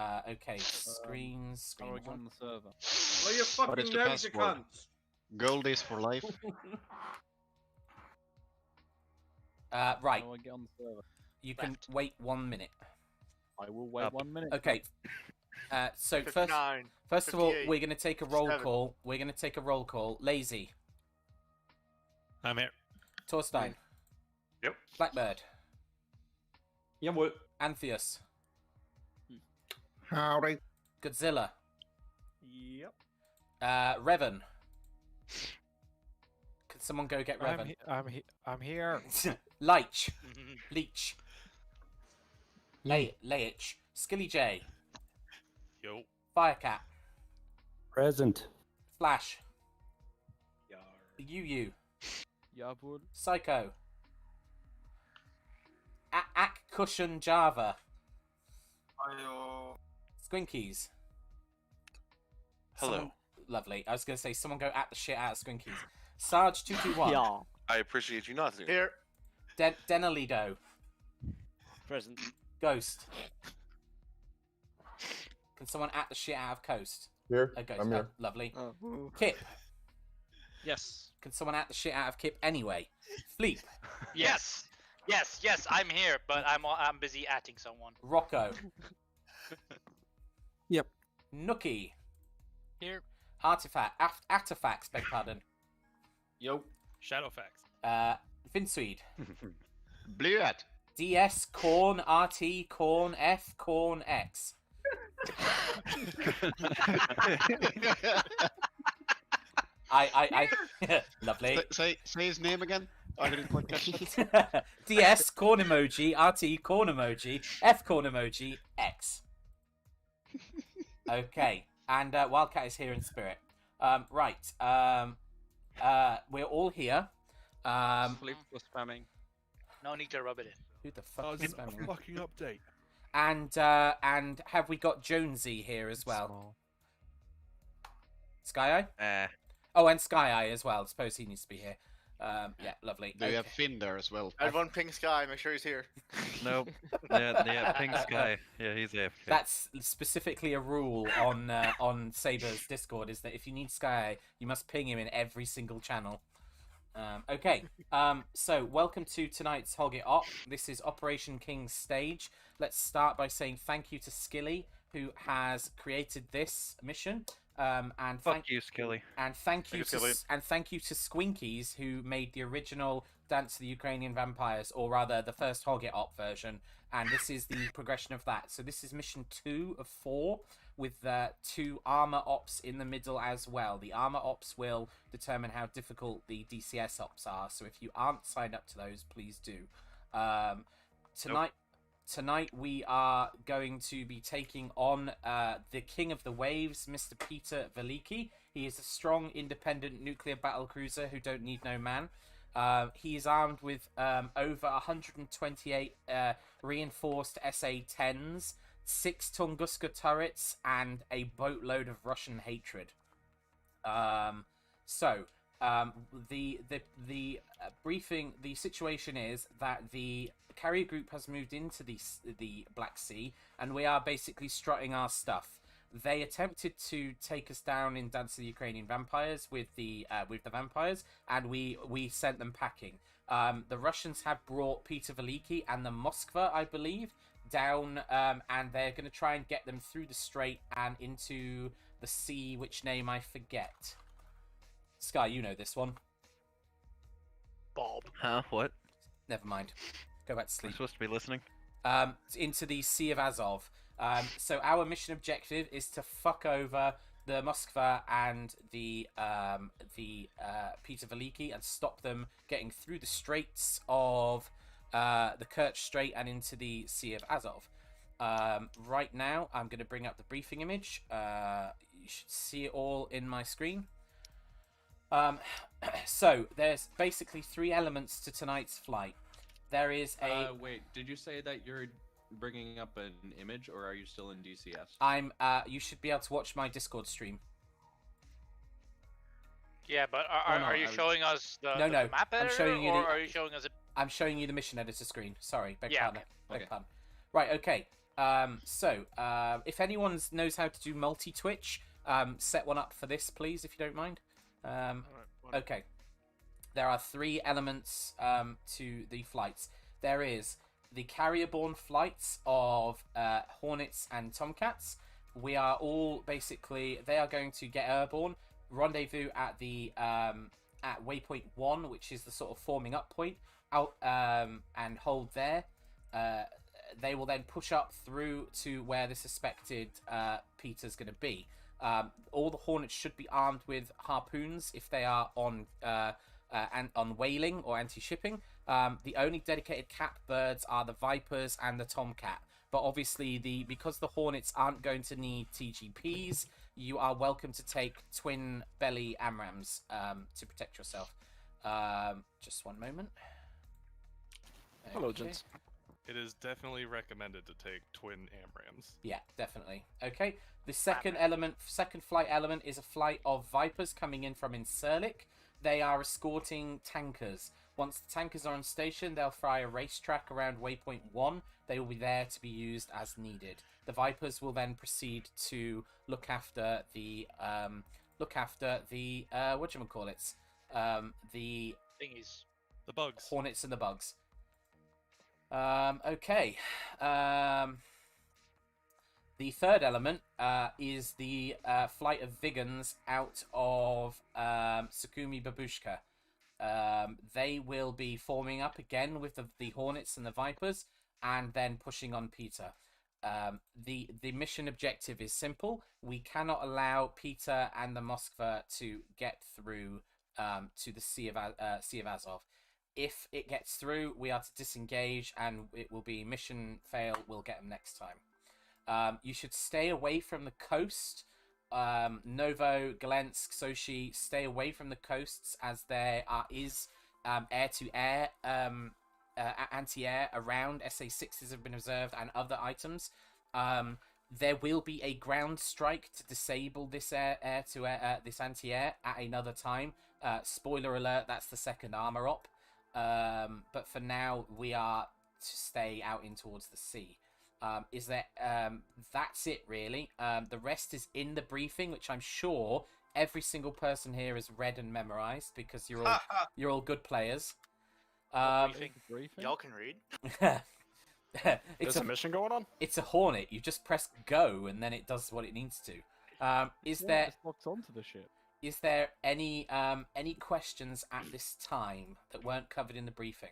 Okay, screens. How do I Screen get on the server? Well, you fucking know, you cunt. Gold is for life. Right. How do I get on the server? You can wait 1 minute. I will wait 1 minute. Okay. So 59, first of all, 58, we're going to take a roll 7. call. We're going to take a roll call. Lazy. I'm here. Torstein. Yep. Blackbird. Yeah, what? Antheus. Howdy. Godzilla. Yep. Revan. Can someone go get Revan? I'm here. Leech. Leech. Leich. Skilly J. Yo. Firecat. Present. Flash. Yar. Yu. Yabul. Psycho. Ak Cushion Java. Squinkies. Hello. Someone... Lovely. I was going to say, someone go at the shit out of Squinkies. Sarge221. Yeah. I appreciate you not doing. Here. Denalido. Present. Ghost. Can someone at the shit out of Coast? Here. A Ghost. I'm here. Lovely. Kip. Yes. Can someone at the shit out of Kip anyway? Fleep. Yes. Yes, I'm here, but I'm busy atting someone. Rocco. Yep. Nookie. Here. Artifacts, beg pardon. Yo. Shadowfax. Vinsweed. Blue hat. DS, Corn, RT, Corn, F, Corn, X. I lovely. Say his name again. I didn't quite catch it. DS, corn emoji, RT, corn emoji, F, corn emoji, X. Okay, and Wildcat is here in spirit. Right, we're all here. Flip was spamming. No need to rub it in. Who the fuck is spamming? Fucking update. And have we got Jonesy here as well? Sky Eye? Oh, and Sky Eye as well. I suppose he needs to be here. Yeah, lovely. Do you have Finn there as well? Everyone ping Sky, make sure he's here. Nope. Yeah, ping Sky. Yeah, he's AFK. That's specifically a rule on Saber's Discord, is that if you need Sky, you must ping him in every single channel. Okay, so welcome to tonight's Hoggit Op. This is Operation King's stage. Let's start by saying thank you to Skilly, who has created this mission. And Fuck you, Skilly. And thank you Skilly. and thank you to Squinkies, who made the original Dance of the Ukrainian Vampires, or rather the first Hoggit Op version. And this is the progression of that. So this is mission 2 of 4, with 2 armor ops in the middle as well. The armor ops will determine how difficult the DCS ops are. So if you aren't signed up to those, please do. Tonight we are going to be taking on the King of the Waves, Mr. Peter Veliki. He is a strong, independent nuclear battlecruiser who don't need no man. He is armed with over 128 reinforced SA-10s, 6 Tunguska turrets, and a boatload of Russian hatred. The briefing, the situation is that the carrier group has moved into the Black Sea, and we are basically strutting our stuff. They attempted to take us down in Dance of the Ukrainian Vampires with the vampires, and we sent them packing. The Russians have brought Peter Veliki and the Moskva, I believe, down, and they're going to try and get them through the strait and into the sea, which name I forget. Sky, you know this one. Bob. Huh? What? Never mind. Go back to I'm sleep. supposed to be listening. Into the Sea of Azov. So our mission objective is to fuck over the Moskva and the Peter Veliki and stop them getting through the straits of the Kerch Strait and into the Sea of Azov. Right now, I'm going to bring up the briefing image. You should see it all in my screen. So there's basically 3 elements to tonight's flight. There is a Wait, did you say that you're bringing up an image, or are you still in DCS? I'm you should be able to watch my Discord stream. Yeah, but are you showing us the map editor, showing you or are you showing us a... I'm showing you the mission editor screen. Sorry, beg Yeah, pardon. okay. Beg pardon. Right, okay. If anyone knows how to do multi-twitch, set one up for this, please, if you don't mind. Okay. There are 3 elements to the flights. There is the carrier-borne flights of Hornets and Tomcats. We are all basically, they are going to get airborne, rendezvous at the at waypoint 1, which is the sort of forming up point, and hold there. They will then push up through to where the suspected Peter's going to be. All the Hornets should be armed with harpoons if they are on whaling or anti-shipping. The only dedicated cap birds are the Vipers and the Tomcat. But obviously, because the Hornets aren't going to need TGPs, you are welcome to take twin belly AMRAAMs to protect yourself. Just one moment. Hello, Okay. gents. It is definitely recommended to take twin AMRAAMs. Yeah, definitely. Okay. The second flight element is a flight of Vipers coming in from Incirlik. They are escorting tankers. Once the tankers are on station, they'll fly a racetrack around waypoint 1. They will be there to be used as needed. The Vipers will then proceed to look after the whatchamacallits? The Thingies. The bugs. Hornets and the bugs. Okay. The third element is the flight of Viggens out of Sukumi Babushka. They will be forming up again with the Hornets and the Vipers, and then pushing on Peter. The mission objective is simple. We cannot allow Peter and the Moskva to get through to the Sea of Azov. If it gets through, we are to disengage, and it will be mission fail. We'll get them next time. You should stay away from the coast. Novo, Glensk, Sochi, stay away from the coasts, as there is air-to-air anti-air around. SA-6s have been observed, and other items. There will be a ground strike to disable this air-to-air this anti-air at another time. Spoiler alert: that's the second armor op. But for now, we are to stay out in towards the sea. That's it really. The rest is in the briefing, which I'm sure every single person here has read and memorized, because you're all good players. Briefing? Y'all can read. There's a mission going on? It's a Hornet. You just press go and then it does what it needs to. Is It's locked onto the ship. there any questions at this time that weren't covered in the briefing?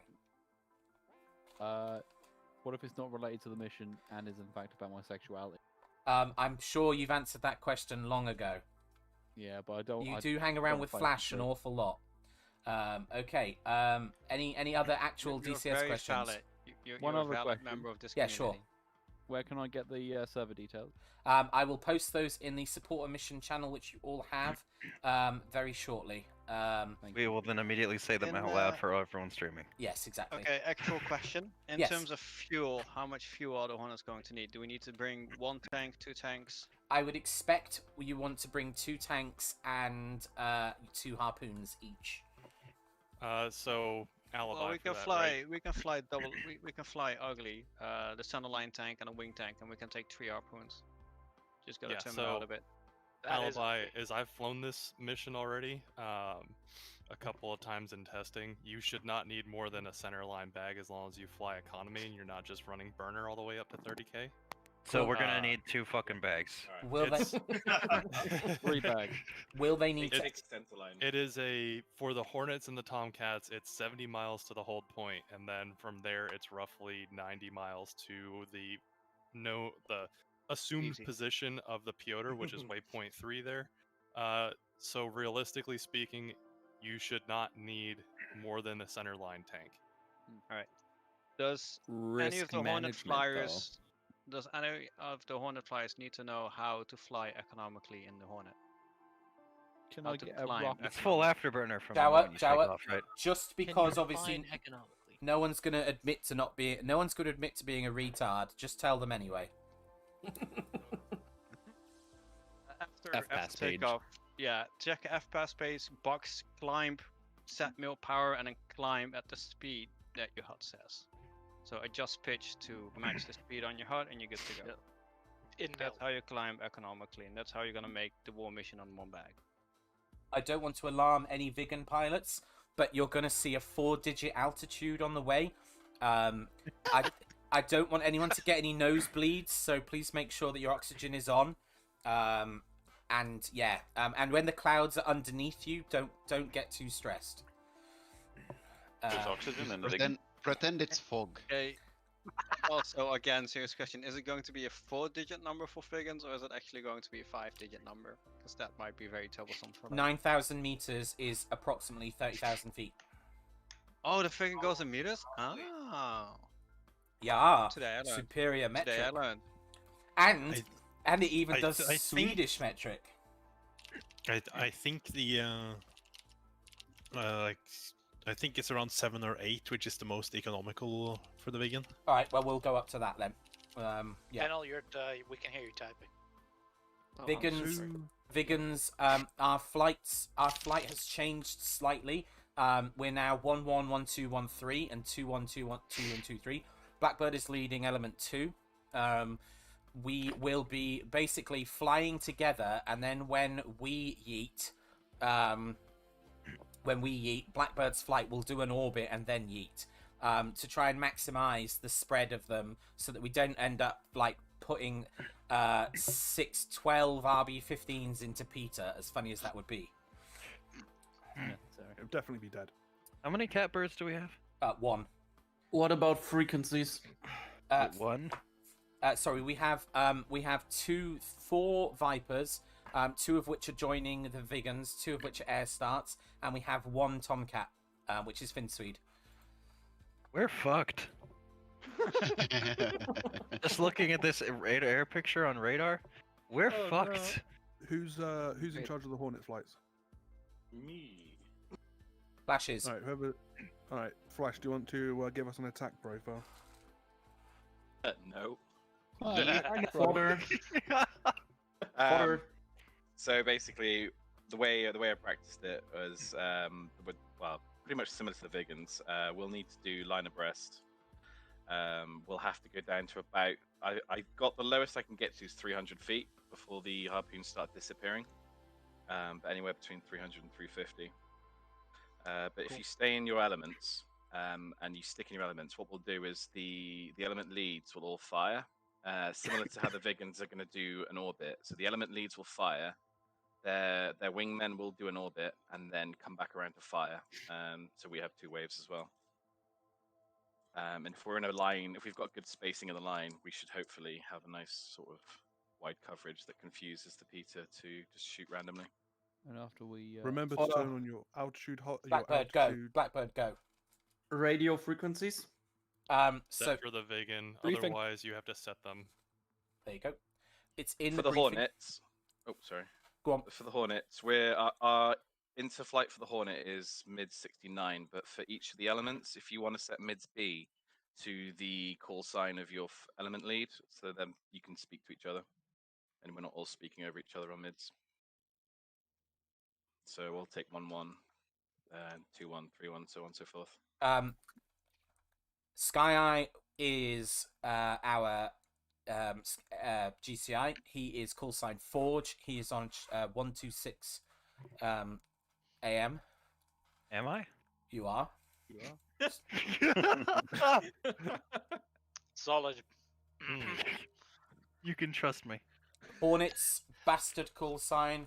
What if it's not related to the mission and is in fact about my sexuality? I'm sure you've answered that question long ago. Yeah, but I don't. You I do hang around don't with fight Flash for an it. awful lot. Okay. Any other actual You're DCS very questions? valid. You're One a other valid question. member of this Yeah, community. sure. Where can I get the server details? I will post those in the supporter mission channel, which you all have, very shortly. Thank We you. will then immediately say them And, out loud for everyone streaming. Yes, exactly. Okay, actual question. In Yes. terms of fuel, how much fuel are the Hornets going to need? Do we need to bring 1 tank, 2 tanks? I would expect you want to bring 2 tanks and 2 harpoons each. So alibi Well, we for can that, fly. right? We can fly double. We can fly ugly. The centerline tank and a wing tank, and we can take 3 harpoons. Just gotta Yeah, trim it out so- a bit. Alibi is I've flown this mission already a couple of times in testing. You should not need more than a centerline bag as long as you fly economy and you're not just running burner all the way up to 30k. So we're gonna Uh, need 2 fucking bags. Will they? It's- 3 bags. Will they need? It is for the Hornets and the Tomcats, it's 70 miles to the hold point, and then from there it's roughly 90 miles to the assumed Easy. position of the Piotr, which is waypoint 3 there. So realistically speaking, you should not need more than a centerline tank. Does any of the Hornet flyers? Does any of the Hornet flyers need to know how to fly economically in the Hornet? Can How I to get a climb rocket? It's full afterburner from Jawa, when you take Jawa. off, right? Just because obviously no one's gonna admit to being a retard. Just tell them anyway. After takeoff, yeah, check F-pass pace, climb, set mil power, and then climb at the speed that your HUD says. So adjust pitch to match the speed on your HUD, and you're good to go. That's how you climb economically, and that's how you're gonna make the war mission on one bag. I don't want to alarm any Viggen pilots, but you're going to see a 4-digit altitude on the way. I don't want anyone to get any nosebleeds, so please make sure that your oxygen is on. And yeah, and when the clouds are underneath you, don't get too stressed. There's oxygen in the Viggen. Pretend it's fog. Okay. Also, again, serious question: is it going to be a 4-digit number for Viggins, or is it actually going to be a 5-digit number? Because that might be very troublesome for them. 9,000 meters is approximately 30,000 feet. Oh, the Viggen goes in meters. Ah. Yeah. Today I learned. Superior metric. Today I learned. And it even does I Swedish metric. I think the I think it's around 7 or 8, which is the most economical for the Viggen. All right, well we'll go up to that then. Yeah. Panel, we can hear you typing. Viggens, our flight has changed slightly. We're now 111213 and 2122 and 23. Blackbird is leading element 2. We will be basically flying together, and then when we yeet, Blackbird's flight will do an orbit and then yeet, to try and maximize the spread of them, so that we don't end up like putting 612 RB-15s into Peter, as funny as that would be. It'll definitely be dead. How many catbirds do we have? 1. What about frequencies? 1. Sorry, we have 4 Vipers, 2 of which are joining the Viggens, 2 of which are air starts, and we have 1 Tomcat, which is Finsweed. We're fucked. Just looking at this air picture on radar, we're fucked. Who's in charge of the Hornet flights? Me. Flashes. All right, whoever. All right, Flash. Do you want to give us an attack profile? No. Fodder. So basically, the way I practiced it was pretty much similar to the Viggens. We'll need to do line abreast. We'll have to go down to about. I got the lowest I can get to is 300 feet before the harpoons start disappearing. But anywhere between 300 and 350. But if you stay in your elements and you stick in your elements, what we'll do is the element leads will all fire. Similar to how the Viggens are going to do an orbit. So the element leads will fire, their wingmen will do an orbit, and then come back around to fire. So we have 2 waves as well. And if we're in a line, if we've got good spacing in the line, we should hopefully have a nice sort of wide coverage that confuses the Peter to just shoot randomly. And after we remember to turn on your altitude. Blackbird, go. Blackbird, go. Radio frequencies. Set for the Viggen. Briefing. Otherwise, you have to set them. There you go. It's in for the briefing. Hornets. Oh, sorry. Go on. For the Hornets, our into flight for the Hornet is mid 69, but for each of the elements, if you want to set mids B to the call sign of your element lead, so then you can speak to each other, and we're not all speaking over each other on mids. So we'll take 1-1, 2-1, 3-1, so on and so forth. Sky Eye is our GCI. He is call sign Forge. He is on 126 AM. Am I? You are. You are. Solid. You can trust me. Hornets, Bastard call sign.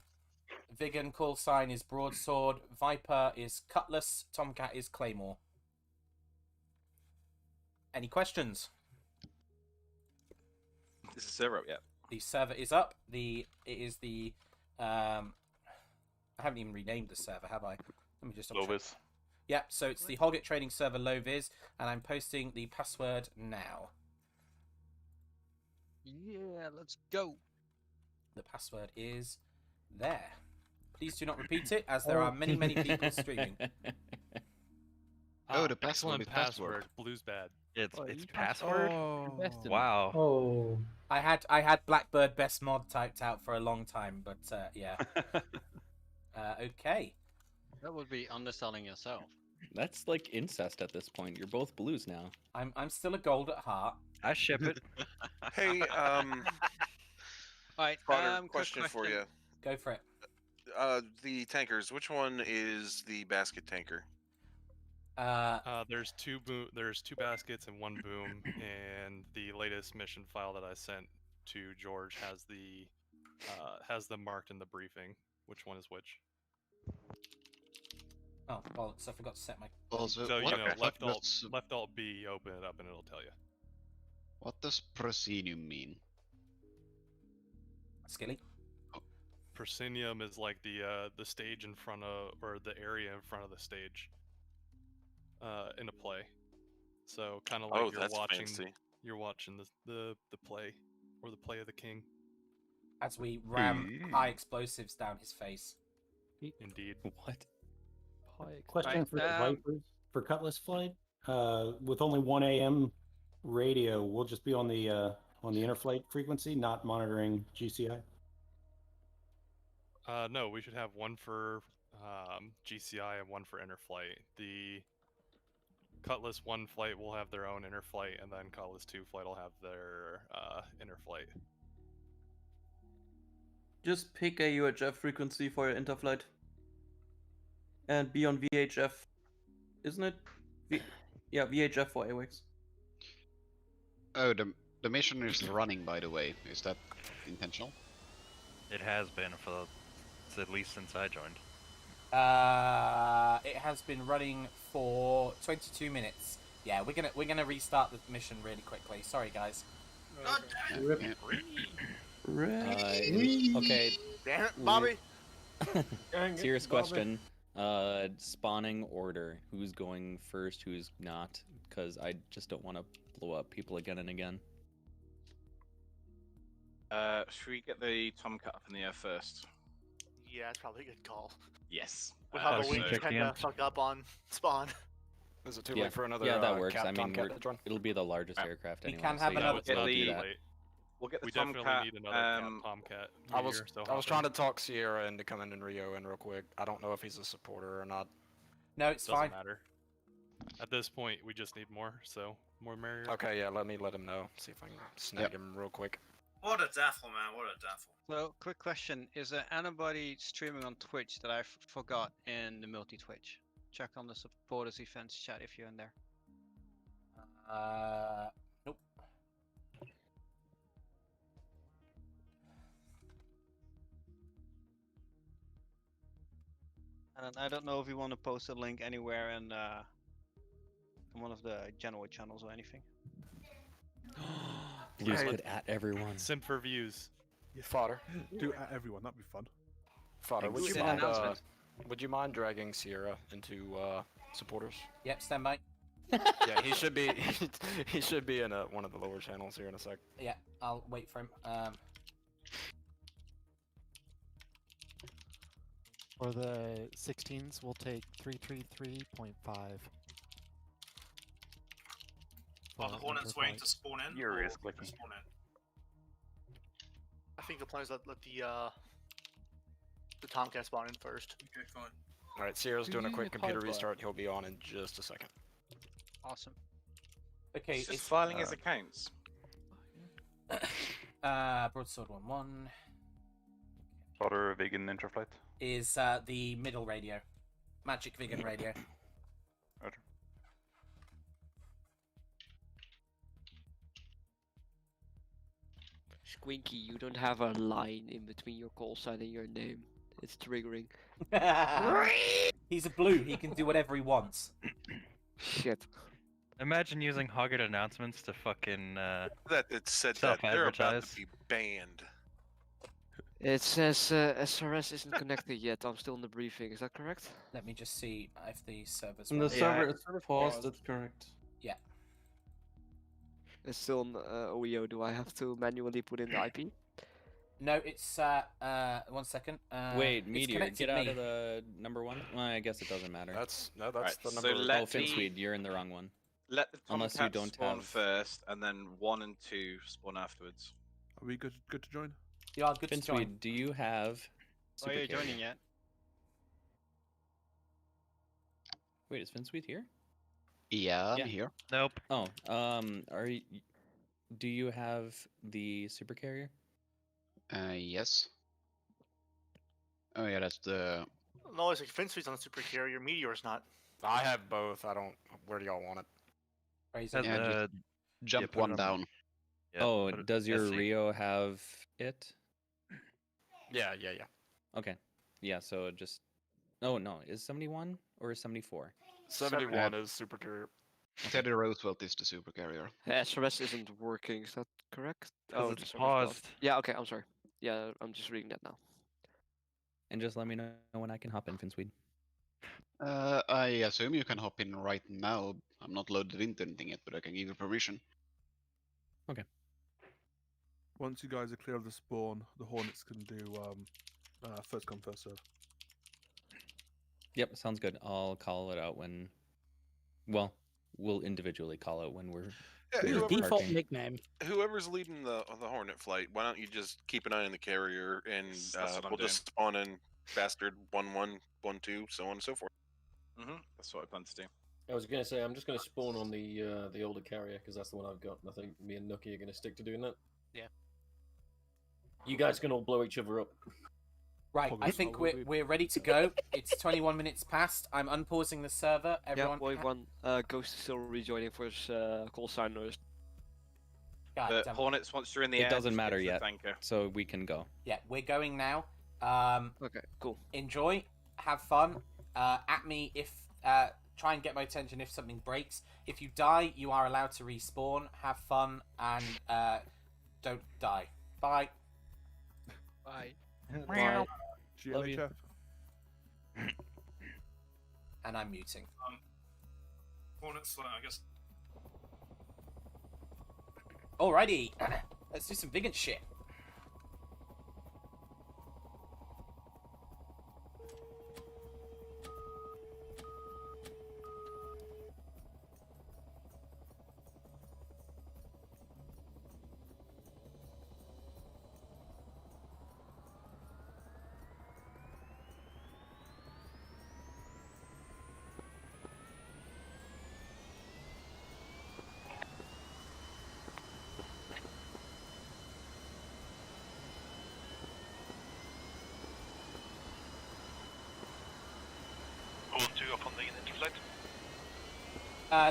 Viggen call sign is Broadsword. Viper is Cutlass. Tomcat is Claymore. Any questions? Is the server up yet? The server is up. I haven't even renamed the server, have I? Let me just double check. Lovis. Yeah, so it's the Hoggit trading server Lovis, and I'm posting the password now. Yeah, let's go. The password is there. Please do not repeat it, as there are many, many people streaming. Oh, the password is password. Blue's bad. It's password. Wow. Oh. I had Blackbird best mod typed out for a long time, but yeah. Okay. That would be underselling yourself. That's like incest at this point. You're both blues now. I'm still a gold at heart. I ship it. Hey, Alright, Potter, question for you. Go for it. The tankers. Which one is the basket tanker? There's two baskets and one boom, and the latest mission file that I sent to George has them marked in the briefing. Which one is which? Oh, well, so I forgot to set my. So left alt B, open it up, and it'll tell you. What does proscenium mean? Skilly. Proscenium is like the stage in front of, or the area in front of the stage. In a play, so kind of like you're watching the play, or the play of the king. As we ram high explosives down his face. Indeed. What? Question for the Vipers for Cutlass flight. With only 1 AM radio, we'll just be on the interflight frequency, not monitoring GCI. No, we should have one for GCI and one for interflight. The Cutlass 1 flight will have their own interflight, and then Cutlass 2 flight will have their interflight. Just pick a UHF frequency for your interflight. And be on VHF, isn't it? Yeah, VHF for AWACS. Oh, the mission is running, by the way. Is that intentional? It has been for at least since I joined. It has been running for 22 minutes. Yeah, we're gonna restart the mission really quickly. Sorry, guys. Okay. Damn it, Bobby. Serious question. Spawning order. Who's going first? Who's not? Because I just don't want to blow up people again and again. Should we get the Tomcat up in the air first? Yeah, it's probably a good call. Yes. With how the wings kind of fuck up on spawn. Is it too late for another? Yeah, that works. I mean, Tomcat to join? it'll be the largest aircraft We anyway. can have so another. Yeah, we'll do that. We'll get the We Tomcat. definitely need another Tomcat. I was trying to talk Sierra into coming in Rio in real quick. I don't know if he's a supporter or not. No, it's Doesn't fine. matter. At this point, we just need more, so more merrier. Okay, yeah, let him know. See if I can snag him real quick. What a daffle, man! What a daffle. So, quick question: is there anybody streaming on Twitch that I forgot in the multi-Twitch? Check on the supporters events chat if you're in there. Nope. And I don't know if you want to post a link anywhere in one of the general channels or anything. Blues could at everyone. Sim for views. Fodder. Do at everyone. That'd be fun. Fodder, would you mind dragging Sierra into supporters? Yep, stand by. Yeah, he should be. He should be in one of the lower channels here in a sec. Yeah, I'll wait for him. For the 16s, we'll take 333.5. While the Hornet's waiting to spawn in. Furious clicking. Spawn in. I think the plan is let the Tomcat spawn in first. Okay, fine. All right, Sierra's doing a quick computer restart. He'll be on in just a second. Awesome. Okay, It's filing his accounts. Broadsword 1-1 Fodder Viggen interflight. is the middle radio, Magic Viggen radio. Roger. Squinky, you don't have a line in between your call sign and your name. It's triggering. He's a blue. He can do whatever he wants. Shit. Imagine using Hoggit announcements to fucking That it said that they're about self-advertise. to be banned. It says SRS isn't connected yet. I'm still in the briefing. Is that correct? Let me just see if the server's And the server is paused, that's correct. Yeah. It's still on OEO. Do I have to manually put in the IP? No, it's 1 second. Wait, it's Meteor, connected get out me. of the number one. Well, I guess it doesn't matter. That's Right, the so number. let Oh, Finsweed, you're in the wrong one. Let the Unless you Tomcat don't spawn have- first, and then 1 and 2 spawn afterwards. Are we good to join? You are good to join. Finsweed, do you have? Are you Super joining yet? Wait, is Finsweet here? Yeah, I'm here. Nope. Oh, do you have the super carrier? Yes. Oh yeah, that's the. No, it's like Finsweet's on the super carrier. Meteor's not. I have both. I don't. Where do y'all want it? Crazy. Yeah, just jump put it one on- down. Yeah, Oh, put it- does your SC. Rio have it? Yeah. Okay. Yeah, so just. Oh, no. Is 71 or is 74? 71 is super carrier. Teddy Roosevelt is the super carrier. SRS isn't working, is that correct? Oh, it's the server's blocked. paused. Yeah, okay, I'm sorry. Yeah, I'm just reading that now. And just let me know when I can hop in, Finsweed. I assume you can hop in right now. I'm not loaded into anything yet, but I can give you permission. Okay. Once you guys are clear of the spawn, the Hornets can do first come, first serve. Yep, sounds good. I'll call it out when. Well, we'll individually call it when we're. Yeah, whoever's leading the Hornet flight, why don't you just keep an eye on the carrier and That's what I'm we'll just spawn in bastard 1-1, 1-2, so on and so forth. That's what I plan to do. I was going to say I'm just going to spawn on the older carrier because that's the one I've got, and I think me and Nookie are going to stick to doing that. Yeah. You guys can all blow each other up. Right, I think we're ready to go. It's 21 minutes past. I'm unpausing the server. Everyone. Yeah, wave one. Ghost is still rejoining for his call sign noise. God, The Hornets, once you're in the It air, doesn't just matter get to the yet, tanker. so we can go. Yeah, we're going now. Okay, cool. Enjoy, have fun. At me if try and get my attention if something breaks. If you die, you are allowed to respawn. Have fun and don't die. Bye. Bye. Bye. GLHF. And I'm muting. Hornets, I guess. Alrighty, let's do some Viggen shit.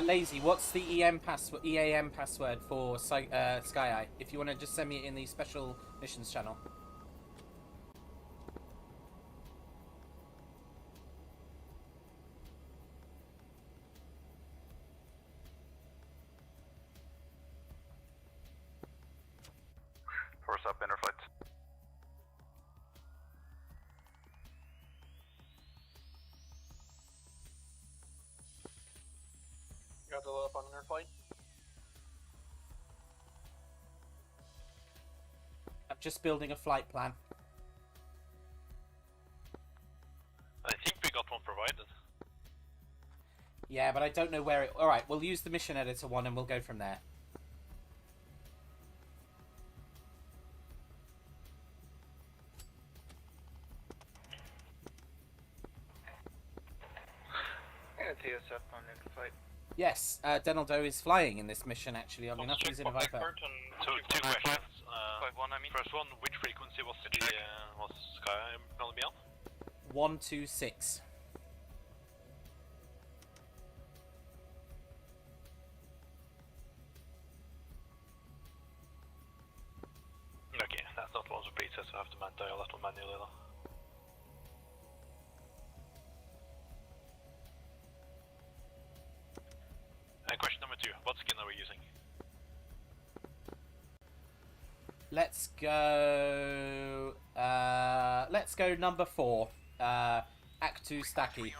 Lazy, what's the EAM password for Sky Eye? If you want to just send me it in the special missions channel. Force up inner flight. Got the load up on their flight. I'm just building a flight plan. I think we got one provided. Yeah, but I don't know where it... Alright, we'll use the mission editor one and we'll go from there. TSF on next flight. Yes, Donaldo is flying in this mission actually. Oddly enough, he's in a Viper. Two questions. First one, which frequency was Sky gonna be on? 126. Okay, that's not one of the presets, so I have to dial that one manually though. And question number 2, what skin are we using? Let's go number 4. Act 2 Stacky.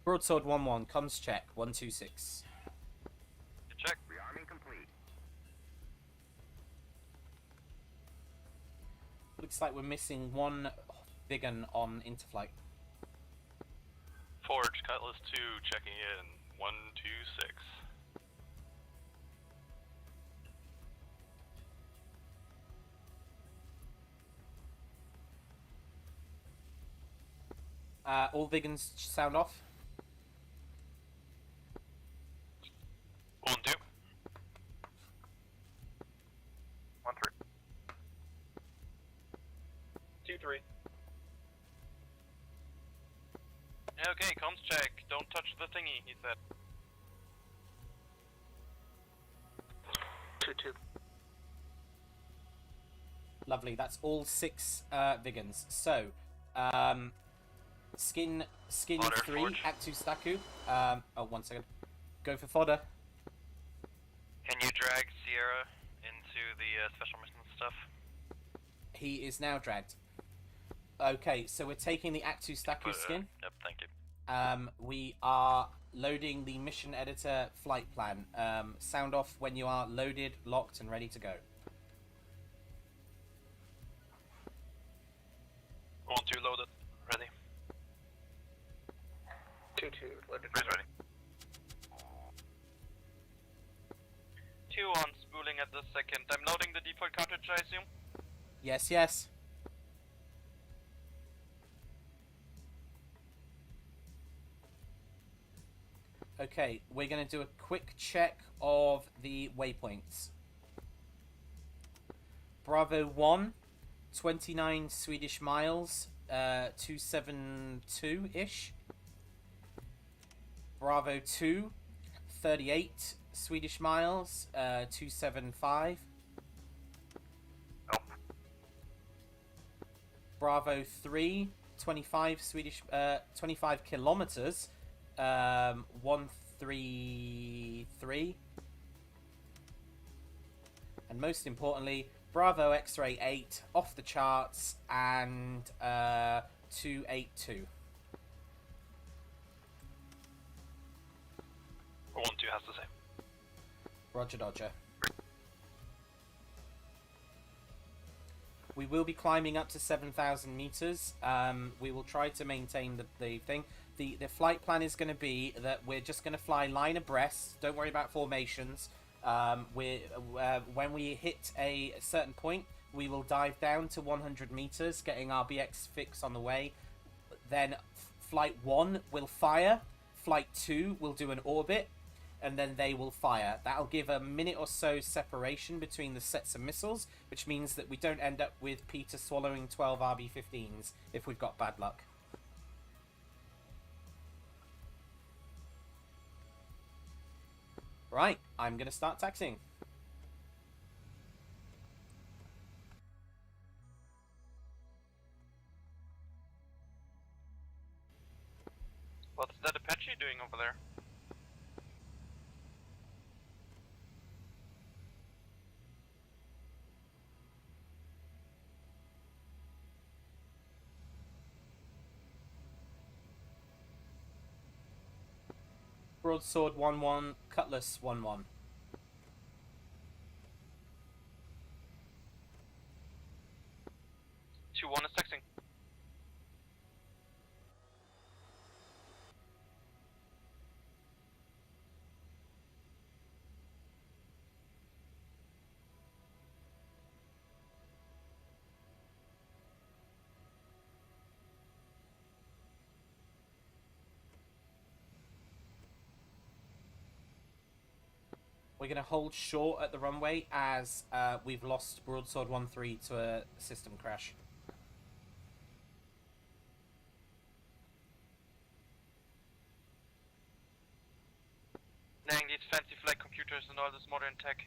Broadsword 1-1, comms check 126. Check. Rearming complete. Looks like we're missing one Viggen on interflight. Forge, Cutlass 2, checking in. 126. All Viggens sound off. 1, 2. 1, 3. 2, 3. Okay, comms check. Don't touch the thingy, he said. 2, 2. Lovely. That's all 6 Viggens. So, skin Fodder, 3, Forge. Actu Staku. Oh, 1 second. Go for fodder. Can you drag Sierra into the special mission stuff? He is now dragged. Okay, so we're taking the Actu Staku skin. Yep, thank you. We are loading the mission editor flight plan. Sound off when you are loaded, locked, and ready to go. 1, 2, loaded. Ready. 2, 2, loaded. Ready. 2 on spooling at the second. I'm loading the default cartridge, I assume? Yes, yes. Okay, we're going to do a quick check of the waypoints. Bravo 1, 29 Swedish miles, 272-ish. Bravo 2, 38 Swedish miles, 275. Nope. Bravo 3, 25 25 kilometers, 133. And most importantly, Bravo X-Ray 8 off the charts and 282. 1, 2 has the same. Roger Dodger. We will be climbing up to 7,000 meters. We will try to maintain the thing. The flight plan is going to be that we're just going to fly line abreast. Don't worry about formations. When we hit a certain point, we will dive down to 100 meters, getting our BX fix on the way. Then flight 1 will fire. Flight 2 will do an orbit. And then they will fire. That'll give a minute or so separation between the sets of missiles, which means that we don't end up with Peter swallowing 12 RB-15s if we've got bad luck. Right, I'm going to start taxiing. What's that Apache doing over there? Broadsword 1-1, Cutlass 1-1. Two, 1 is texting. We're going to hold short at the runway as we've lost Broadsword 1-3 to a system crash. Dang these fancy flight computers and all this modern tech.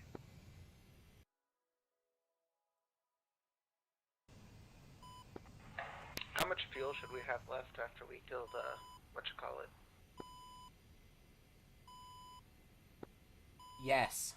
How much fuel should we have left after we kill the whatchamacallit? Yes.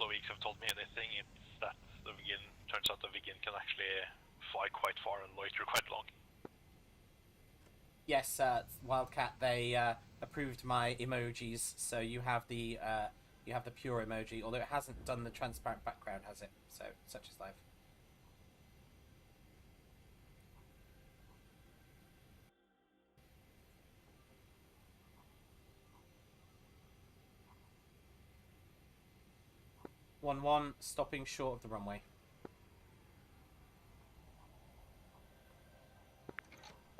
couple of weeks have told me anything, it's that the Viggen turns out the Viggen can actually fly quite far and loiter quite long. Yes, Wildcat. They approved my emojis, so you have the pure emoji. Although it hasn't done the transparent background, has it? So such is life. One, stopping short of the runway.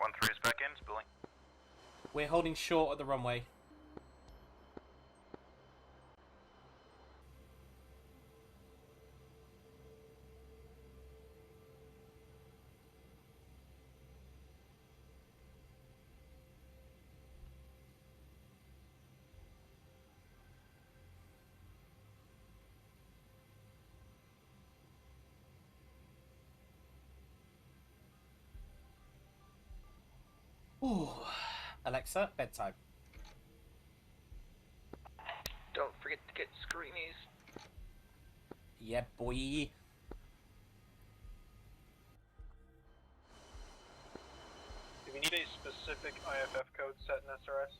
1-3 is back in, spilling. We're holding short at the runway. Ooh. Alexa, bedtime. Don't forget to get screamies. Yeah, boy. Do we need a specific IFF code set in SRS?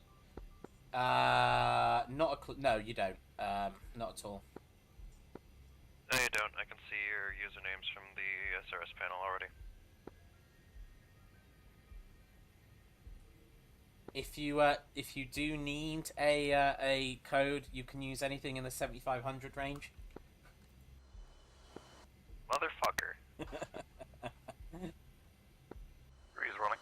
Not a no, you don't. Not at all. No, you don't. I can see your usernames from the SRS panel already. If you do need a code, you can use anything in the 7500 range. Motherfucker. Breeze rolling.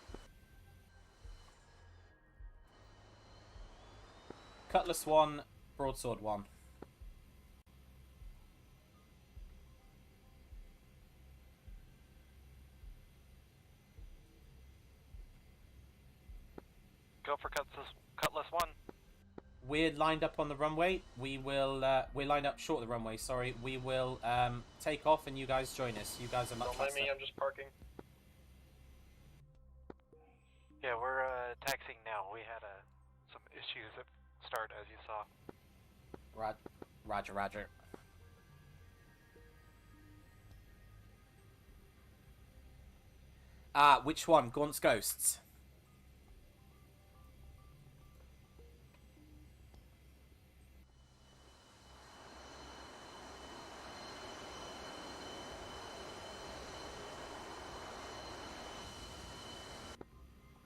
Cutlass 1, broadsword 1. Go for Cutlass 1. We're lined up on the runway. We're lined up short of the runway. Sorry. We will take off and you guys join us. You guys are much Don't mind faster. me, I'm just parking. Yeah, we're taxiing now. We had some issues at start, as you saw. Roger, roger. Which one? Gaunt's Ghosts.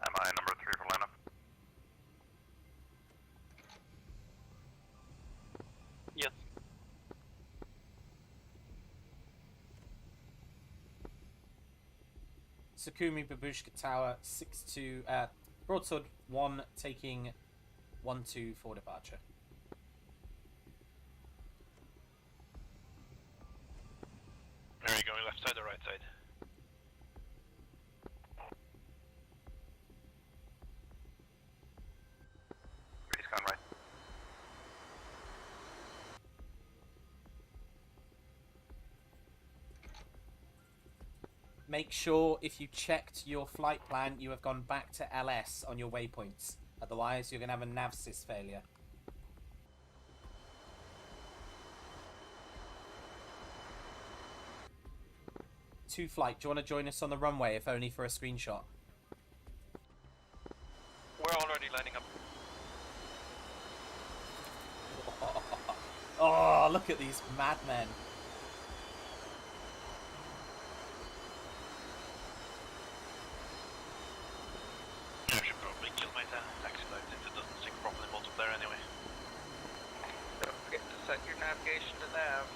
Am I number 3 for lineup? Yes. Sakumi Babushka Tower 6-2 broadsword 1 taking 1-2 for departure. Are you going left side or right side? Breeze gone right. Make sure if you checked your flight plan, you have gone back to LS on your waypoints. Otherwise, you're going to have a navsys failure. Two flight, do you want to join us on the runway, if only for a screenshot? We're already lining up. Oh, look at these madmen. I should probably kill my taxi light since it doesn't sync properly multiplayer anyway. Don't forget to set your navigation to nav.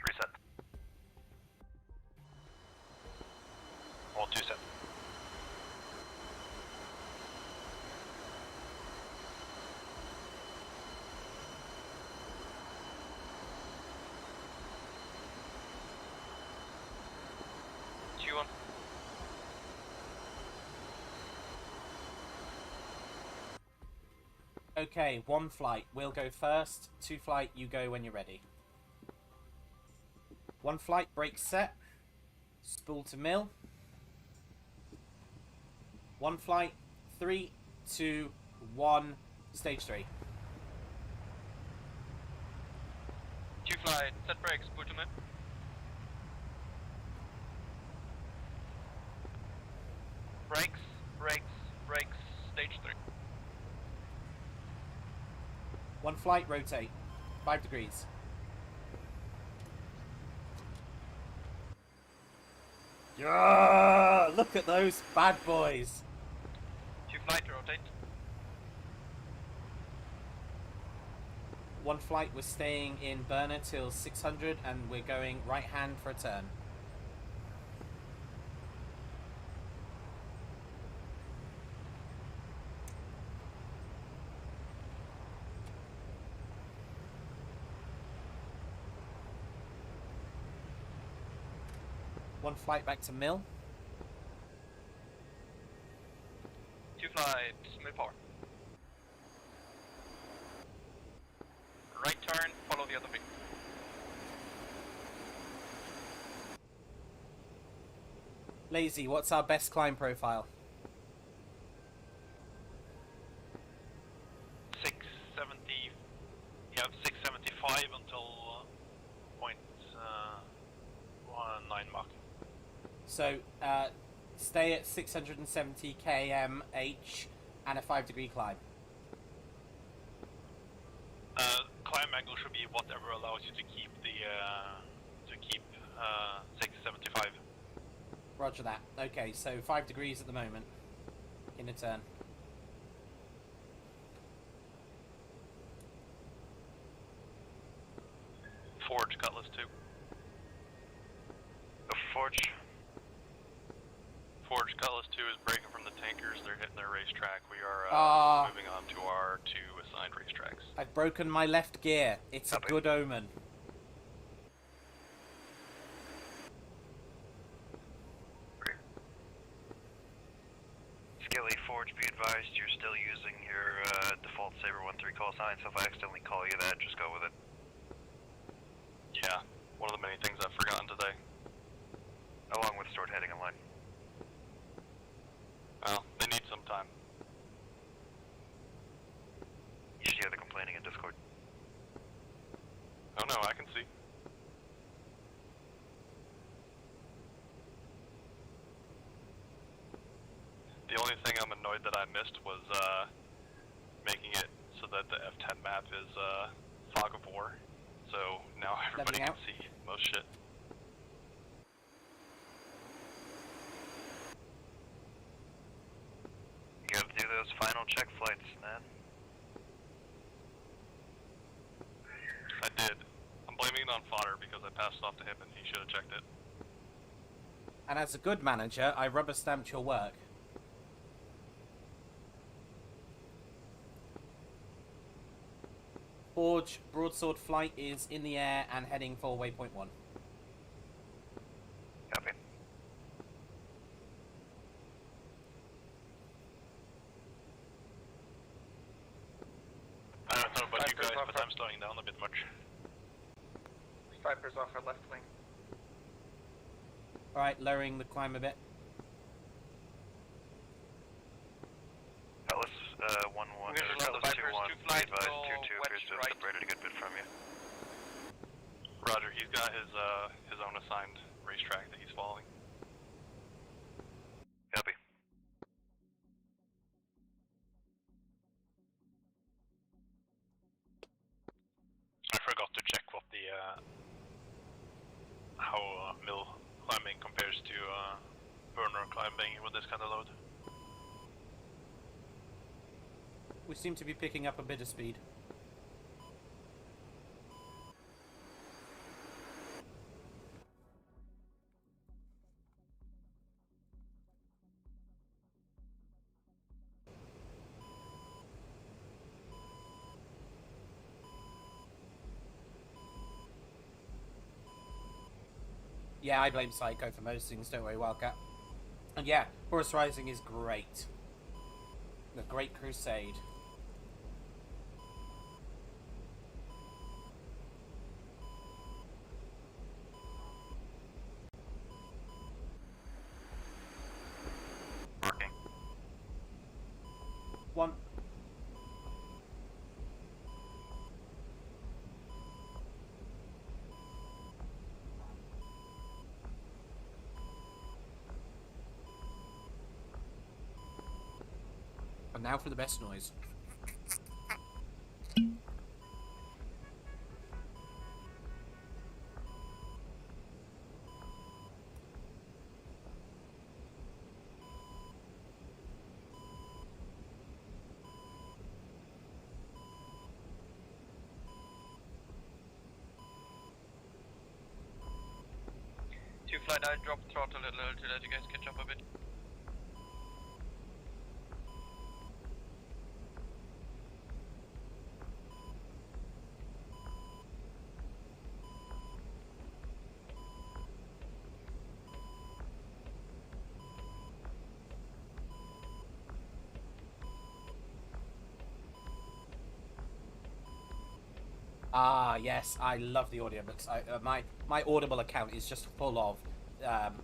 Reset. All 2 set. Q1. Okay, one flight. We'll go first. Two flight, you go when you're ready. One flight, brake set. Spool to mill. One flight, 3, 2, 1, stage 3. flight, set brakes, put them in. Brakes, brakes, stage 3. One flight, rotate. 5 degrees. Yeah, look at those bad boys. 2 flight, rotate. One flight, we're staying in burner till 600 and we're going right hand for a turn. One flight back to mill. 2 flight, mid power. Right turn, follow the other wing. Lazy, what's our best climb profile? 670. You have 675 until point 19 Mach. So, stay at 670 km/h and a 5 degree climb. Climb angle should be whatever allows you to keep the 675. Roger that. Okay, so 5 degrees at the moment. In a turn. Forge, Cutlass 2. Forge. Forge, Cutlass 2 is breaking from the tankers. They're hitting their racetrack. We are moving on to our 2 assigned racetracks. I've broken my left gear. It's a good omen. Skilly, Forge, be advised you're still using your default Saber 1-3 call sign, so if I accidentally call you that, just go with it. Yeah, one of the many things I've forgotten today. Along with stored heading and line. Well, they need some time. You should hear the complaining in Discord. Oh no, I can see. The only thing I'm annoyed that I missed was making it so that the F10 map is Fog of War. So now everybody can see most shit. You gotta do those final check flights, man. I did. I'm blaming it on Fodder because I passed it off to him and he should have checked it. And as a good manager, I rubber stamped your work. Forge, broadsword flight is in the air and heading for waypoint 1. Copy. I don't know about you guys, but I'm slowing down a bit much. Vipers off our left wing. Alright, lowering the climb a bit. Cutlass 1-1, Cutlass 2-1, be advised 2-2 appears to have separated a good bit from you. Roger, he's got his own assigned racetrack that he's following. Copy. I forgot to check what the how mill climbing compares to burner climbing with this kind of load. We seem to be picking up a bit of speed. Yeah, I blame Psycho for most things, don't worry, Wildcat. And yeah, Horus Rising is great. The Great Crusade. Marking. One. And now for the best noise. Two flight, I dropped throttle a little to let you guys catch up a bit. Ah, yes, I love the audiobooks. My Audible account is just full of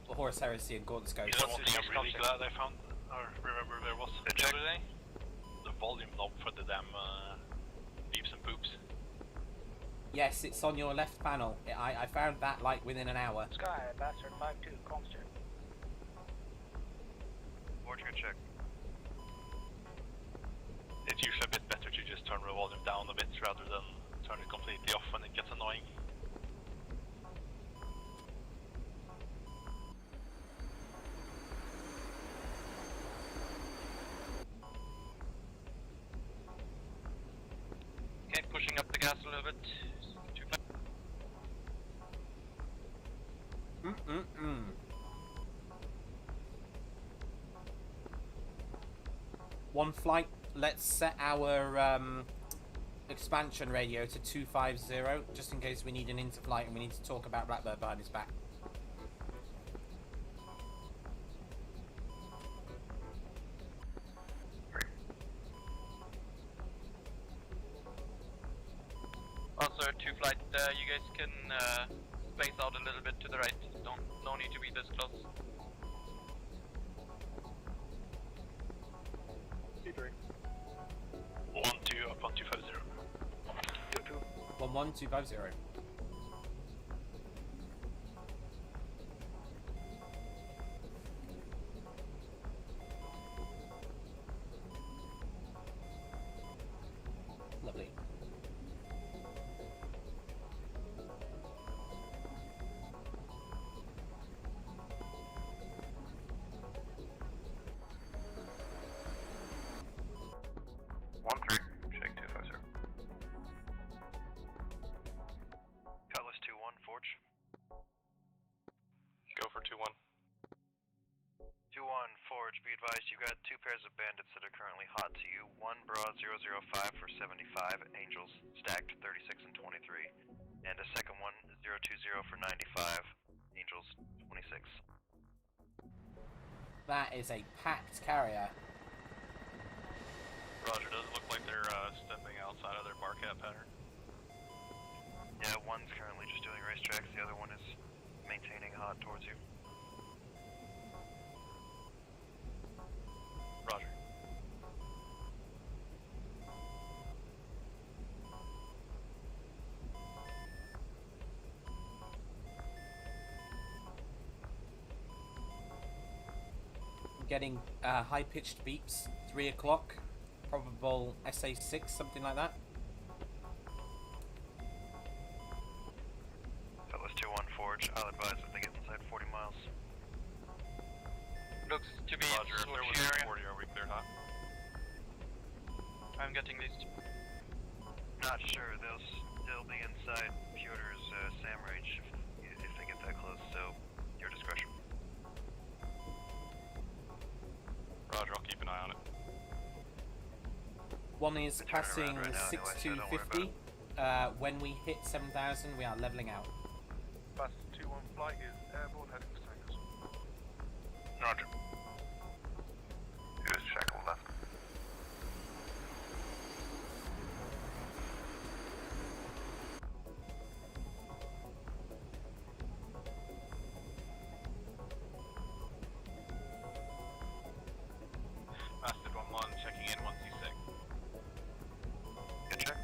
Horus Heresy and Gaunt's Ghost. You know one thing I'm really glad I found, or remember there was the other day? The volume knob for the damn beeps and poops. Yes, it's on your left panel. I found that like within an hour. Sky, Bastard 5-2, constant. Forge, good check. It's usually a bit better to just turn the volume down a bit rather than turn it completely off when it gets annoying. Okay, pushing up the gas a little bit. Too fast. One flight. Let's set our expansion radio to 250, just in case we need an interflight and we need to talk about Blackbird behind his back. Also, two flight, you guys can space out a little bit to the right. No need to be this close. T3. 1-2 up on 250. 11250. Lovely. Check 250. Cutlass 2-1, Forge. Go for 2-1. 2-1, Forge, be advised you've got two pairs of bandits that are currently hot to you. One Broad 005 for 75, Angels, stacked 36 and 23. And a second one, 020 for 95, Angels, 26. That is a packed carrier. Roger, doesn't look like they're stepping outside of their Barcat pattern. Yeah, one's currently just doing racetracks, the other one is maintaining hot towards you. Roger. I'm getting high-pitched beeps. 3 o'clock. Probable SA6, something like that. Cutlass 2-1, Forge, I'll advise if they get inside 40 miles. Looks to be Roger, if they're within 40, are we cleared hot? I'm getting these two. Not sure, they'll still be inside Piotr's SAM range if they get that close, so your discretion. Roger, I'll keep an eye on it. One is passing right now 6250. When we hit 7000, we are leveling out. Bastard 2-1 flight is airborne heading for tankers. Roger. Here's Shackle left. Bastard 1-1, checking in 1C6. Good check.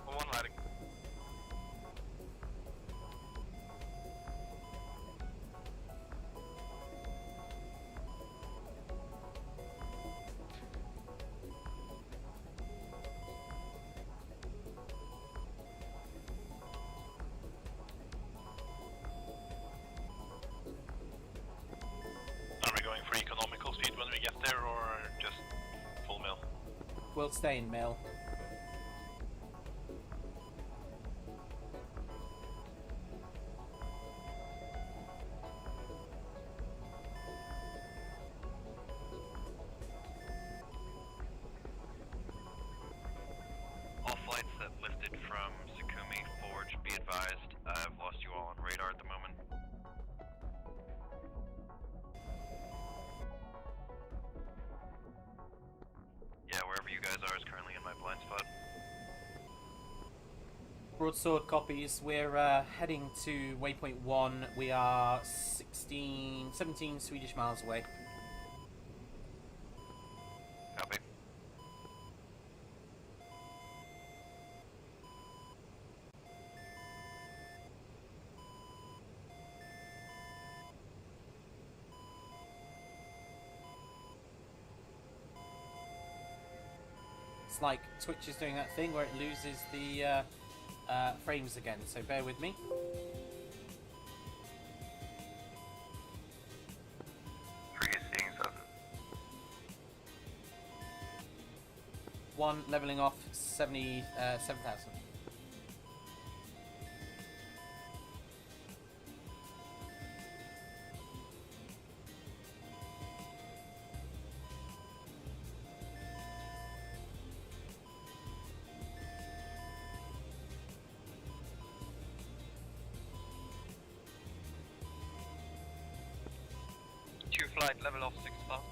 1-1 lighting. we'll stay in mill. All flights that lifted from Sakumi Forge, be advised, I've lost you all on radar at the moment. Yeah, wherever you guys are is currently in my blind spot. Broadsword copies. We're heading to waypoint 1. We are 17 Swedish miles away. Copy. It's like Twitch is doing that thing where it loses the frames again, so bear with me. One leveling off 77,000. Flight level off 6,000.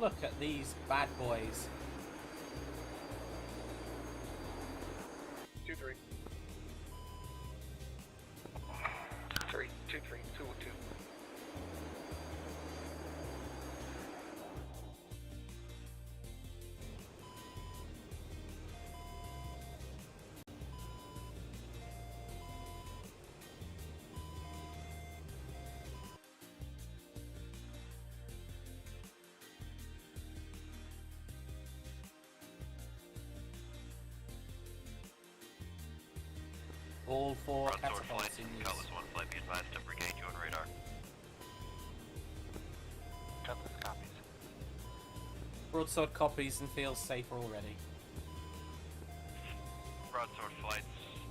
Look at these bad boys. 2-3. 3, 2-3, 2-2. All four Broadsword catapults flights, in use. Cutlass 1 flight, be advised to brigade you on radar. Cutlass copies. Broadsword copies and feels safer already. Broadsword flights,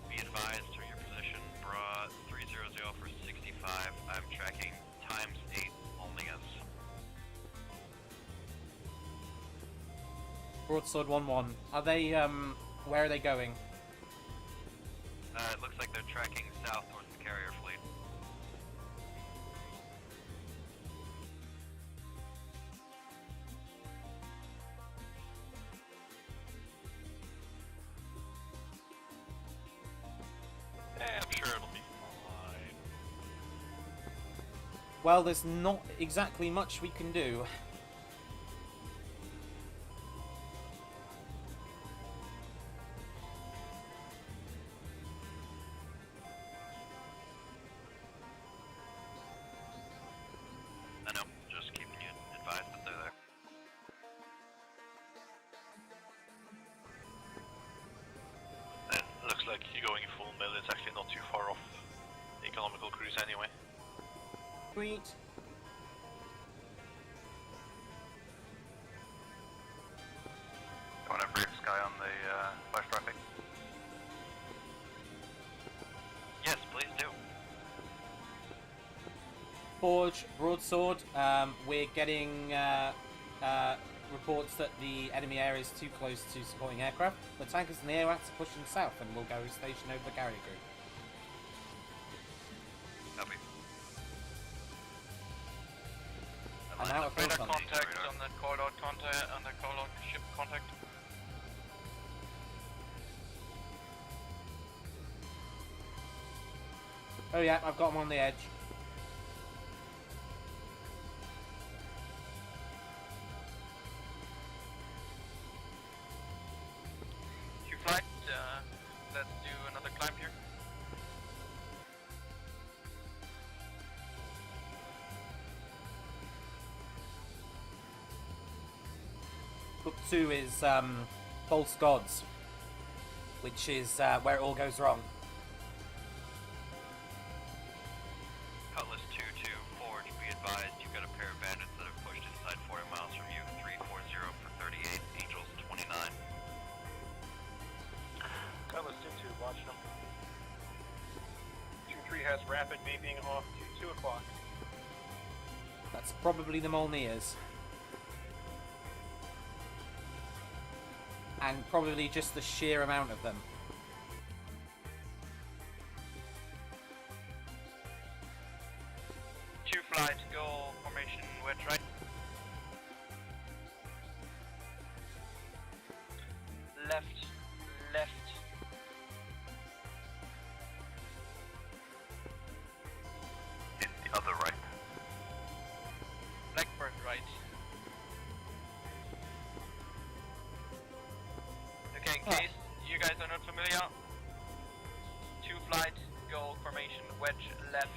be advised to your position. Broad 300 for 65. I'm tracking times 8 only as. Broadsword 1-1. Are they, where are they going? It looks like they're tracking south towards the carrier fleet. I'm sure it'll be fine. Well, there's not exactly much we can do. I know, just keeping you advised that they're there. It looks like you're going full mill. It's actually not too far off the economical cruise anyway. Sweet. You want to brief Sky on the flash traffic? Yes, please do. Forge, Broadsword, we're getting reports that the enemy area is too close to supporting aircraft. The tankers and the AWACS are pushing south and will go station over the carrier group. Copy. I'm out of radar photon. contact on the call-out contact, on the call-out ship contact. Oh yeah, I've got them on the edge. Q-flight, let's do another climb here. Book 2 is False Gods, which is where it all goes wrong. Cutlass watch them. 2-3 has rapid beeping off to 2 o'clock. That's probably the Molniers. And probably just the sheer amount of them. Two flight, go formation wedge right. Left, left. In the other right. Blackbird right. Okay, in case you guys are not familiar, two flight, go formation wedge left.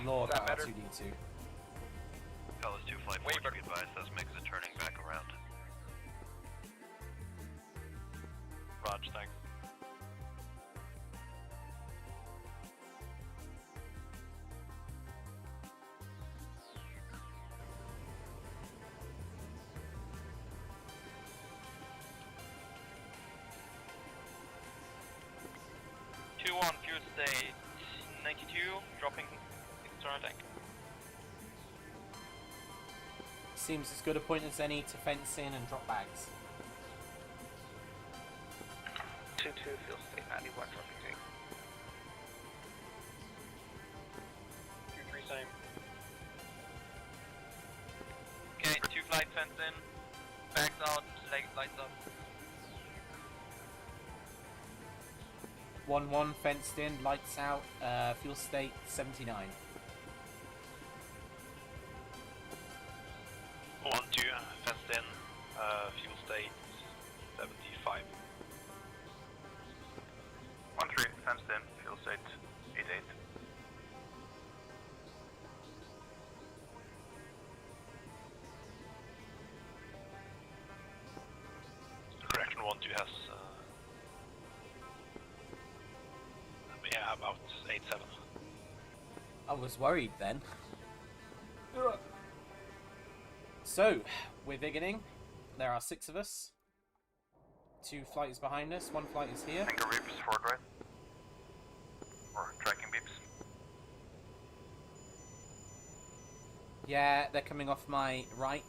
Lord, Does that that matter? R2D2. Fellas, two flight, forward to be advised, those MiGs are turning back around. Raj, thanks. Two on fuel state 92, dropping external tank. Seems as good a point as any to fence in and drop bags. 2-2 fuel state 91, dropping tank. 2-3 same. Okay, two flight fence in, bags out, lights up. 1-1 fenced in, lights out, fuel state 79. 1-2 fenced in, fuel state 75. 1-3 fenced in, fuel state 88. Correction 1-2 has yeah, about 8-7. I was worried then. So, we're beginning. There are 6 of us. 2 flights behind us, 1 flight is here. Anchor beeps forward right. Or tracking beeps. Yeah, they're coming off my right.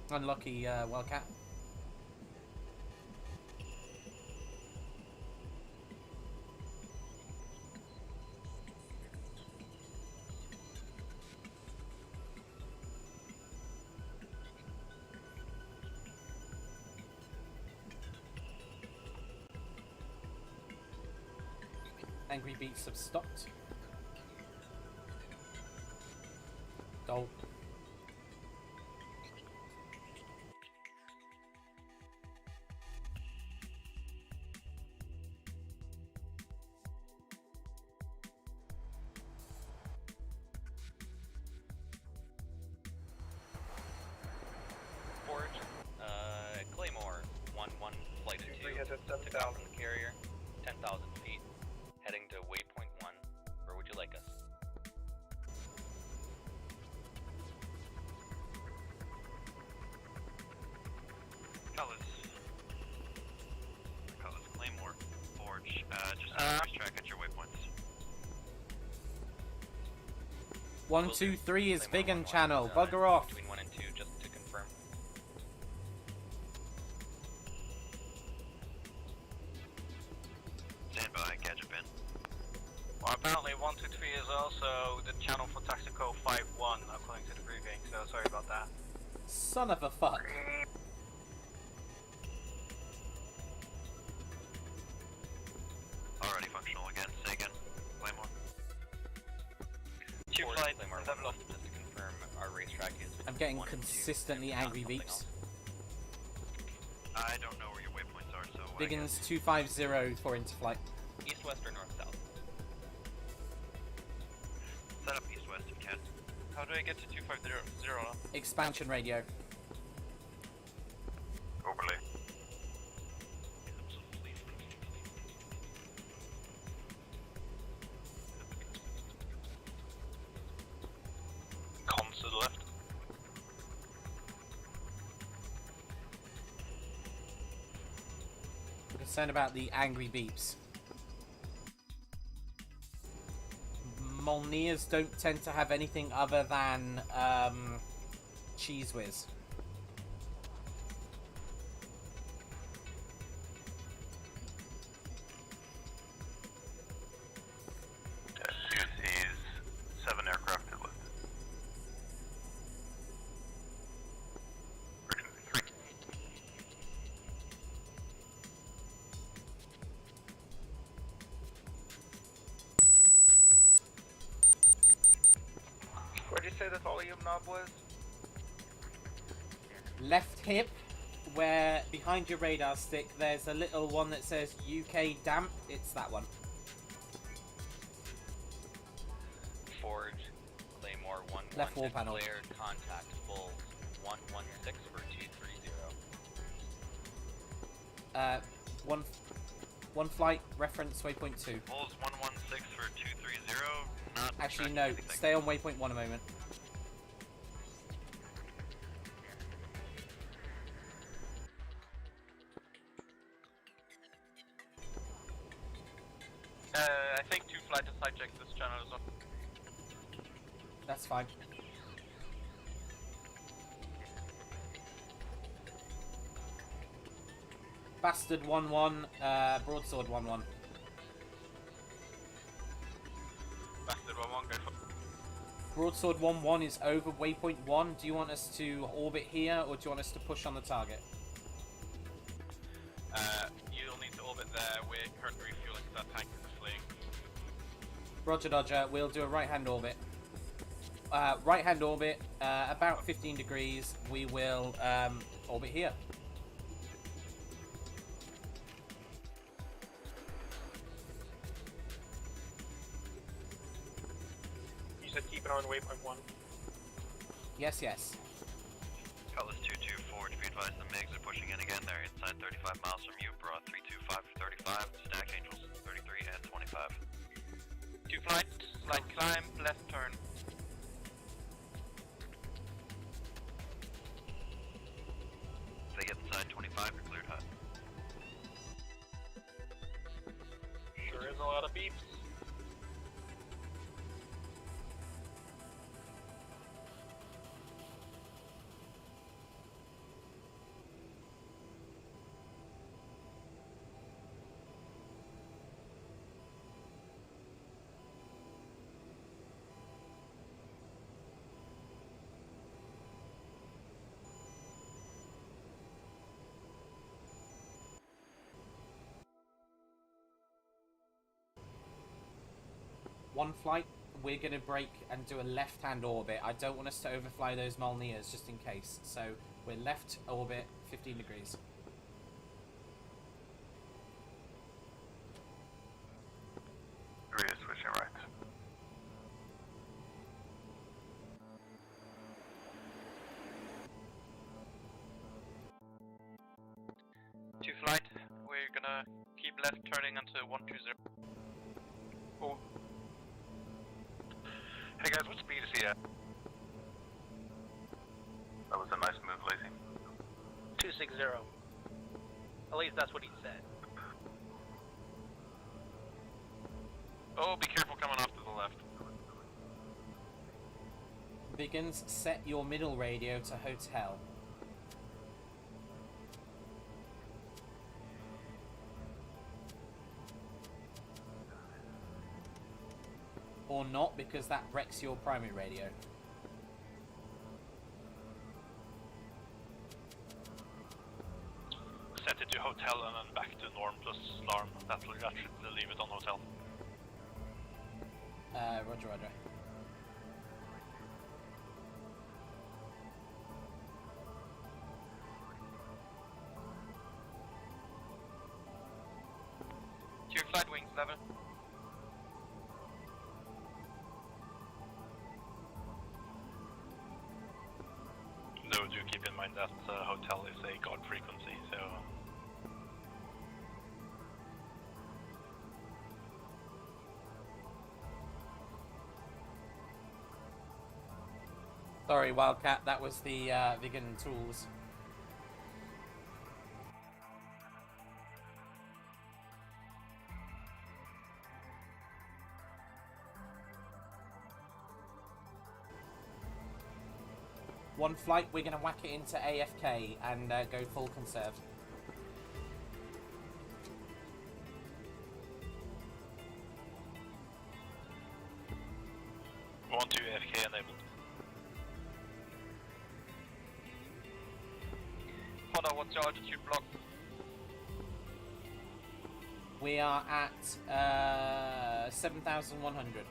Unlucky, Wildcat. Angry beats have stopped. Goal. Forward. Claymore. 1-1 flight 2. Took off from the carrier. 10,000 feet. Heading to waypoint 1. Where would you like us? Fellas, Claymore. Forge. Just track at your waypoints. 1, 2, 3 is Viggen channel. Bugger off. Between 1 and 2, just to confirm. Stand by, catch up in. Well, apparently 1, 2, 3 is also the channel for Taxico 5-1, according to the briefing, so sorry about that. Son of a fuck. Already functional again, say again. Claymore. Two flight, level off just to confirm our racetrack is. I'm getting 1 and 2, consistently not angry something beeps. else. I don't know where your waypoints are, so Viggens 250 for interflight. East, west, or north, south? Set up east, west if you can. How do I get to 250? Expansion radio. Overlay. Comms to the left. We're concerned about the angry beeps. Molnias don't tend to have anything other than Cheese Whiz. Sees 7 aircraft at lift. Frequency 3. Where'd you say the volume knob was? Left hip, where behind your radar stick there's a little one that says UK damp. It's that one. Forge, Claymore 1 Left wall panel. Declared contact full 116 for 230. One flight, reference waypoint 2. Bulls 116 for 230. Not Actually, no. Stay on waypoint 1 a moment. I think 2 flight has hijacked this channel as well. That's fine. Bastard 1-1, broadsword 1-1. Bastard 1-1, go for. Broadsword 1-1 is over waypoint 1. Do you want us to orbit here, or do you want us to push on the target? You'll need to orbit there. We're currently refueling because that tank is fleeing. Roger, Dodger. We'll do a right-hand orbit. Right-hand orbit, about 15 degrees. We will orbit here. You said keep it on waypoint 1. Yes, yes. Cutlass 2-2 forward, be advised the MiGs are pushing in again. They're inside 35 miles from you. Bra 325 for 35. Stack Angels 33 and 25. 2 flight, slight climb, left turn. If they get inside 25, you're cleared hot. Sure is a lot of beeps. One flight, we're going to break and do a left-hand orbit. I don't want us to overfly those Molnias just in case. So we're left orbit, 15 degrees. Rear switching right. Two flight, we're gonna keep left turning until 120. Oh. Hey guys, what speed is he at? That was a nice move, Lazy. 260. At least that's what he said. Oh, be careful coming off to the left. Viggens, set your middle radio to hotel. Or not, because that wrecks your primary radio. Set it to hotel and then back to norm plus alarm. That should leave it on hotel. Roger, roger. flight wings level. Though do keep in mind that hotel is a guard frequency, so... Sorry, Wildcat, that was the Viggen tools. One flight, we're going to whack it into AFK and go full conserve. One to AFK enabled. Honda, what's your altitude block? We are at 7,100.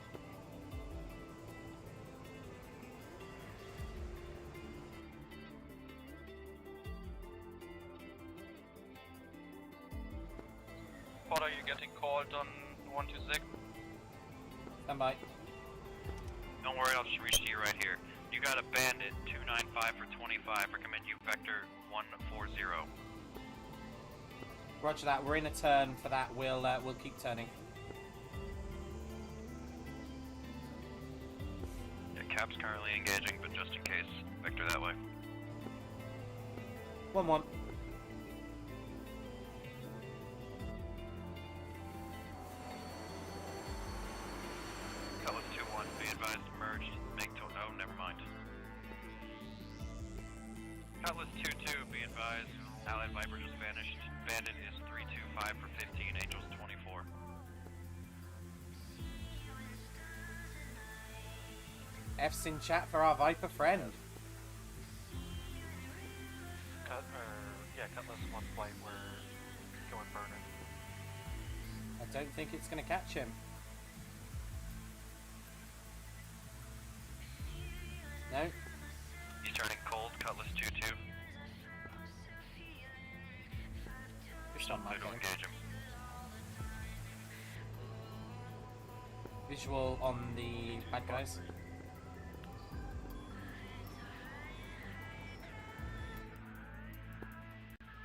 What are you getting called on 126? Stand by. Don't worry, I'll just reach to you right here. You got a bandit 295 for 25. Recommend you vector 140. Roger that. We're in a turn for that. We'll keep turning. Yeah, Cap's currently engaging, but just in case, vector that way. 1-1. Cutlass 2-1, be advised, merged, make to... Oh, never mind. Cutlass 2-2, be advised, Allied Viper just vanished. Bandit is 325 for 15, Angels 24. F's in chat for our Viper friend. Cutlass 1 flight, we're going burner. I don't think it's going to catch him. No. He's turning cold, Cutlass 2-2. Just on my Good to engage him. Visual on the bad guys.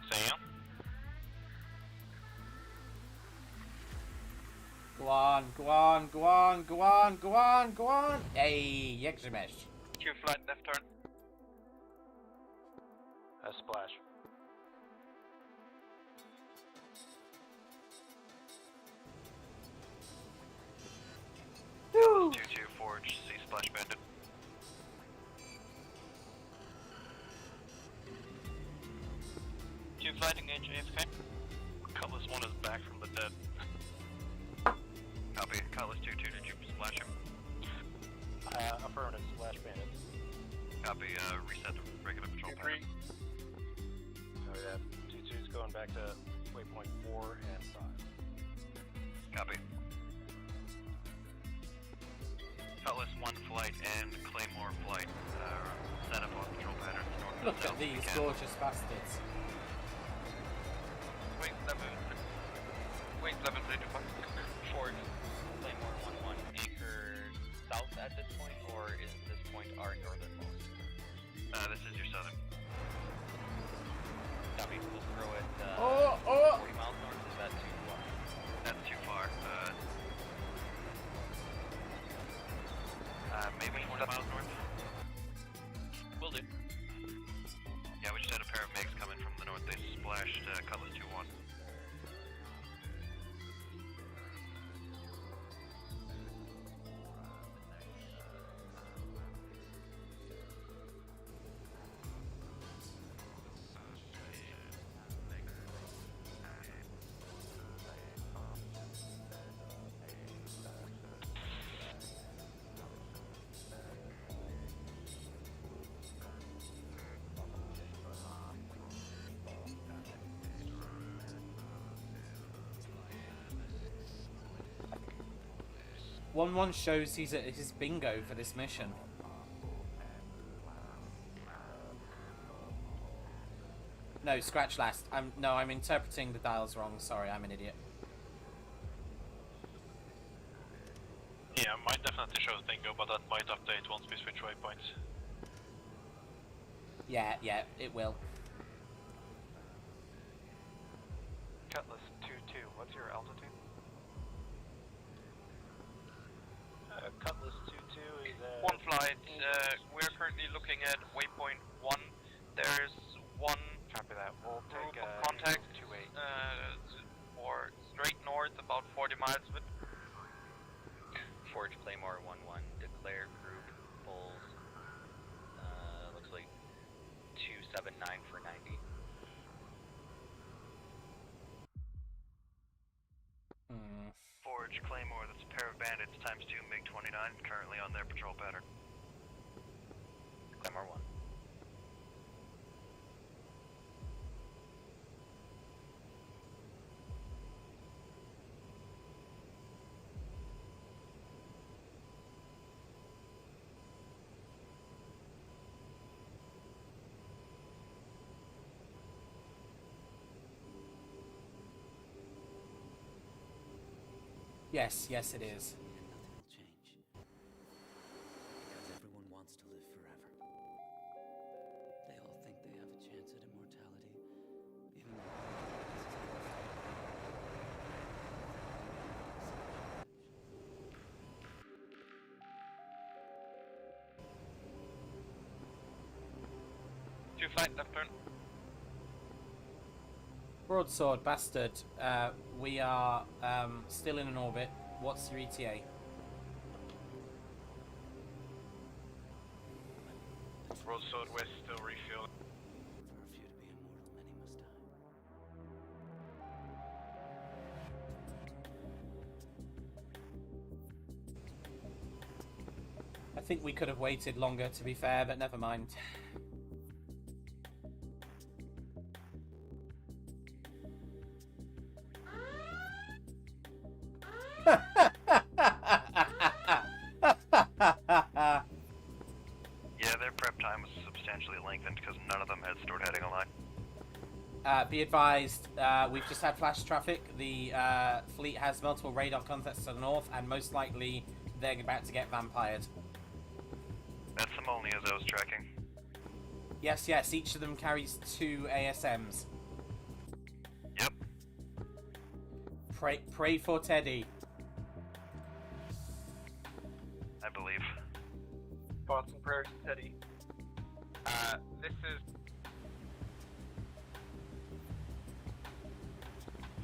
Sam? Go on, go on, go on, go on, go on, go on. Hey, Yexamesh. Q flight, left turn. A splash. Cutlass 2-2, forge, C splash bandit. Q flight, engage AFK. Cutlass 1 is back from the dead. Copy, Cutlass 2-2, did you splash him? Affirmative, splash bandit. Copy, reset the regular patrol pattern. Oh yeah, 2-2's going back to waypoint 4 and 5. Copy. Cutlass 1 flight and Claymore flight. Set up on patrol patterns north and Look south. at these gorgeous bastards. Wait 1135. Forge, Claymore 1-1, anchor south at this point, or is this point our northernmost? This is your southern. Copy, we'll throw it 40 miles north, is that too far? That's too far. Maybe 20 miles north? Will do. Yeah, we just had a pair of MiGs coming from the north. They splashed Cutlass 2-1. One shows he's at his bingo for this mission. No, scratch last. I'm interpreting the dials wrong. Sorry, I'm an idiot. Yeah, might definitely show Dingo, but that might update once we switch waypoints. Yeah, it will. Cutlass 2-2, what's your altitude? Cutlass 2-2 is one flight. We're currently looking at waypoint 1. There's one Copy that. We'll take group of contact 2-8. for straight north, about 40 miles of it. Forge Claymore 1-1. Declare group bulls. Looks like 279 for 90. Forge Claymore, that's a pair of bandits times 2 MiG-29 currently on their patrol pattern. Claymore 1. Yes, it is. Because everyone wants to live forever. They all think they have a chance at immortality, even though Two flight left turn. Broadsword, bastard. We are still in an orbit. What's your ETA? Broadsword West still refueling. for a few to be immortal, many must die. I think we could have waited longer, to be fair, but never mind. Yeah, their prep time was substantially lengthened because none of them had stored heading aligned. Be advised, we've just had flash traffic. The fleet has multiple radar contacts to the north, and most likely they're about to get vampired. That's the Molnias I was tracking. Yes, each of them carries 2 ASMs. Yep. Pray for Teddy. I believe. Thoughts and prayers to Teddy. This is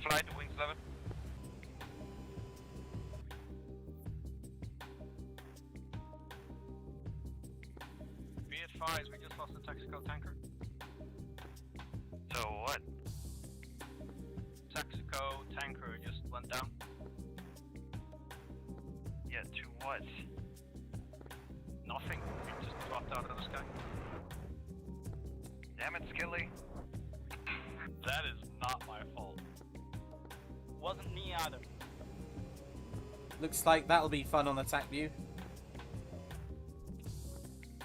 flight to wings 11. Be advised, we just lost a Texaco tanker. So what? Texaco tanker just went down. Yeah, to what? Nothing. It just dropped out of the sky. Damn it, Skilly. That is not my fault. Wasn't me either. Looks like that'll be fun on attack view.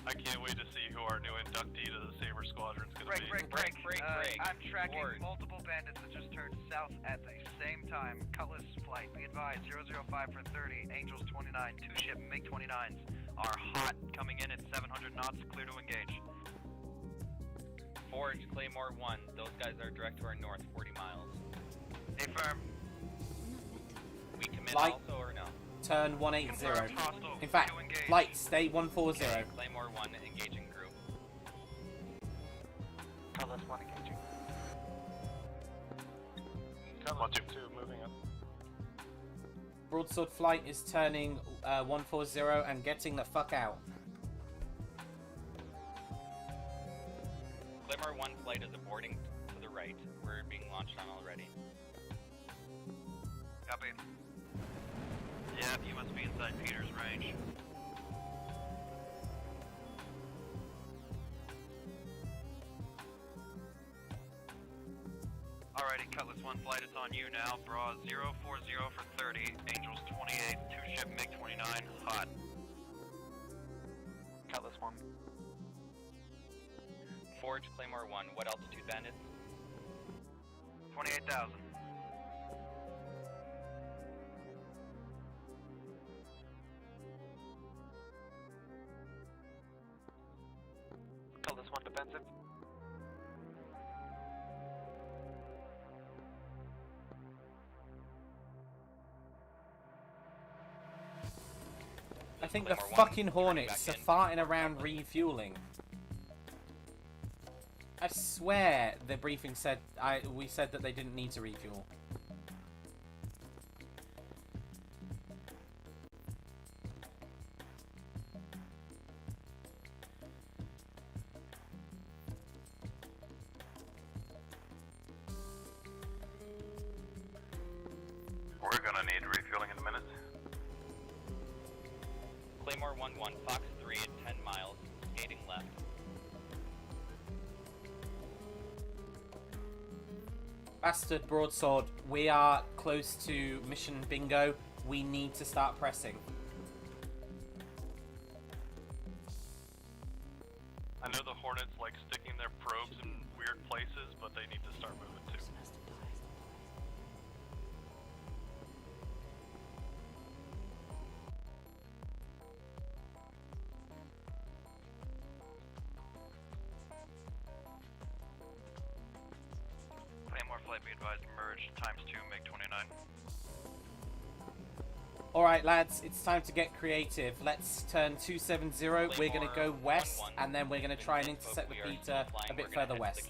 I can't wait to see who our new inductee to the Saber Squadron is going to be. Break. I'm tracking multiple bandits that just turned south at the same time. Cutlass flight, be advised, 005 for 30, Angels 29, 2 ship MiG-29s are hot, coming in at 700 knots, clear to engage. Forge Claymore 1. Those guys are direct to our north, 40 miles. Hey, firm. We commit Light. also or no? Turn 180. Confirmed, hostile, In fact, to engage. flight, stay 140. Okay, Claymore 1 engaging group. Cutlass 1 engaging. Cutlass 2 moving up. Broadsword flight is turning 140 and getting the fuck out. Claymore 1 flight is aborting to the right. We're being launched on already. Copy. Yeah, you must be inside Peter's range. Alrighty, Cutlass 1 flight, it's on you now. Bra 040 for 30, Angels 28, 2 ship MiG-29, hot. Cutlass 1. Forge Claymore 1. What altitude bandits? 28,000. . 28,000 offensive. I think the fucking Hornets are farting around refueling. I swear the briefing said we said that they didn't need to refuel. We're gonna need refueling in a minute. Claymore 1-1, Fox 3 at 10 miles, skating left. Bastard broadsword, we are close to mission bingo. We need to start pressing. I know the Hornets like sticking their probes in weird places, but they need to start moving too. Claymore flight, be advised, merge ×2, MiG 29. Alright lads, it's time to get creative. Let's turn 270, we're going to go west, and then we're going to try and intercept the Peter a bit further west.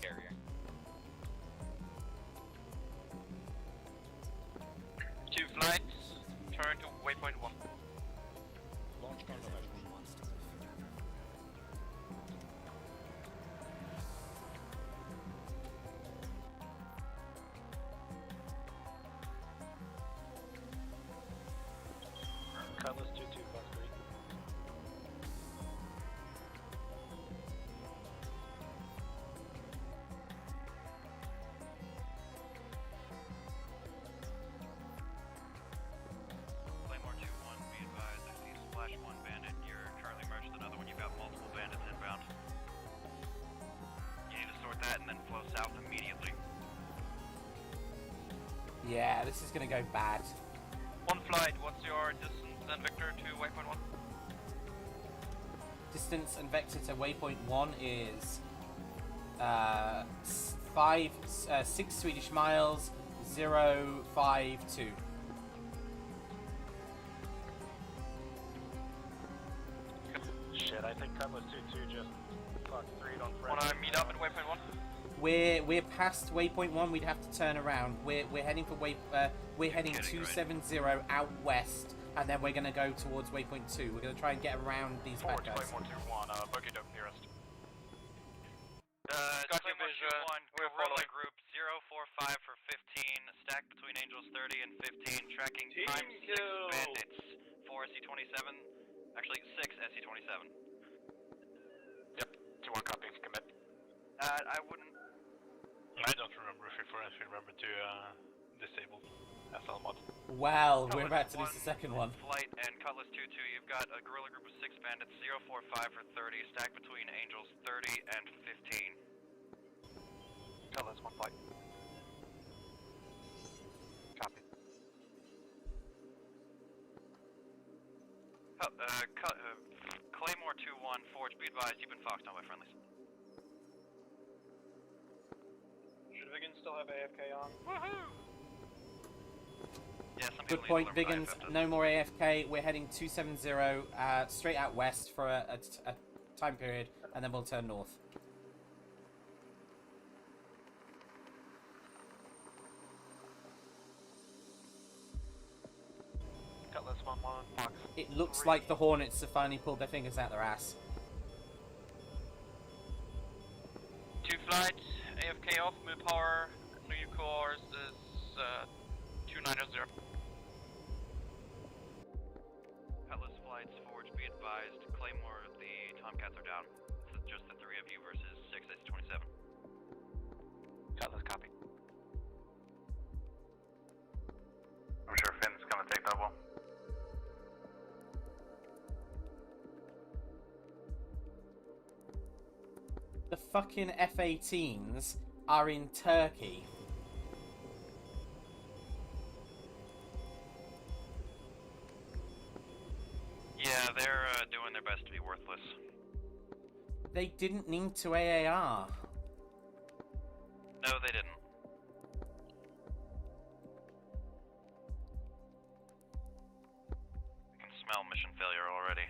2 flights, turn to waypoint 1. Launch contact. Cutlass 2-2 plus 3. Claymore 2-1, be advised, I see Splash 1 bandit. You're currently merged with another one. You've got multiple bandits inbound. You need to sort that and then flow south immediately. Yeah, this is going to go bad. 1 flight, what's your distance and vector to waypoint 1? Distance and vector to waypoint 1 is 6 Swedish miles, 052. Shit, I think Cutlass 2-2 just fucked 3 on front. Wanna meet up at waypoint 1? We're past waypoint 1. We'd have to turn around. We're heading for we're heading 270 out west, and then we're gonna go towards waypoint 2. We're gonna try and get around these bad guys. Claymore 2-1, buggy dope nearest. Got your vision. We're following group 045 for 15, stacked between Angels 30 and 15, tracking ×6 bandits, 4 SC-27, actually 6 SC-27. Yep, 2-1 copy, commit. I wouldn't... I don't remember if we remember to disable SL mod. Wow, we're about to lose the second one. Flight and Cutlass 2-2, you've got a guerrilla group of 6 bandits, 045 for 30, stacked between Angels 30 and 15. Cutlass 1 flight. Copy. Claymore 2-1, Forge, be advised, you've been foxed on by friendlies. Should Viggen still have AFK on? Woohoo! Yeah, some Good people point, need to learn Viggens. No more AFK. We're heading 270 straight out west for a time period, and then we'll turn north. Cutlass 1-1, Fox. It looks like the Hornets have finally pulled their fingers out their ass. 2 flights, AFK off, move power, new course is 290. Cutlass flights, Forge, be advised. Claymore, the Tomcats are down. It's just the 3 of you versus 6 SC-27. Cutlass copy. I'm sure Finn's gonna take that one. The fucking F-18s are in Turkey. Yeah, they're doing their best to be worthless. They didn't need to AAR. No, they didn't. I can smell mission failure already.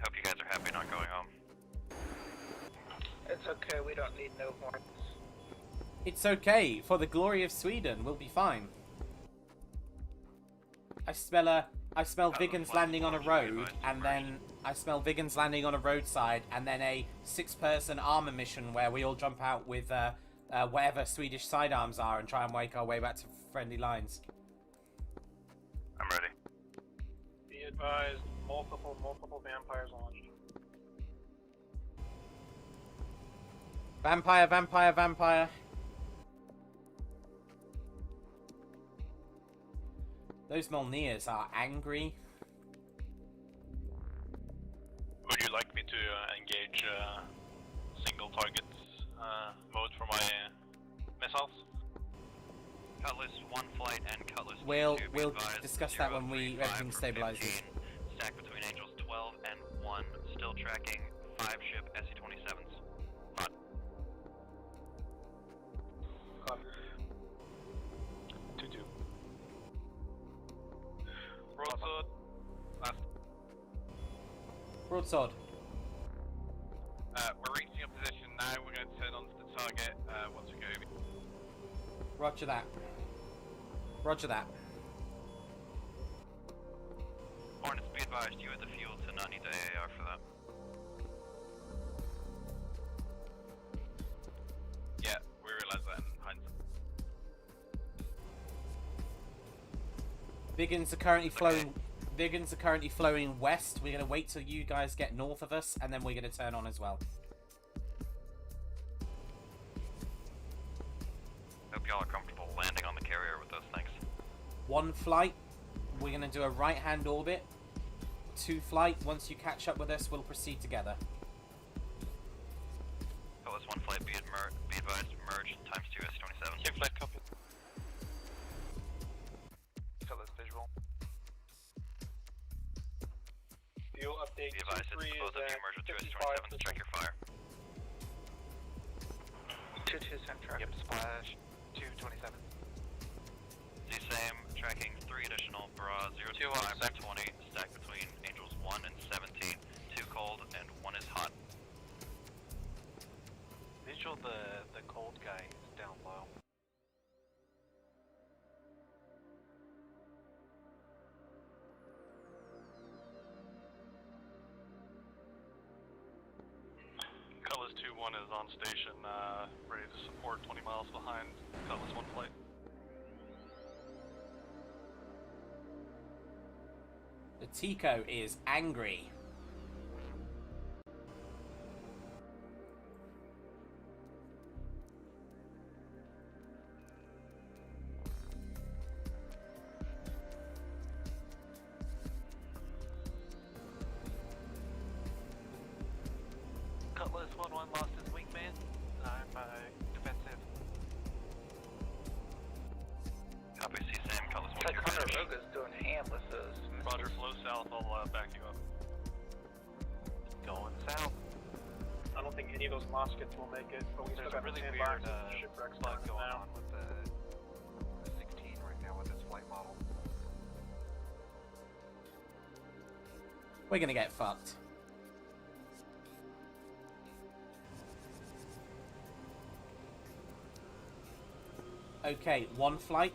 Hope you guys are happy not going home. It's okay, we don't need no horns. It's okay. For the glory of Sweden, we'll be fine. I smell Viggen's landing on a road, and then I smell Viggen's landing on a roadside, and then a 6-person armor mission where we all jump out with whatever Swedish sidearms are and try and make our way back to friendly lines. I'm ready. Be advised, multiple vampires launched. Vampire, vampire, vampire. Those Molniers are angry. Would you like me to engage single target mode for my missiles? Cutlass 1 flight and Cutlass 2. We'll be advised, discuss that when 035 everything for stabilizes. 15, stack between Angels 12 and 1, still tracking 5 ship SE-27s. Hot. Copy. 2-2. Broadsword. Last. Broadsword. We're reaching a position now. We're going to turn onto the target once we go over. Roger that. Roger that. Hornets, be advised, you had the fuel to not need the AAR for that. Yeah, we realize that in hindsight. Viggens are currently flowing. Viggens are currently flowing west. We're gonna wait till you guys get north of us, and then we're gonna turn on as well. Hope y'all are comfortable landing on the carrier with those things. 1 flight. We're gonna do a right-hand orbit. 2 flight. Once you catch up with us, we'll proceed together. Cutlass 1 flight, be advised, merge times 2 SE-27. 2 flight, copy. Cutlass visual. Fuel update. Be advised, it's both of you merge with 2 SE-27s, check your fire. 2-2 cent track. Yep, splash. 227. The same, tracking 3 additional bra 025 for 20, stacked between Angels 1 and 17. 2 cold and 1 is hot. Visual, the cold guy is down low. Cutlass 2-1 is on station, ready to support 20 miles behind Cutlass 1 flight. The Tico is angry. Cutlass 1-1 lost his wingman. I'm defensive. Copy, see same, Cutlass 1 Like you're Hunter finished. Roga's doing ham with those. Roger, flow south, I'll back you up. Going south. I don't think any of those Moskets will make it, but we still got really weird shipwrecks going on with the 16 right now with this flight model. We're gonna get fucked. Okay, 1 flight.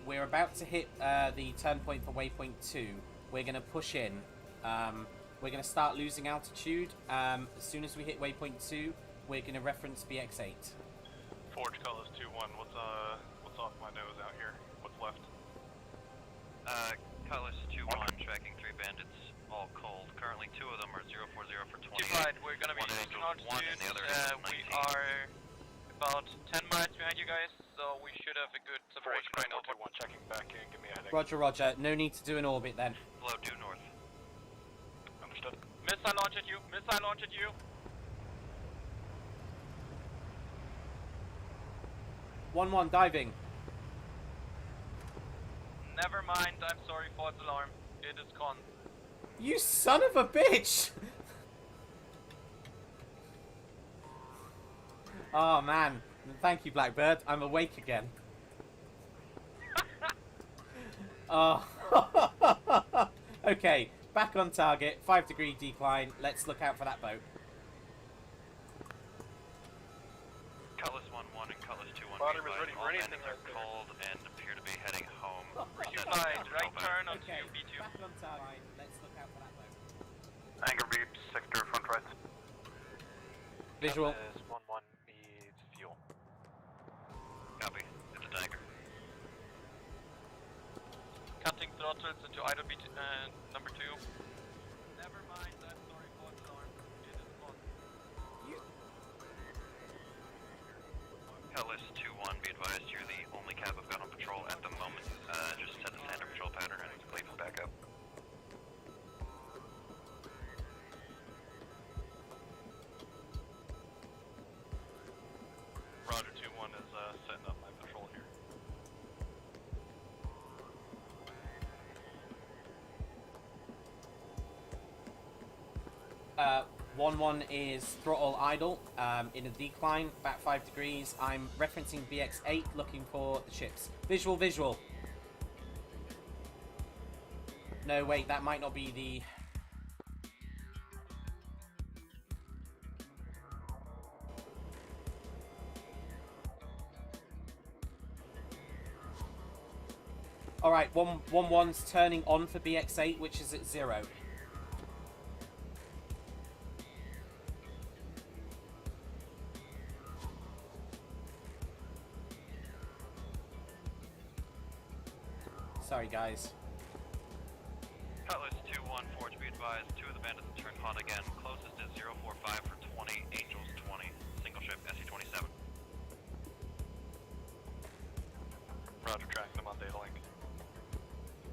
We're about to hit the turn point for waypoint 2. We're gonna push in. We're gonna start losing altitude. As soon as we hit waypoint 2, we're gonna reference BX8. Forge Cutlass 2-1, what's off my nose out here? What's left? Cutlass 2-1, tracking 3 bandits, all cold. Currently 2 of them are 040 for 20. Right, we're gonna be losing altitude. We are about 10 miles behind you guys, so we should have a good separation right now. 1 checking back in, give me a headache. Roger, roger. No need to do an orbit then. Blow due north. Understood. Missile launch at you, missile launch at you. 1-1 diving. Never mind, I'm sorry, false alarm. It is con. You son of a bitch! Oh man, thank you, Blackbird. I'm awake again. Oh. Okay, back on target. 5-degree decline. Let's look out for that boat. Cutlass 1-1 and Cutlass 2-1. Spotter was ready for all anything bandits are right there. cold and appear to be heading home. Resupply, right turn on Okay, B2. back on target. Let's look out for that boat. Anchor beep, sector front right. Visual. Cutlass 1-1 needs fuel. Copy. It's a tanker. Cutting throttles into idle B2, number 2. Never mind, I'm sorry, false alarm. It is false. Cutlass 2-1, be advised you're the only cab I've got on patrol at the moment. Just set the standard patrol pattern and leave it back up. Roger 2-1 is setting up my patrol here. 1-1 is throttle idle, in a decline, about 5 degrees. I'm referencing BX8, looking for the ships. Visual, visual. No, wait, that might not be the... Alright, 1-1's turning on for BX8, which is at 0. Sorry, guys. Cutlass 2-1, forward to be advised. 2 of the bandits have turned hot again. Closest is 045 for 20, Angels 20. Single ship, SE-27. Roger, tracking them on data link.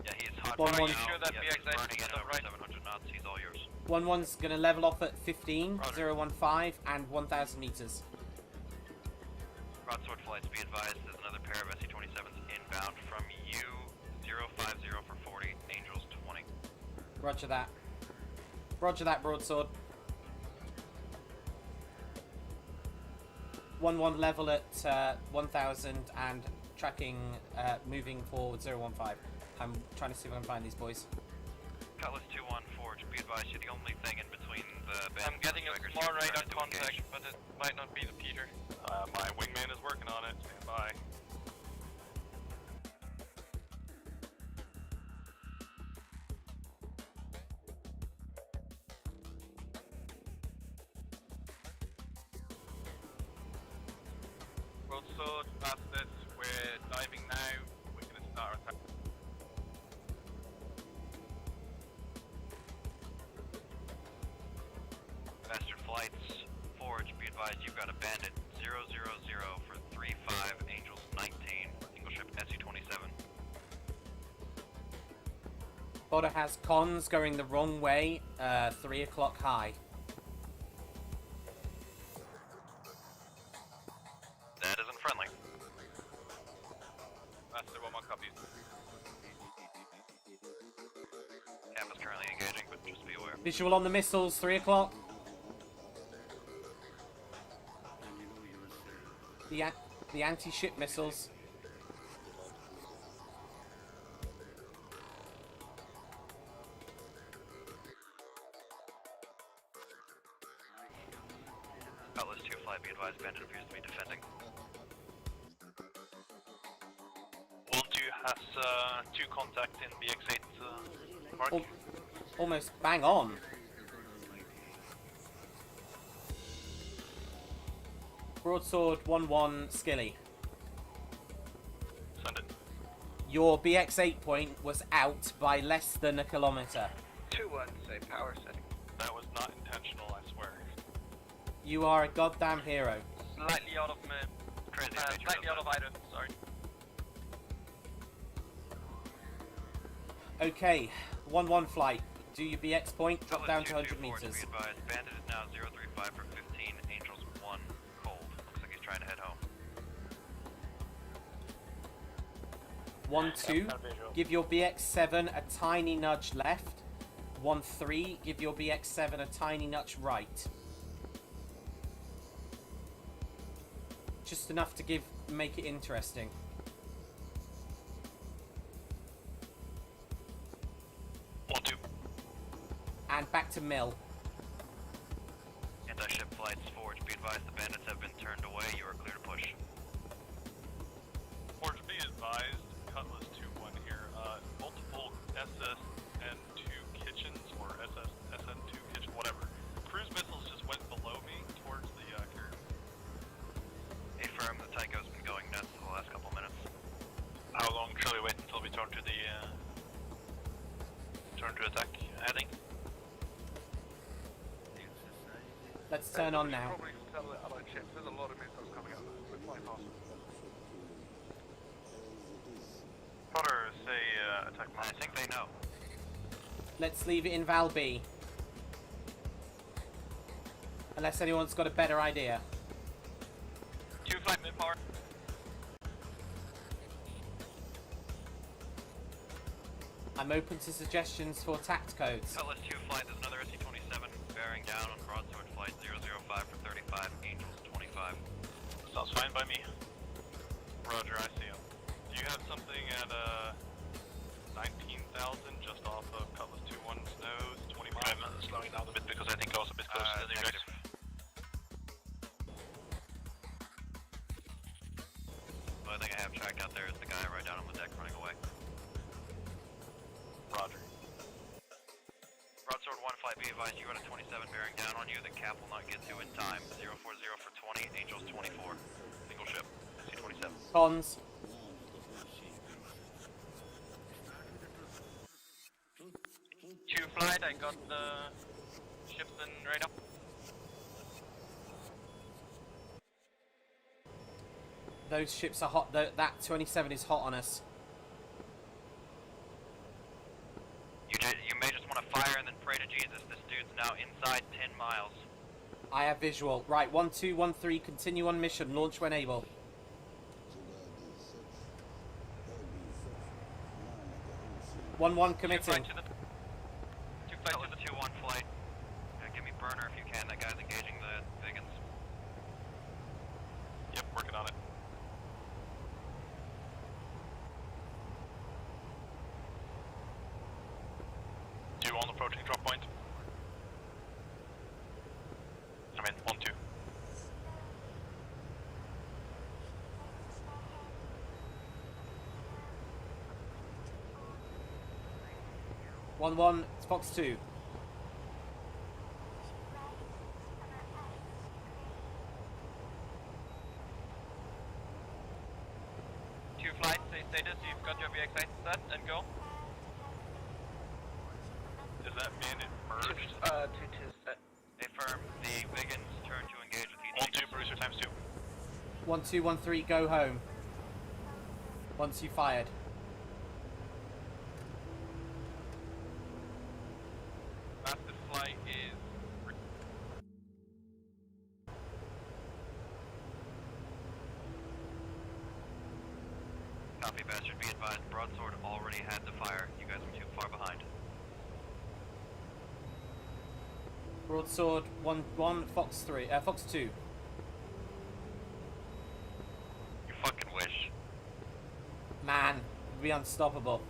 Yeah, he's hot. 1-1. right Are you now. sure that Yeah, he's BX8 burning is at not over right? 700 knots. He's all yours. 1-1's gonna level off at 15, 015, and 1,000 meters. Broadsword flights, be advised. There's another pair of SE-27s inbound from you. 050 for 40, Angels 20. Roger that. Roger that, broadsword. 1-1 level at 1,000 and tracking, moving forward 015. I'm trying to see if I can find these boys. Cutlass 2-1, forward. Be advised, you're the only thing in between the bandits. I'm getting a and strikers small here radar prepared to contact, engage. but it might not be the Peter. My wingman is working on it. Stand by. Broadsword, fastest. We're diving now. We're gonna start attack. Master flights, forge, be advised you've got a bandit 000 for 35, Angels 19, single ship SE-27. Spotter has cons going the wrong way, 3 o'clock high. That isn't friendly. Master, 1-1 copies. Cap is currently engaging, but just be aware. Visual on the missiles, 3 o'clock. The anti-ship missiles. Cutlass 2 flight, be advised bandit appears to be defending. 1-2 has 2 contacts in BX8 mark. Almost bang on. Broadsword 1-1 Skilly. Send it. Your BX8 point was out by less than a kilometer. 2-1, say power setting. That was not intentional, I swear. You are a goddamn hero. Slightly out of me. Slightly out of item, sorry. Okay, 1-1 flight. Do your BX point, drop down to 100 Be meters. advised, bandit is now 035 for 15, Angels 1, cold. Looks like he's trying to head home. 1-2, give your BX7 a tiny nudge left. 1-3, give your BX7 a tiny nudge right. Just enough to make it interesting. And back to mill. Anti-ship flights forward. Be advised the bandits have been turned away. You are clear to push. Forge, be advised, Cutlass 2-1 here. Multiple SSN2 kitchens, or SN2 kitchen, whatever. Cruise missiles just went below me towards the carrier. Affirm, the Tycho's been going nuts for the last couple minutes. How long shall we wait until we turn to the turn to attack heading? Let's turn on now. Probably tell the allied ships. There's a lot of missiles coming up. We're flying past. Potter, say attack I think they know. Let's leave it in Val B. Unless anyone's got a better idea. 2 flight mid power. I'm open to suggestions for tact codes. Cutlass 2 flight, there's another SC-27 bearing down on broadsword flight 005 for 35, Angels 25. Sounds fine by me. Roger, I see him. Do you have something at 19,000 just off of Cutlass 2-1's nose, 20 miles? I'm slowing down a bit because I think I was a bit close to the negative. The only thing I have tracked out there is the guy right down on the deck running away. Roger. Broadsword 1 flight, be advised you run a 27 bearing down on you. The cap will not get to in time. 040 for 20, Angels 24. Single ship, SC-27. Cons. Two flight, I got the ships in radar. Those ships are hot. That 27 is hot on us. You may just want to fire and then pray to Jesus. This dude's now inside 10 miles. I have visual. Right, 1-2-1-3, continue on mission. Launch when able. One committing. Two flight to the 2-1 flight. Give me burner if you can. That guy's engaging the Viggens. Yep, working on it. Do you want approaching drop point? I mean, 1-2. One, Fox 2. Two flights, say status, you've got your VX8 set and go. Is that bandit merged? 2-2 set. Affirm, the Viggens turn to engage with each. 1-2, Bruiser times 2. 1-2-1-3, go home. Once you fired. Master flight is... Copy, bastard. Be advised, broadsword already had the fire. You guys are too far behind. Broadsword 1, Fox 3, Fox 2. You fucking wish. Man, we'd be unstoppable.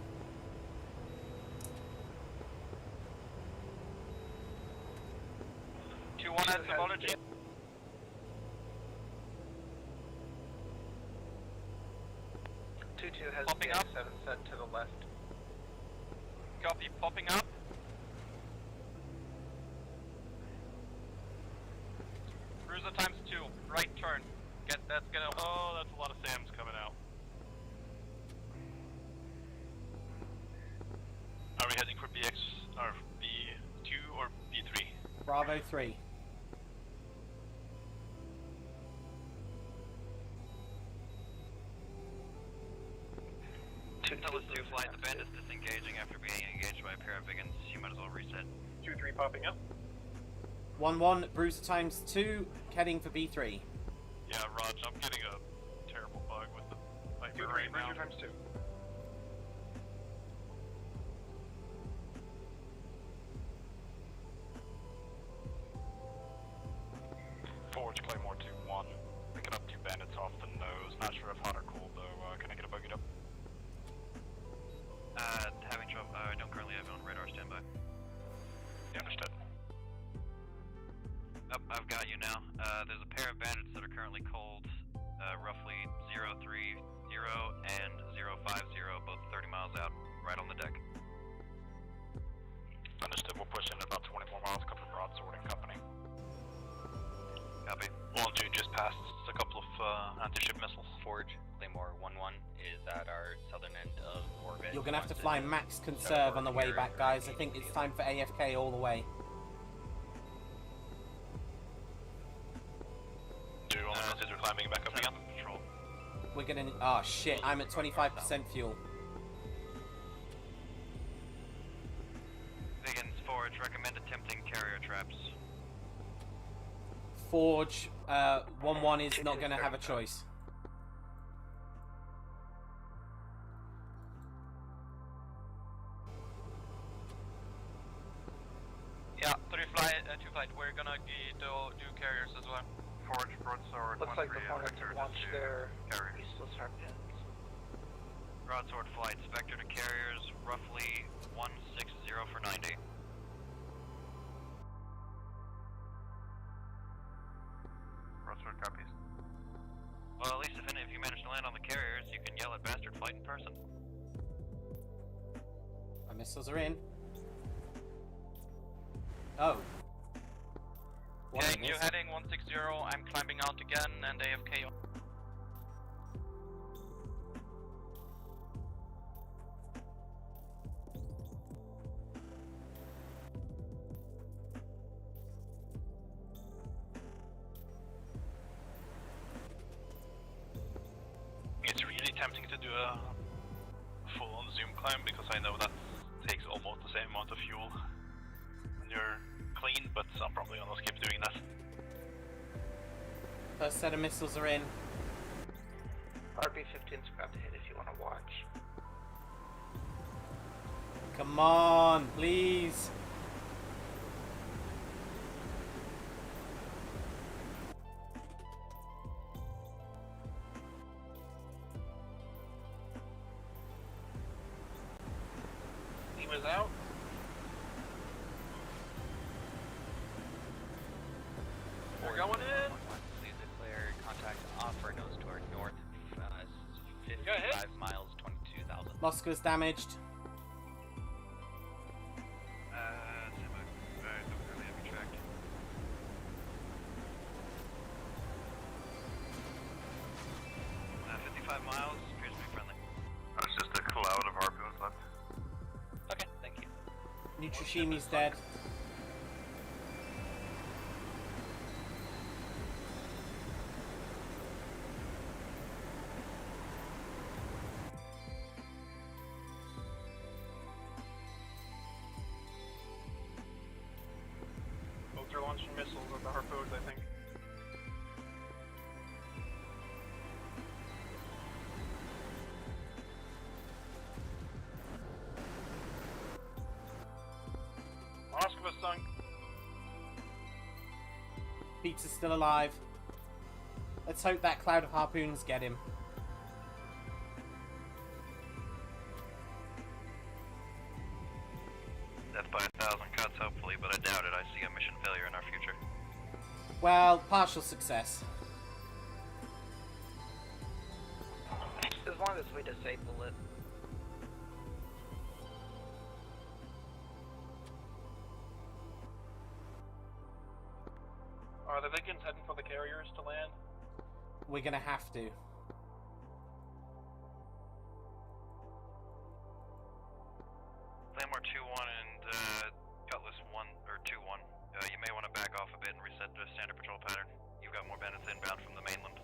Two one has symbology. 2-2 has Popping the up. 7 set to the left. Copy, popping up. Cruiser times 2, right turn. That's gonna... Oh, that's a lot of SAMs coming out. Are we heading for BX, or B2 or B3? Bravo 3. Cutlass 2 flight, the bandit's disengaging after being engaged by a pair of Viggens. You might as well reset. 2-3 popping up. 1-1, Bruiser times 2, heading for B3. Yeah, Raj, I'm getting a terrible bug with the Viper right now. Bruiser times 2. Pontoon just passed a couple of anti-ship missiles. Forge, Claymore 1-1 is at our southern end of orbit. You're gonna have to fly max conserve on the way back, guys. I think it's time for AFK all the way. Do you want to consider climbing back up again? Patrol. We're gonna. Oh shit! I'm at 25% fuel. Viggen's Forge, recommend attempting carrier traps. Forge 1-1 is not gonna have a choice. Yeah, 2 flight, we're gonna do carriers as well. Forge, broadsword, Looks like the Hornets have launched their useless harpoons. Broadsword flight, Spectre to carriers, roughly 160 for 90. Broadsword copies. Well, at least if you manage to land on the carriers, you can yell at bastard flight in person. My missiles are in. Oh. Okay, new heading 160, I'm climbing out again and AFK. It's really tempting to do a full-on zoom climb because I know that takes almost the same amount of fuel when you're clean, but I'm probably gonna skip doing that. First set of missiles are in. RB-15's about to hit if you want to watch. Come on, please. Lima's out. We're going in. Please declare contact offer nose toward north, 55 miles, 22,000. Moscow's damaged. Don't really have you tracked. Uh, 55 miles, appears to be friendly. It's just a cloud of harpoons left. Okay, thank you. Nutrishimi's dead. Both are launching missiles at the harpoons, I think. Moskva sunk. Pizza's still alive. Let's hope that cloud of harpoons get him. Death by 1,000 cuts, hopefully, but I doubt it. I see a mission failure in our future. Well, partial success. As long as we disable it. Are the Vikings heading for the carriers to land? We're gonna have to. Claymore 2-1 and Cutlass 1 or 2-1. You may want to back off a bit and reset the standard patrol pattern. You've got more bandits inbound from the mainland.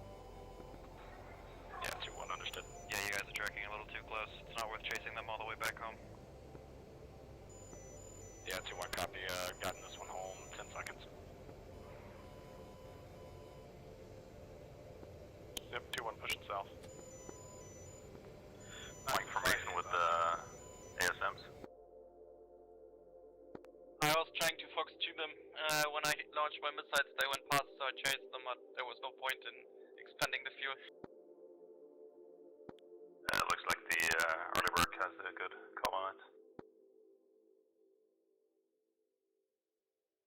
Yeah, 2-1, understood. Yeah, you guys are tracking a little too close. It's not worth chasing them all the way back home. Yeah, 2-1, copy. Gotten this one home, 10 seconds. Yep, 2-1 pushing south. Point formation with the ASMs. I was trying to focus to them. When I launched my missiles, they went past, so I chased them, but there was no point in expending the fuel. Looks like the early bird has a good call on it.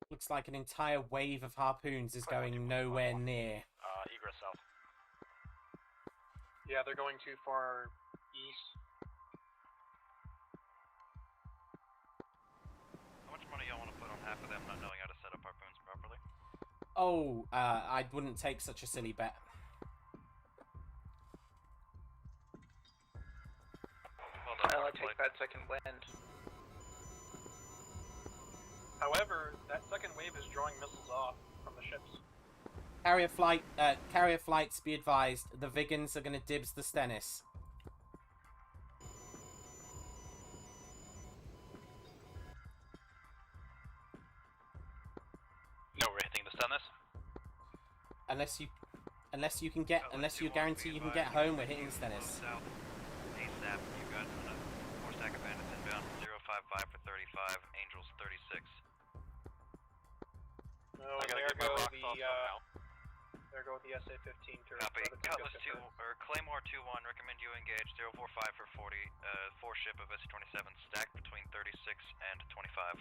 Looks like an entire wave of harpoons is going nowhere near. Egress south. Yeah, they're going too far east. How much money y'all want to put on half of them not knowing how to set up harpoons properly? Oh, I wouldn't take such a silly bet. I'll take that second wind. However, that second wave is drawing missiles off from the ships. Carrier flights, be advised, the Viggins are going to dibs the Stennis. No, we're hitting the Stennis. Unless you guarantee you can get home, we're hitting the Stennis. ASAP, you got 4 stack of bandits inbound, 055 for 35, Angels 36. No, there go the SA-15 turret. Copy. Cutlass 2, or Claymore 2-1, recommend you engage 045 for 40, 4 ship of SC-27, stacked between 36 and 25.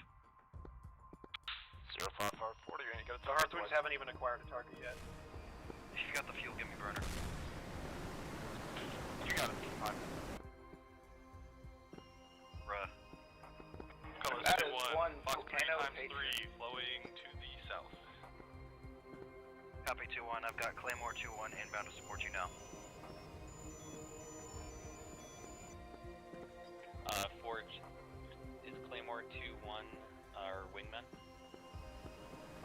055 for 40, you got a target. The Harpoons haven't even acquired a target yet. If you got the fuel, give me burner. You got it. Fine. Bruh. Cutlass 2-1, Fox 3 times 3, flowing to the south. Copy 2-1, I've got Claymore 2-1 inbound to support you now. Forge, is Claymore 2-1 our wingman?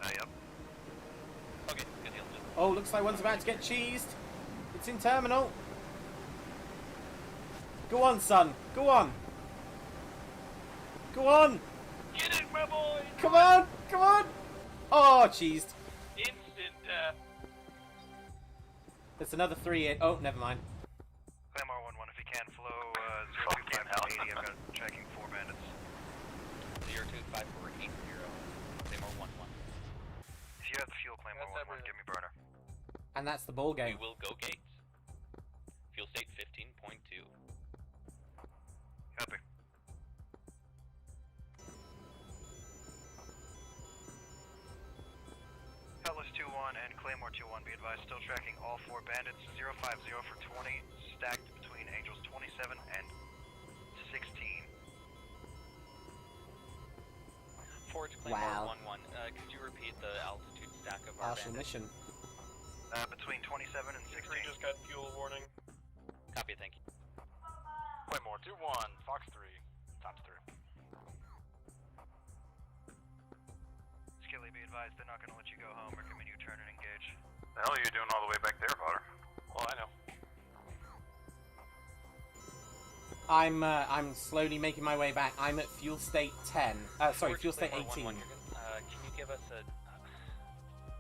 Yep. Okay, good deal. Oh, looks like one's about to get cheesed. It's in terminal. Go on, son. Go on. Go on. Get it, my boy! Come on. Come on. Oh, cheesed. Instant death. There's another 3 in. Oh, never mind. Claymore 1-1, if you can, flow 025 to 80, I've got tracking 4 bandits. 025 for 80, Claymore 1-1. If you have the fuel, Claymore 1-1, give me burner. And that's the ball game. We will go gates. Fuel state 15.2. Copy. Cutlass 2-1 and Claymore 2-1, be advised, still tracking all 4 bandits. 050 for 20, stacked between Angels 27 and 16. Forge Claymore 1-1, could you repeat the altitude stack of our Partial bandits? mission. Between 27 and 16. We just got fuel warning. Copy, thank you. Claymore 2-1, Fox 3 times 3. Skilly, be advised, they're not going to let you go home. Recommend you turn and engage. The hell are you doing all the way back there, Potter? Well, I know. I'm slowly making my way back. I'm at fuel state 10. Sorry, fuel state 18. Can you give us a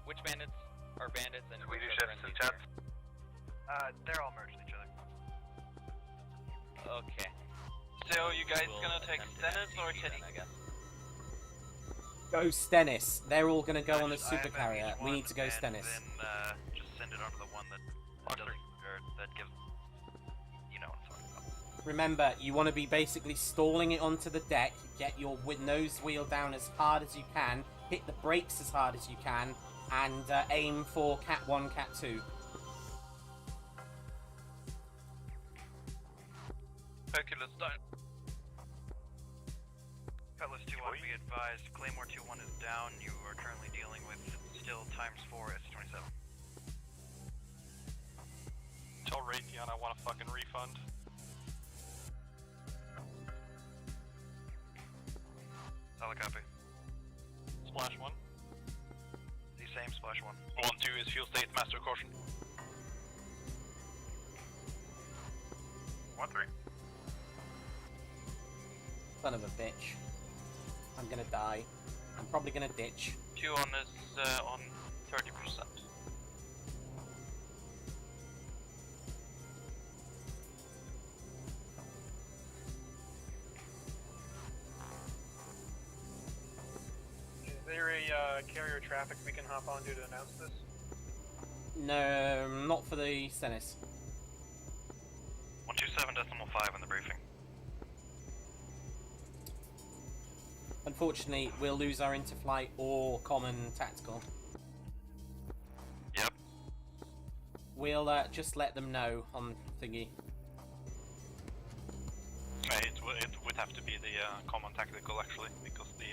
which bandits are bandits and which Swedish are ships and friendlies jets? They're all merged with each other. Okay. So you guys gonna take Stennis or Teddy? I guess. Go Stennis. They're all going to go on a I super have carrier. each We one, need to go and Stennis. Then just send it onto the one that doesn't, or that gives, you know what I'm talking about. Remember, you want to be basically stalling it onto the deck, get your nose wheel down as hard as you can, hit the brakes as hard as you can, and aim for Cat 1, Cat 2. Hercules down. Cutlass 2-1, be advised, Claymore 2-1 is down. You are currently dealing with still ×4 S-27. Tell Raytheon I want a fucking refund. Solid copy. Splash 1. The same, splash 1. 1-2 is fuel state, master caution. 1-3. Son of a bitch. I'm going to die. I'm probably going to ditch. 2 on is on 30%. Is there a carrier traffic we can hop onto to announce this? No, not for the Stennis. 127.5 in the briefing. Unfortunately, we'll lose our interflight or common tactical. Yep. We'll just let them know on thingy. It would have to be the common tactical actually, because the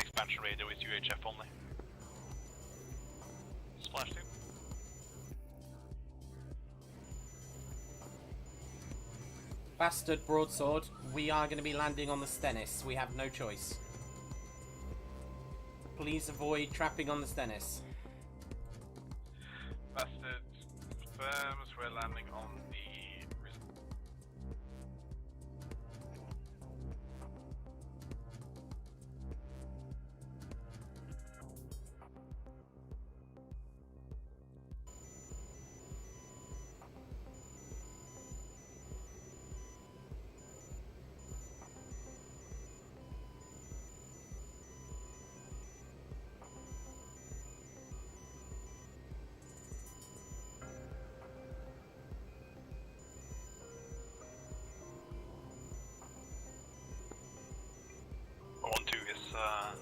expansion radio is UHF only. Splash 2. Bastard broadsword, we are going to be landing on the Stennis. We have no choice. Please avoid trapping on the Stennis. Bastard confirms we're landing on the...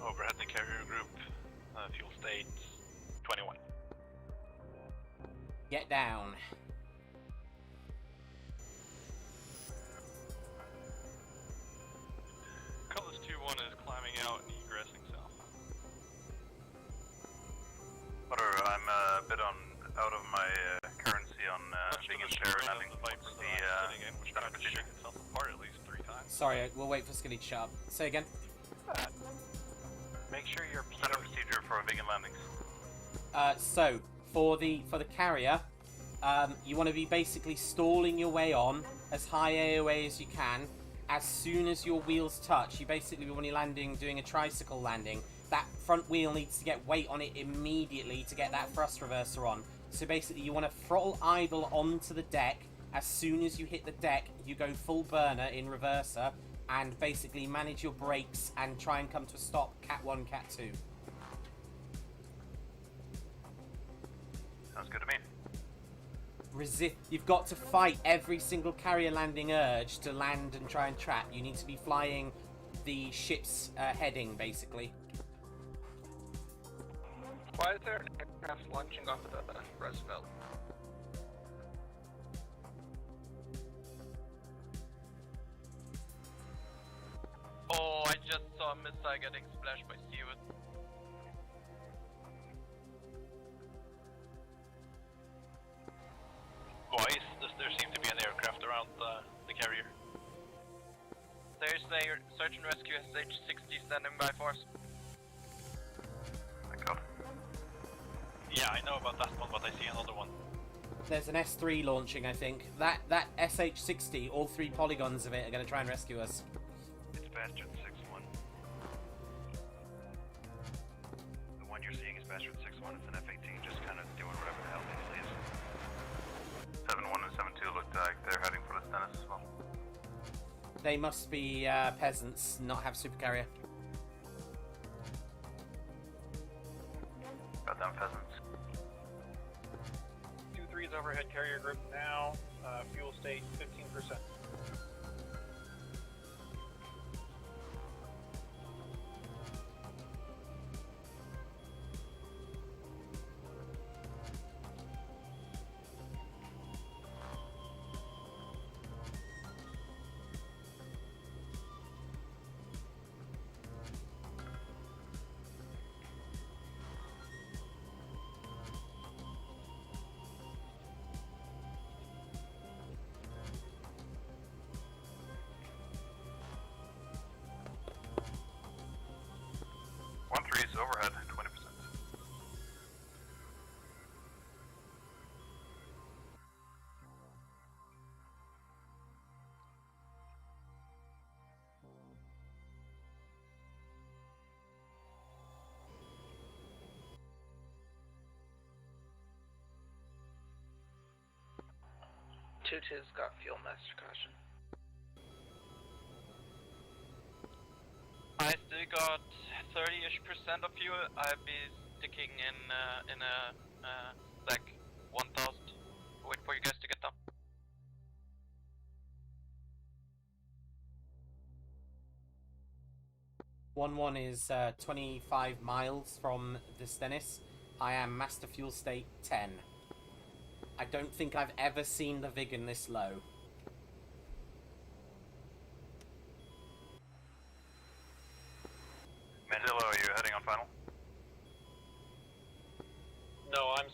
overhead the carrier group, fuel state 21. Get down. Cutlass 2-1 is climbing out and egressing south. Whatever, I'm a bit out of my currency on Viggen Terror landing. Which tried to shake itself apart at least 3 times. Sorry, we'll wait for Skinny to shut up. Say again. Make sure you're standard procedure for Viggen landings. So for the carrier, you want to be basically stalling your way on as high AOA as you can. As soon as your wheels touch, you basically, when you're landing, doing a tricycle landing, that front wheel needs to get weight on it immediately to get that thrust reverser on. So basically, you want to throttle idle onto the deck. As soon as you hit the deck, you go full burner in reverser, and basically manage your brakes and try and come to a stop, Cat 1, Cat 2. Sounds good to me. Resist. You've got to fight every single carrier landing urge to land and try and trap. You need to be flying the ship's heading, basically. Why is there an aircraft launching off of the Roosevelt? Oh, I just saw a missile getting splashed by Stewart. Why does there seem to be an aircraft around the carrier? There's a search and rescue SH-60 standing by for us. My god. Yeah, I know about that one, but I see another one. There's an S3 launching, I think. That SH-60, all 3 polygons of it are going to try and rescue us. It's Bastard 6-1. The one you're seeing is Bastard 6-1. It's an F-18, just kind of doing whatever the hell they please. 7-1 and 7-2 look like they're heading for the Stennis as well. They must be peasants, not have supercarrier. Goddamn peasants. 2-3's overhead carrier group now, fuel state 15%. Overhead, 20%. Tutu's got fuel master caution. I still got 30-ish% of fuel. I'll be sticking in a like 1,000. Wait for you guys to get down. One is 25 miles from the Stennis. I am Master Fuel State 10. I don't think I've ever seen the Viggen this low. Mandela, are you heading on final? No, I'm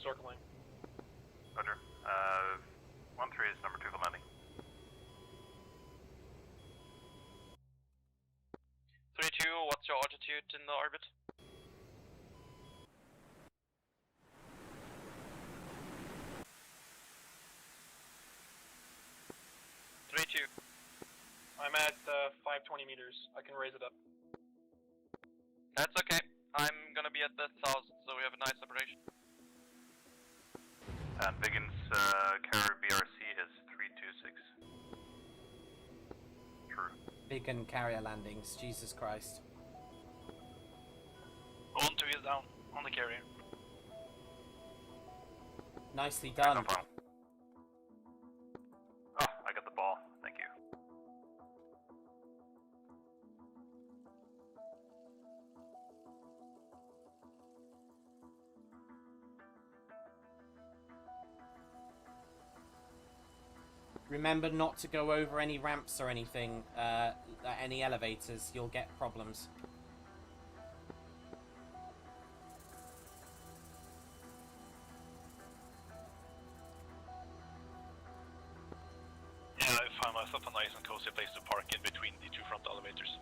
altitude in the orbit? 3-2. I'm at 520 meters. I can raise it up. That's okay. I'm gonna be at the south, so we have a nice separation. And Viggen's carrier BRC is 326. True. Viggen carrier landings. Jesus Christ. 1-2 is down on the carrier. Nicely done. No problem. Oh, I got the ball. Thank you. Remember not to go over any ramps or anything, any elevators. You'll get problems. Yeah, I found myself a nice and cozy place to park in between the two front elevators.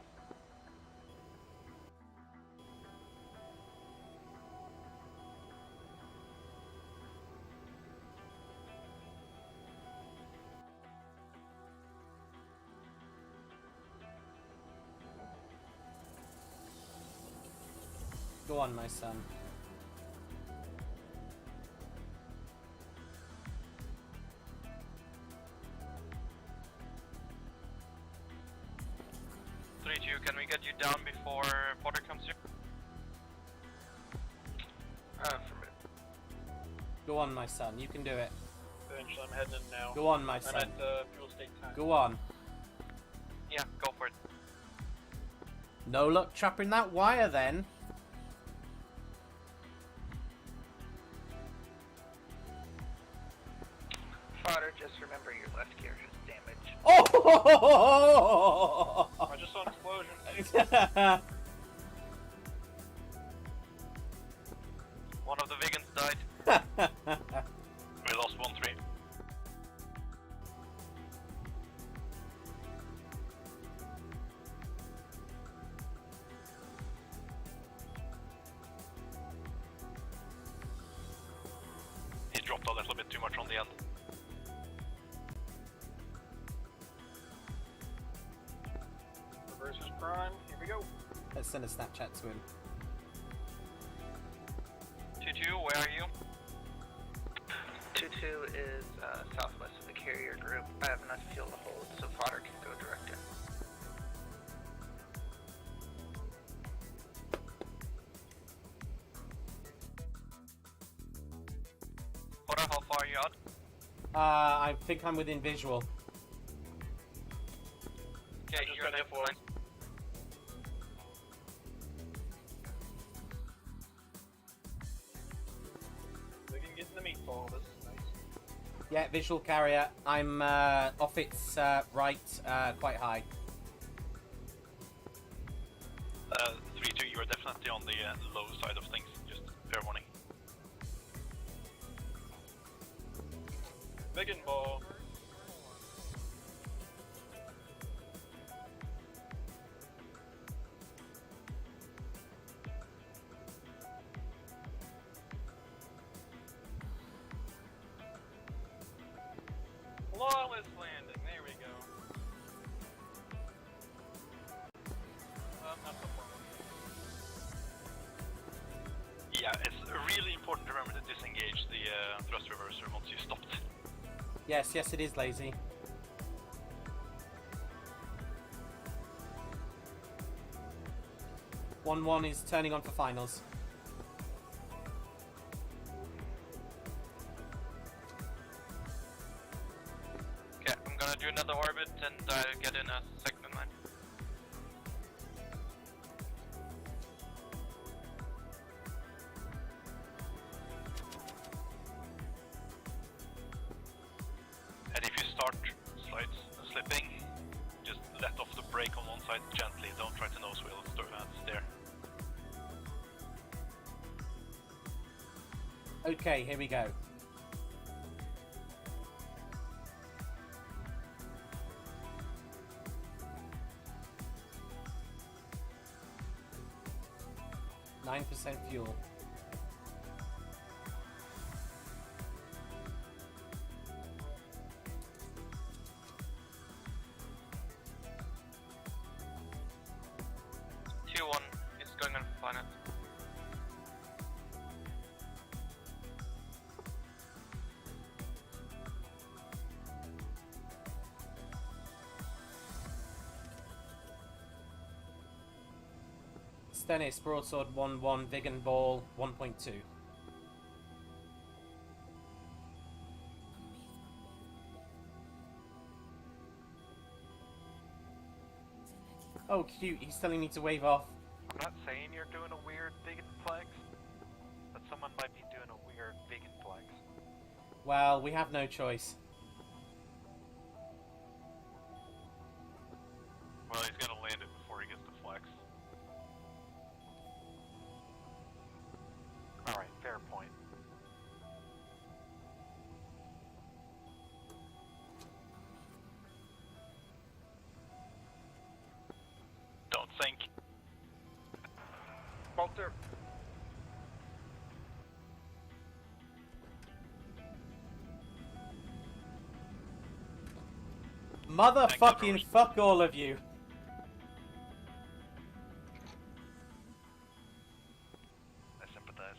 Go on, my son. Can we get you down before Potter comes here? For me. Go on, my son. You can do it. Eventually, I'm heading in now. Go on, my I'm son. at fuel state time. Go on. Yeah, go for it. No luck chopping that wire then. Fodder, just remember your left gear has damage. Oh! I just saw an explosion. One of the Viggins died. We lost 1-3. He dropped a little bit too much on the end. Reverse is prime. Here we go. Let's send a Snapchat to him. 2-2, where are you? 2-2 is southwest of the carrier group. I have enough fuel to hold, so Fodder can go direct in. Potter, how far are you out? I think I'm within visual. Okay, you're at F1. We can get in the meatball. This is nice. Yeah, visual carrier. I'm off its right, quite high. 3-2, you are definitely on the low side of things. Just fair warning. Viggen ball. Flawless landing. There we go. Not so far. Yeah, it's really important to remember to disengage the thrust reverser once you've stopped. Yes, it is lazy. One is turning on for finals. Okay, I'm gonna do another orbit and I'll get in a second in line. And if you start slipping, just let off the brake on one side gently. Don't try to nose wheel steer. Okay, here we go. 9% fuel. It's going on planet. Stennis, broadsword 1-1, Viggen ball 1.2. Oh, cute. He's telling me to wave off. I'm not saying you're doing a weird Viggen flex, but someone might be doing a weird Viggen flex. Well, we have no choice. Well, he's gonna land it before he gets to flex. Alright, fair point. Don't think. Bolter. Motherfucking fuck all of you. I sympathize.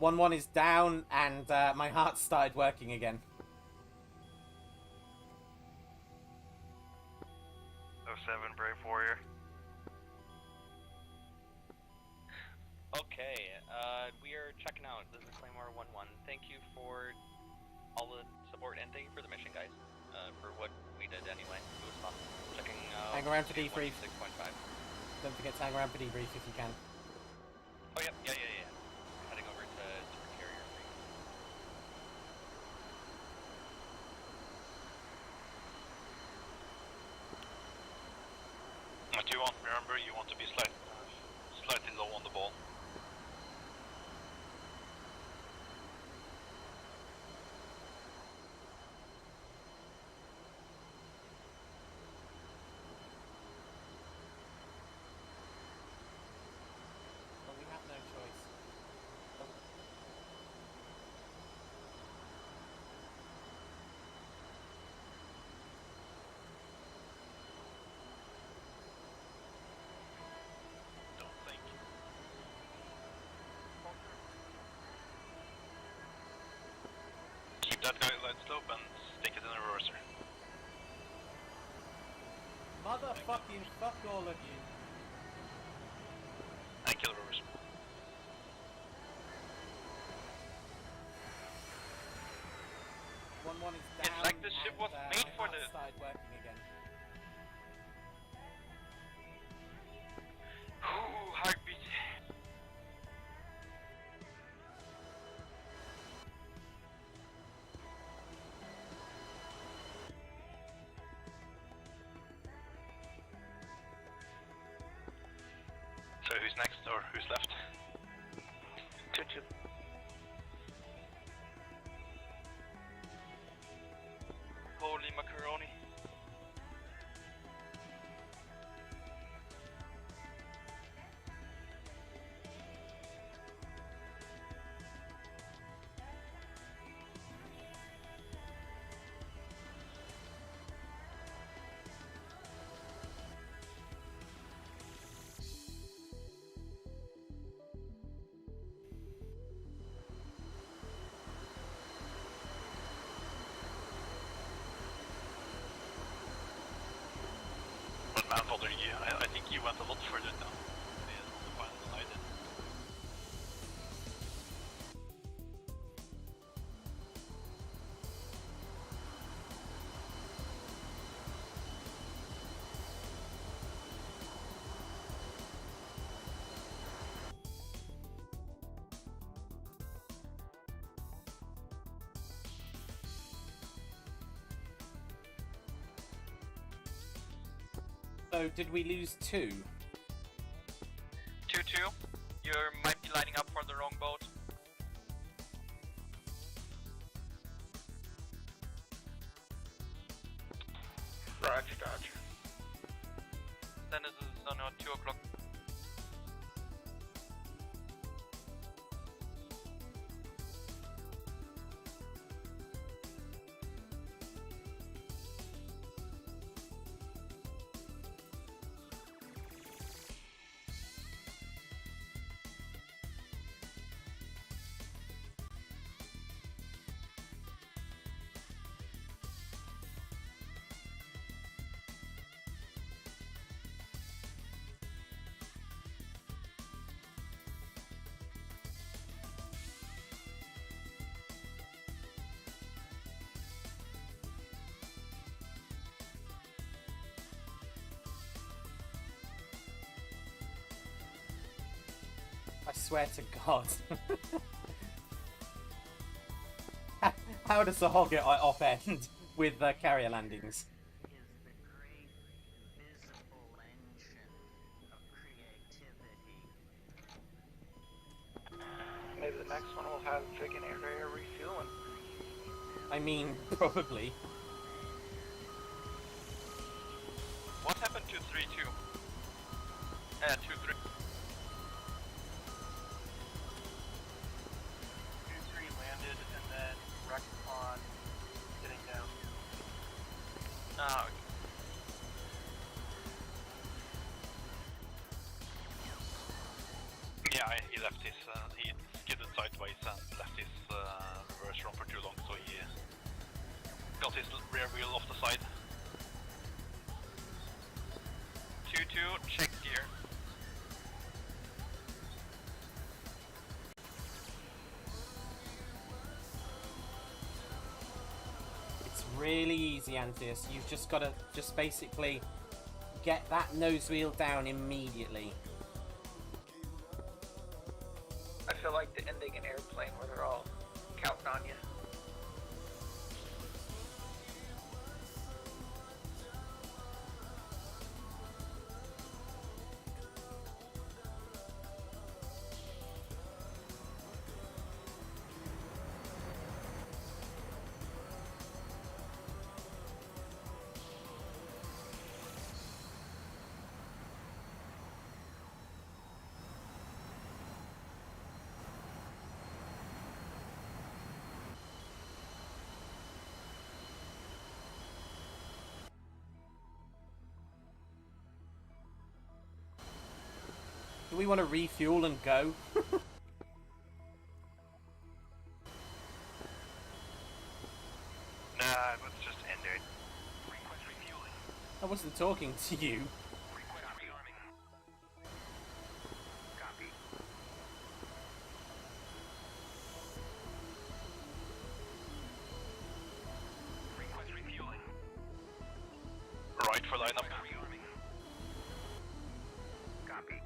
1-1 is down, and my heart started working again. 07, Brave Warrior. Okay, we are checking out. This is Claymore 1-1. Thank you for all the support and thank you for the mission, guys. For what we did anyway. It was fun. Checking Hang around for debrief. 6.5. Don't forget to hang around for debrief if you can. Oh, yep, yeah. Heading over to carrier 3. What you want, remember, you want to be slightly low on the ball. But we have no choice. Don't think. Keep that guide slope and stick it in the reverser. Motherfucking fuck all of you. And kill the reverser. One is down. It's like the ship was and, made my for heart this. started working again. Ooh, heartbeat. So who's next or who's left? Choo-choo. Holy macaroni. But Manfolder, I think you went a lot further down the final than I did. So, did we lose 2? 2-2. You might be lining up for the wrong boat. Roger, Dodger. Then this is on 2 o'clock. swear to God. How does the Hoggit op end with carrier landings? Maybe the next one will have Viggen air to air refueling. I mean, probably. What happened to 3-2? 2-3. 2-3 landed and then wrecked on getting down. Ah, okay. Yeah, he left his, he skidded sideways and left his reverse run for too long, so he got his rear wheel off the side. 2-2, check gear. It's really easy, Antheus. You've just got to basically get that nose wheel down immediately. I feel like the ending an airplane where they're all counting on you. Do we want to refuel and go? Nah, let's just end it. Frequency refueling. I wasn't talking to you. Frequency rearming. Copy. Frequency refueling. Right for lineup. Rearming. Copy.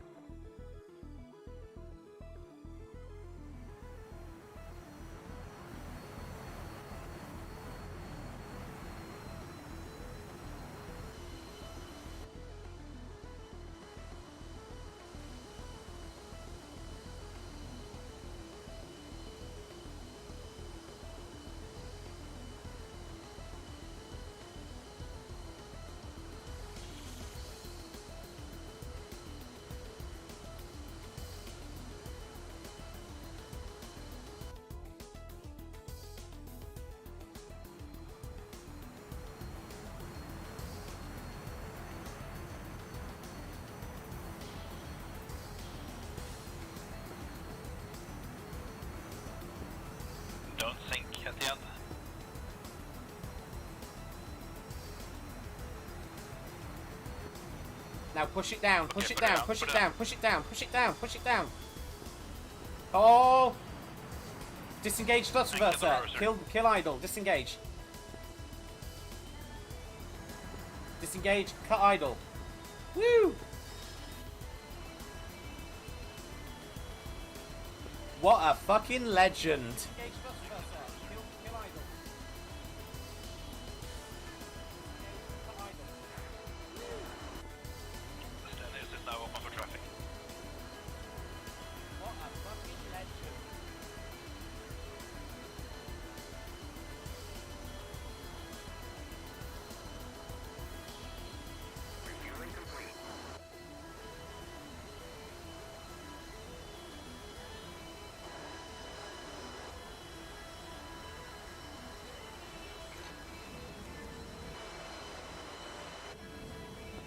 Don't sink at the end. Now push it down, push Okay, it put it down, down, push put it it down, push it down, push it down, push it down. Oh! Disengage thrust Thank you, reverser. reverser. Kill idle. Disengage. Disengage. Cut idle. Woo! What a fucking legend. Disengage thrust reverser. Kill idle. Cut idle. The Stennis is now open for traffic. What a fucking legend. Refueling complete.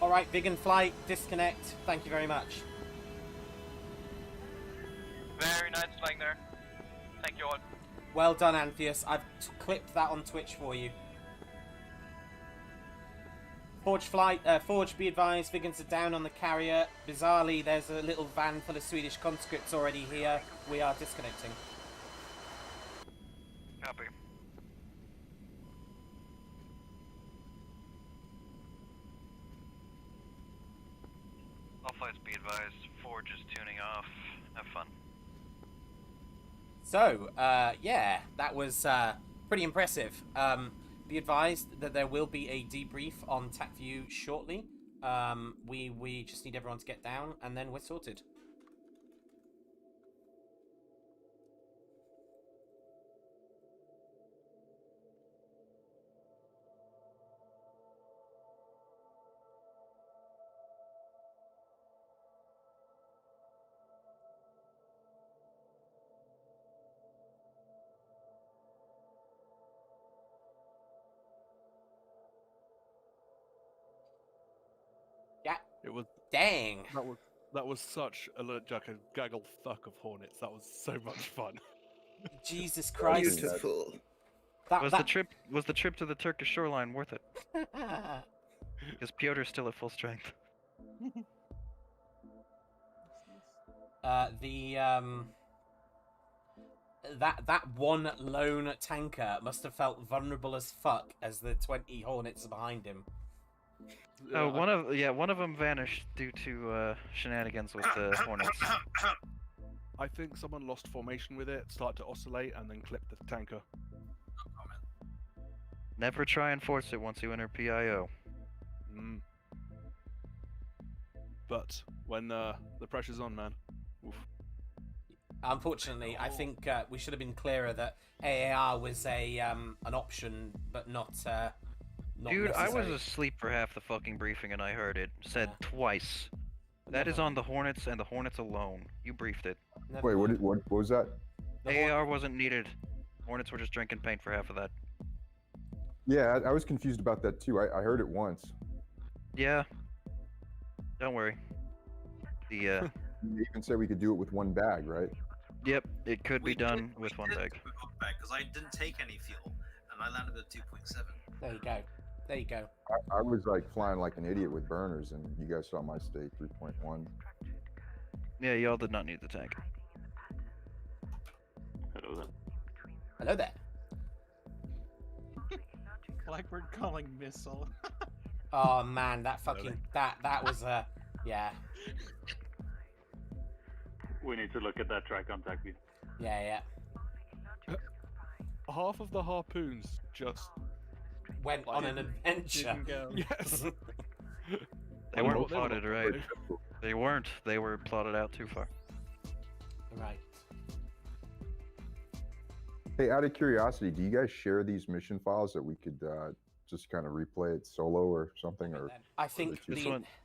Alright, Viggen flight, disconnect. Thank you very much. Very nice flying there. Thank you all. Well done, Antheus. I've clipped that on Twitch for you. Forge flight, Forge, be advised, Viggens are down on the carrier. Bizarrely, there's a little van full of Swedish conscripts already here. We are disconnecting. Copy. All flights be advised, Forge is tuning off. Have fun. So, yeah, that was pretty impressive. Be advised that there will be a debrief on TacView shortly. We just need everyone to get down, and then we're sorted. Yeah. It was. Dang. That was such a gaggle fuck of hornets. That was so much fun. Jesus Christ. Beautiful. Was the trip to the Turkish shoreline worth it? Because Piotr's still at full strength. That one lone tanker must have felt vulnerable as fuck as the 20 hornets are behind him. Oh, one of them vanished due to shenanigans with the hornets. I think someone lost formation with it, started to oscillate, and then clipped the tanker. Never try and force it once you enter PIO. But when the pressure's on, man. Oof. Unfortunately, I think we should have been clearer that AAR was an option, but not. Dude, necessary. I was asleep for half the fucking briefing and I heard it said twice. That is on the Hornets and the Hornets alone. You briefed it. Wait, what was that? AAR wasn't needed. Hornets were just drinking paint for half of that. Yeah, I was confused about that too. I heard it once. Yeah. Don't worry. The They even said we could do it with one bag, right? Yep, it could be done with one bag. Because I didn't take any fuel, and I landed at 2.7. There you go. There you go. I was like flying like an idiot with burners, and you guys saw my state 3.1. Yeah, y'all did not need the tank. Hello there. Hello there. Blackbird calling missile. Oh man, that fucking that was yeah. We need to look at that track contact view. Yeah. Half of the harpoons just went on an adventure. Didn't go. Yes. They weren't plotted right. They weren't. They were plotted out too far. Right. Hey, out of curiosity, do you guys share these mission files that we could just kind of replay it solo or something? Or I think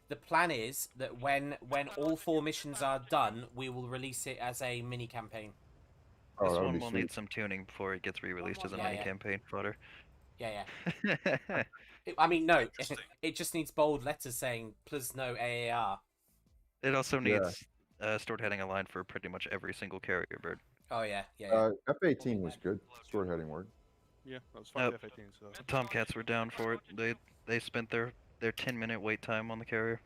the plan is that when all 4 missions are done, we will release it as a mini campaign. Oh, This one will need some tuning before it gets re-released as a mini campaign fodder. Yeah. I mean, no, it just needs bold letters saying "plus no AAR." It also needs stored heading aligned for pretty much every single carrier bird. Oh yeah. F-18 was good. Stored heading work. Yeah, that was fine. F-18. So. Tomcats were down for it. They spent their 10-minute wait time on the carrier.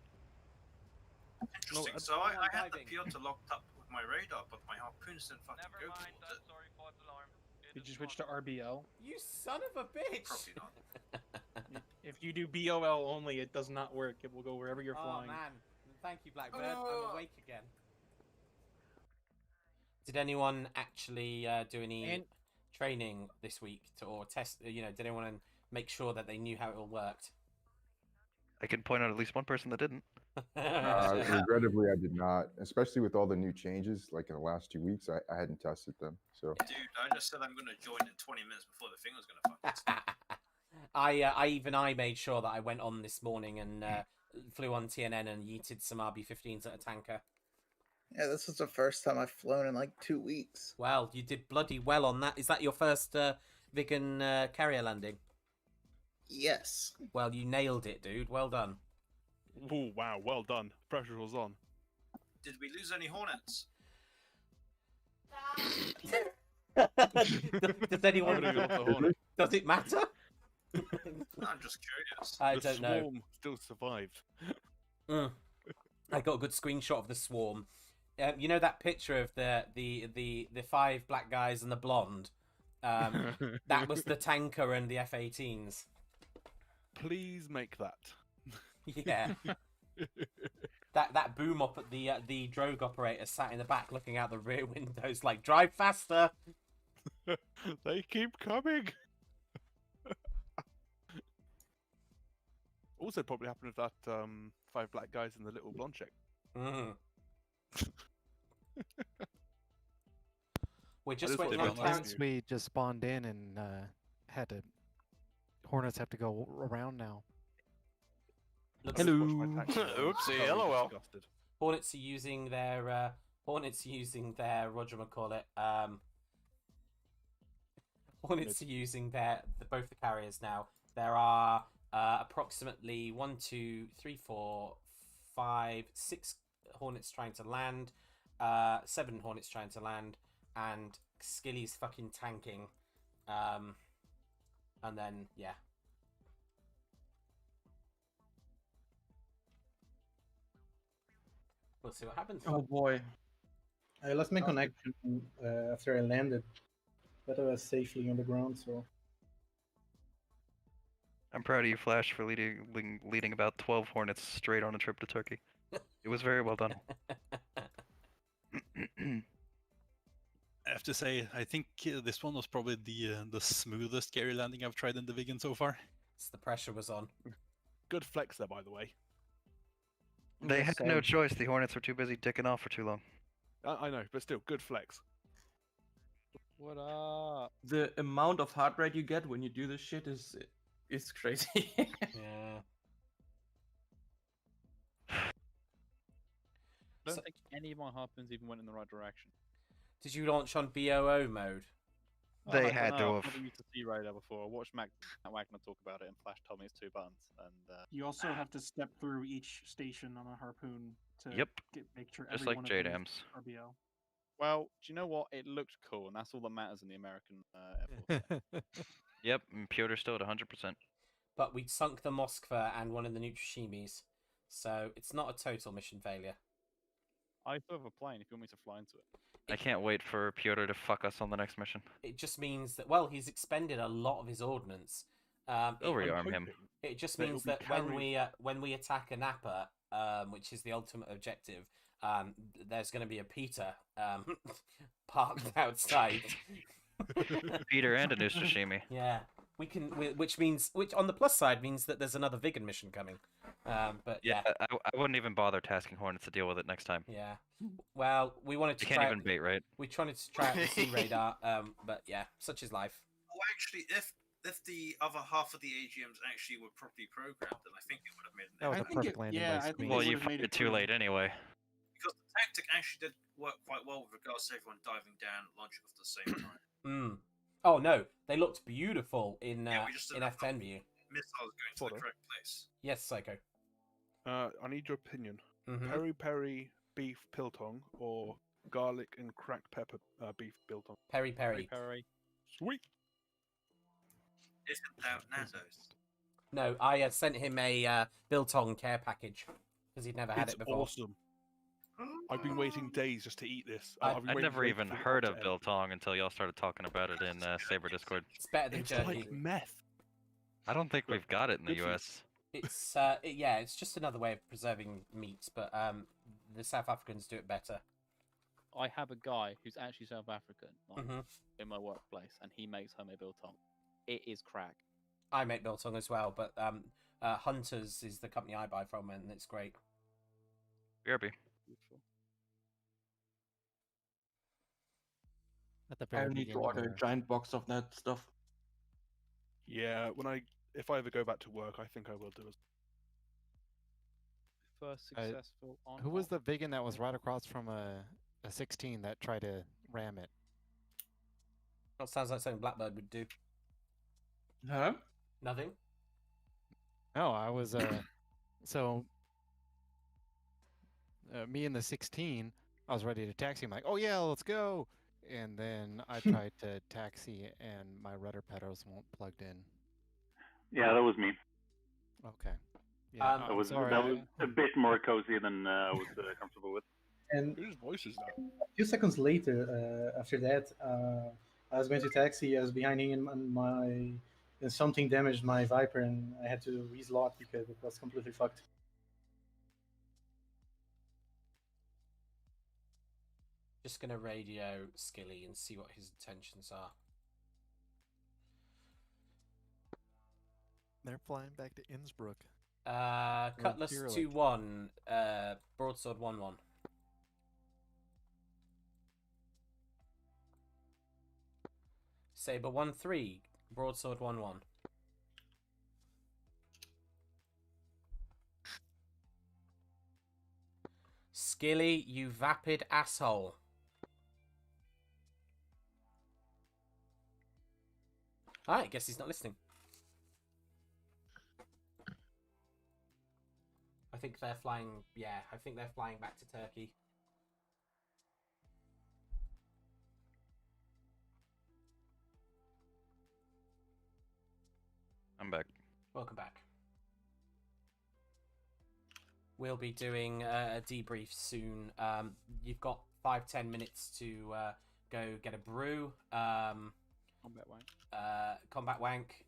Interesting. So I had the Piotr locked up with my radar, but my harpoons didn't fucking go towards it. Did you switch to RBL? You son of a bitch! Probably not. If you do BOL only, it does not work. It will go wherever you're flying. Oh man, thank you, Blackbird. I'm awake again. Did anyone actually do any training this week or test? Did anyone make sure that they knew how it all worked? I can point out at least one person that didn't. Regrettably, I did not, especially with all the new changes. Like in the last 2 weeks, I hadn't tested them. So, Dude, I just said I'm going to join in 20 minutes before the thing was going to fucking I made sure that I went on this morning and flew on TNN and yeeted some RB-15s at a tanker. Yeah, this was the first time I've flown in like 2 weeks. Well, you did bloody well on that. Is that your first Viggen carrier landing? Yes. Well, you nailed it, dude. Well done. Ooh, wow, well done. Pressure was on. Did we lose any hornets? Does anyone? Does it matter? I'm just curious. I the don't know. Swarm still survived. I got a good screenshot of the swarm. You know that picture of the 5 black guys and the blonde? That was the tanker and the F-18s. Please make that. Yeah. That boom up at the drogue operator sat in the back looking out the rear windows like, drive faster. They keep coming. Also, probably happened with that 5 black guys and the little blonde chick. Mm. We're I just just waiting wanted on to Karen. Since we just spawned in and had to, Hornets have to go around now. Looks- Hello. Oopsie, LOL. Hornets are using their whatchamacallit, Hornets are using both the carriers now. There are approximately 1, 2, 3, 4, 5, 6 Hornets trying to land, 7 Hornets trying to land, and Skilly's fucking tanking. And then yeah. We'll see what happens. Oh boy. I lost my connection after I landed, but I was safely on the ground, so. I'm proud of you, Flash, for leading about 12 Hornets straight on a trip to Turkey. It was very well done. I have to say, I think this one was probably the smoothest carry landing I've tried in the Viggen so far. The pressure was on. Good flex there, by the way. They had no choice. The Hornets were too busy dicking off for too long. I know, but still, good flex. What up? The amount of heart rate you get when you do this shit is crazy. Yeah. I don't think any of my harpoons even went in the right direction. Did you launch on BOO mode? They I had don't to know, have. I've never used the C radar before. I watched Matt Wagner talk about it, and Flash told me it's 2 buttons. And You also have to step through each station on a harpoon to make sure Just every like one of them JDAMs. is RBL. well, do you know what? It looked cool, and that's all that matters in the American Air Force. Yep, and Piotr still at 100%. But we sunk the Moskva and one of the Nutrashimis, so it's not a total mission failure. I still have a plane if you want me to fly into it. I can't wait for Piotr to fuck us on the next mission. It just means that, well, he's expended a lot of his ordnance. They'll rearm him. It just But means it'll that be when we attack a Napa, which is the ultimate objective, there's going to be a Peter parked outside. Peter and a Nustrashimi. Yeah, which on the plus side means that there's another Viggen mission coming. But yeah, I wouldn't even bother tasking Hornets to deal with it next time. yeah. Well, we wanted to. You can't even bait, right? We tried to try out the sea radar, but yeah, such is life. Oh, actually, if the other half of the AGMs actually were properly programmed, then I think it would have made an That was a perfect landing by Screen. Well, you fired it too late anyway. Because the tactic actually did work quite well with regards to everyone diving down, launching off at the same time. Oh no, they looked beautiful in we just in didn't F10 view. Missiles going to the correct place. Yes, Psycho. I need your opinion. Mhm. Peri peri beef biltong or garlic and cracked pepper beef biltong? Peri peri. Sweet. If in doubt, Nando's. No, I sent him a biltong care package because he'd never had It's it before. awesome. I've been waiting days just to eat this. I've been never waiting even for it heard to of end. biltong until y'all started talking about it in Saber Discord. It's better than It's jerky. like meth. I don't think we've got it in the Good for you. US. It's yeah, it's just another way of preserving meat, but the South Africans do it better. I have a guy who's actually South African like, Mhm. in my workplace, and he makes homemade biltong. It is crack. I make biltong as well, but Hunters is the company I buy from, and it's great. BRB. At the I very need to beginning, order a giant box of that stuff. Yeah, if I ever go back to work, I think I will do it. First successful on. who was the Viggen that was right across from a 16 that tried to ram it? That sounds like something Blackbird would do. Huh? Nothing. No, I was so me and the 16, I was ready to taxi. I'm like, oh yeah, let's go. And then I tried to taxi, and my rudder pedals weren't plugged in. Yeah, that was me. Okay. Yeah, that I'm was sorry. that was a bit more cozy than I was comfortable with. And Whose voice is that? a few seconds later, after that, I was going to taxi. I was behind him, and something damaged my Viper, and I had to reslot because it was completely fucked. Just gonna radio Skilly and see what his intentions are. They're flying back to Innsbruck. Cutlass Clear Lake. 2-1, broadsword 1-1. Saber 1-3, broadsword 1-1. Skilly, you vapid asshole. Alright, guess he's not listening. I think they're flying, yeah, I think they're flying back to Turkey. I'm back. Welcome back. We'll be doing a debrief soon. You've got 5-10 minutes to go get a brew. Combat wank. Combat wank.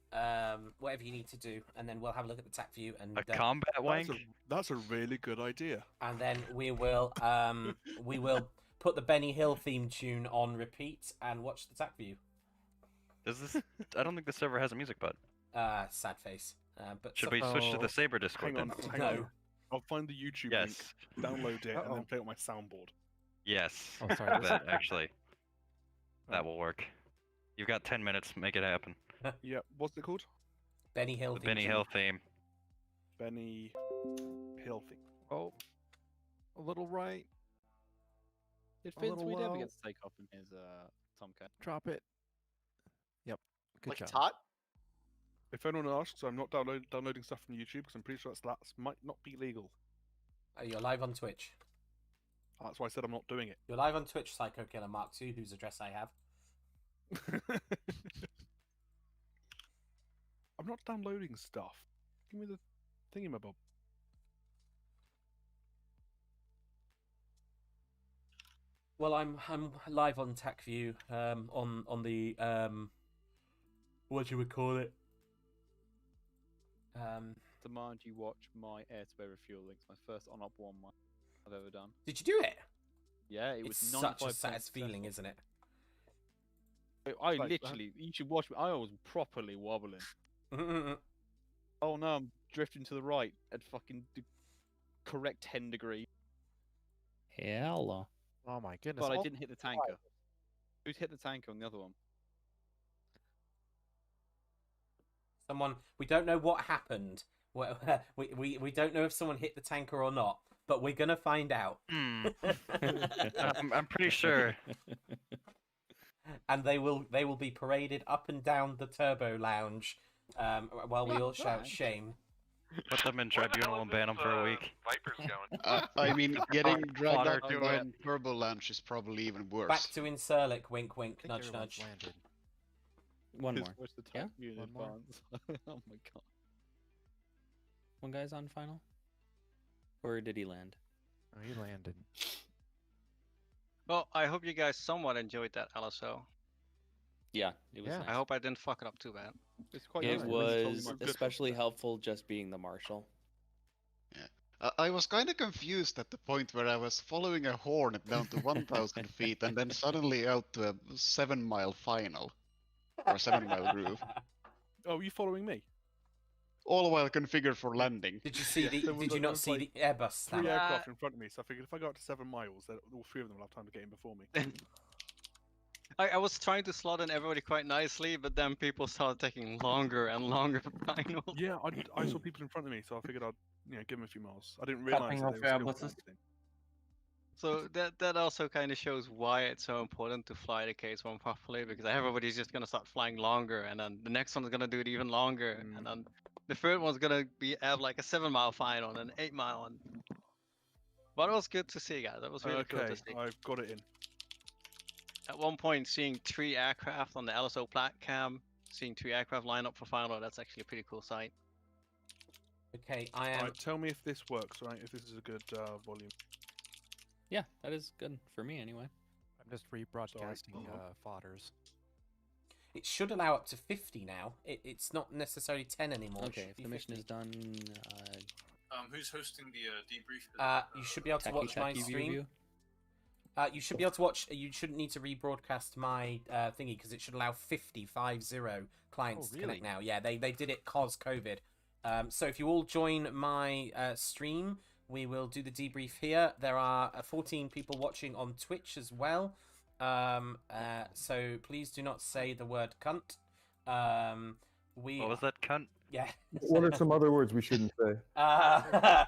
Whatever you need to do, and then we'll have a look at the tac view and A combat wank? That's a really good idea. And then we will put the Benny Hill theme tune on repeat and watch the tac view. Does this? I don't think the server has a music button. Sad face. But Should we switch to the Saber Discord Hang then? on, hang on. I'll find the YouTube link, download it, and then play it on my soundboard. Yes. Oh, sorry. That actually. That will work. You've got 10 minutes. Make it happen. Yeah. What's it called? Benny Hill. The Benny Hill theme. Benny Hill theme. Oh, a little right. Did A Finn little Sweet ever low. get to take off in his Tomcat? Drop it. Yep. Good Like job. Tot? If anyone asks, I'm not downloading stuff from YouTube because I'm pretty sure that might not be legal. You're live on Twitch. That's why I said I'm not doing it. You're live on Twitch, Psycho Killer Mark II, whose address I have. I'm not downloading stuff. Give me the thingamabob. Well, I'm live on TacView, on the what you would call it. Demand you watch my air-to-air refuel links. My first on-up one I've ever done. Did you do it? Yeah, it was It's 95% such a satisfying feeling, isn't it? I Like literally, you should watch me. I was properly wobbling. Oh no, I'm drifting to the right at fucking the correct 10 degrees. Hell. Oh my goodness. But I all- didn't hit the tanker. Who's hit the tanker on the other one? Someone, we don't know what happened. We don't know if someone hit the tanker or not, but we're gonna find out. I'm pretty sure. And they will be paraded up and down the turbo lounge, while we all shout shame. Put them in tribunal and ban them for a week. Vipers going. I mean, getting dragged Fodder up to and it. down Turbo Lounge is probably even worse. Back to Insurlic, wink wink, I think nudge everyone's nudge. landed. One more. Watch the Yeah? tank view in One more? advance. Oh my god. One guy's on final? Or did he land? Oh, he landed. Well, I hope you guys somewhat enjoyed that LSO. Yeah, it was Yeah. nice. I hope I didn't fuck it up too bad. It's quite It nice. was especially helpful just being the marshal. I was kind of confused at the point where I was following a Hornet down to 1,000 feet and then suddenly out to a 7-mile final. Or 7-mile groove. Oh, are you following me? All while configured for landing. Did you see Yeah, the? there was- Did you there not was see like the Airbus? Three Stan? aircraft in front of me, so I figured if I go up to 7 miles, then all three of them will have time to get in before me. I was trying to slot in everybody quite nicely, but then people started taking longer and longer finals. Yeah, I saw people in front of me, so I figured I'd give them a few miles. I didn't realise that they were still landing. So that also kind of shows why it's so important to fly the case one properly, because everybody's just gonna start flying longer, and then the next one's gonna do it even longer, and then the third one's gonna have like a 7-mile final and an 8-mile one. But it was good to see, guys. That was really cool to see. I've got it in. At one point, seeing 3 aircraft on the LSO plat cam, seeing 3 aircraft line up for final, that's actually a pretty cool sight. Okay, I am. Alright, tell me if this works, right? If this is a good volume. Yeah, that is good for me anyway. I'm just rebroadcasting fodders. It should allow up to 50 now. It's not necessarily 10 anymore. It Okay, should if be the mission 50. is done, Who's hosting the debrief? You should be able to watch my stream. You should be able to watch. You shouldn't need to rebroadcast my thingy because it should allow 50 clients to connect now. Yeah, they did it cause COVID. So if you all join my stream, we will do the debrief here. There are 14 people watching on Twitch as well. So please do not say the word cunt. What was that, cunt? Yeah. What are some other words we shouldn't say? I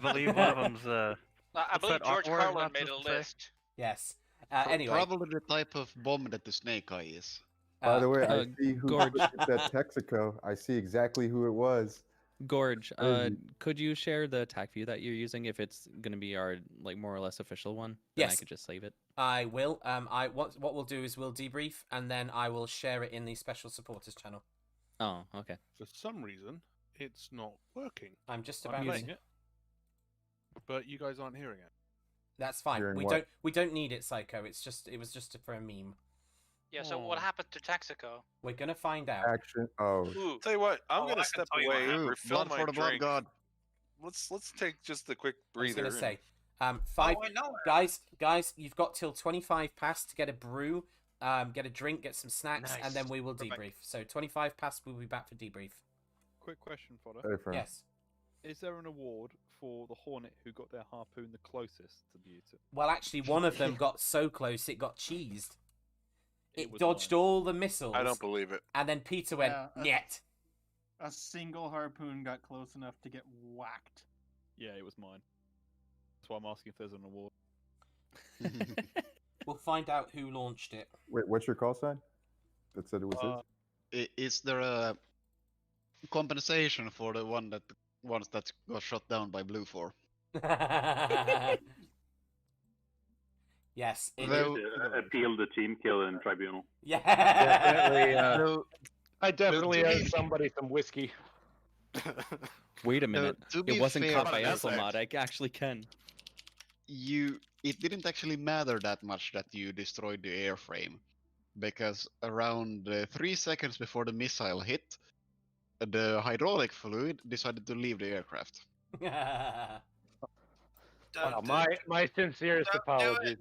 believe one of them's I what's believe that George awkward Carlin not made a supposed to say? list. Yes. Anyway. Probably the type of bomb that the snake eye is. By the way, I see who Gorge. put that Texaco. I see exactly who it was. Gorge, Crazy. could you share the attack view that you're using if it's going to be our like more or less official one? Then I Yes. could just save it. I will. What we'll do is we'll debrief and then I will share it in the special supporters channel. Oh, okay. For some reason, it's not working. I'm just I'm about playing to. it, but you guys aren't hearing it. That's fine. Hearing We what? don't need it, Psycho. It was just for a meme. Yeah, so what happened to Texaco? We're gonna find out. Action. Oh, Tell you what, I'm Oh, I gonna can step tell you what away, happened. refill Blood my for the blood drink. god. Let's take just a quick I was breather. gonna say, and- five Oh, I know it. guys, you've got till 25 past to get a brew, get a drink, get some snacks, Nice. and then we will Perfect. debrief. So 25 past, we'll be back for debrief. Quick question, Fodder. hey, friend. Yes. Is there an award for the Hornet who got their harpoon the closest to the U-turn? Well, actually, one of them got so close it got cheesed. It was dodged all the missiles. I don't believe it. And then Peter went, Yeah, "Niet." A single harpoon got close enough to get whacked. Yeah, it was mine. That's why I'm asking if there's an award. We'll find out who launched it. Wait, what's your call sign? That said it was his. Is there a compensation for the ones that got shot down by Blue 4? Yes. It Though- Appeal the team kill in tribunal. Yeah. Definitely, So- I definitely to owe be- somebody some whiskey. Wait a minute. to be It wasn't fair- caught by That's Esselmod. I actually can. It didn't actually matter that much that you destroyed the airframe, because around 3 seconds before the missile hit, the hydraulic fluid decided to leave the aircraft. My sincerest apologies.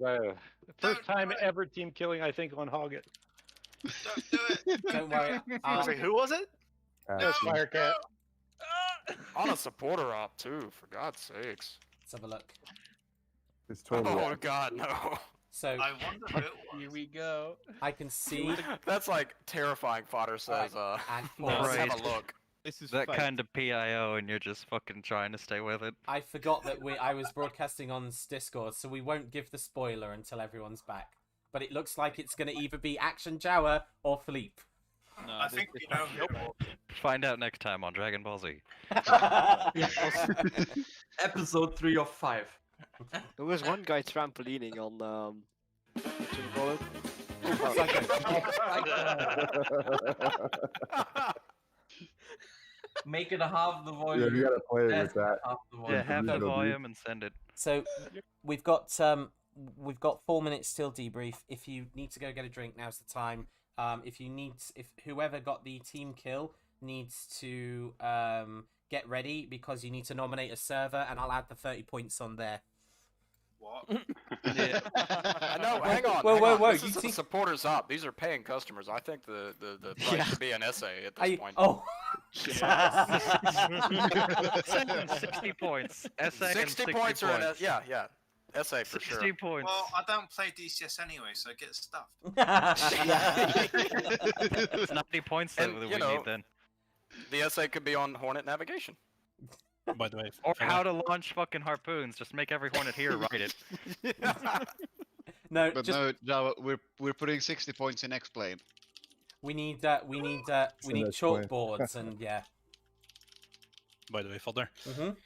First time ever team killing, I think, on Hoggit. Don't worry. I was like, who was it? Yes, Firecat. On a supporter op too, for God's sakes. Let's have a look. It's totally. Oh God, no. So I wonder who it was. Here we go. I can see. That's like terrifying. Fodder says, and let's have Right. a look. This is That fake. kind of PIO, and you're just fucking trying to stay with it. I forgot that I was broadcasting on Discord, so we won't give the spoiler until everyone's back. But it looks like it's going to either be Action Jawa or Philippe. No, I think we know who it was. Find out next time on Dragon Ball Z. Episode 3 of 5. There was one guy trampolining on what you call it? Make it a half the Yeah, volume. you gotta play it That's with that. half the volume. Yeah, have the It'll be- volume and send it. So we've got 4 minutes till debrief. If you need to go get a drink, now's the time. If whoever got the team kill needs to get ready because you need to nominate a server, and I'll add the 30 points on there. What? Yeah. No, hang on. Whoa, hang whoa, on. whoa, This you is the see- supporters op. These are paying customers. I think the price Yeah. should be an essay at Are this you- point. oh. 60 points. SA and 60 points or an yeah. Essay for 60 sure. points. Well, I don't play DCS anyway, so get stuffed. It's 90 points that And, we you know, need then. The essay could be on Hornet navigation. By the way, Or how to launch fucking harpoons. Just make every Hornet here write it. No, But just no, Java, we're putting 60 points in Explain. we need that's chalkboards and yeah. by the way, Fodder. Mhm.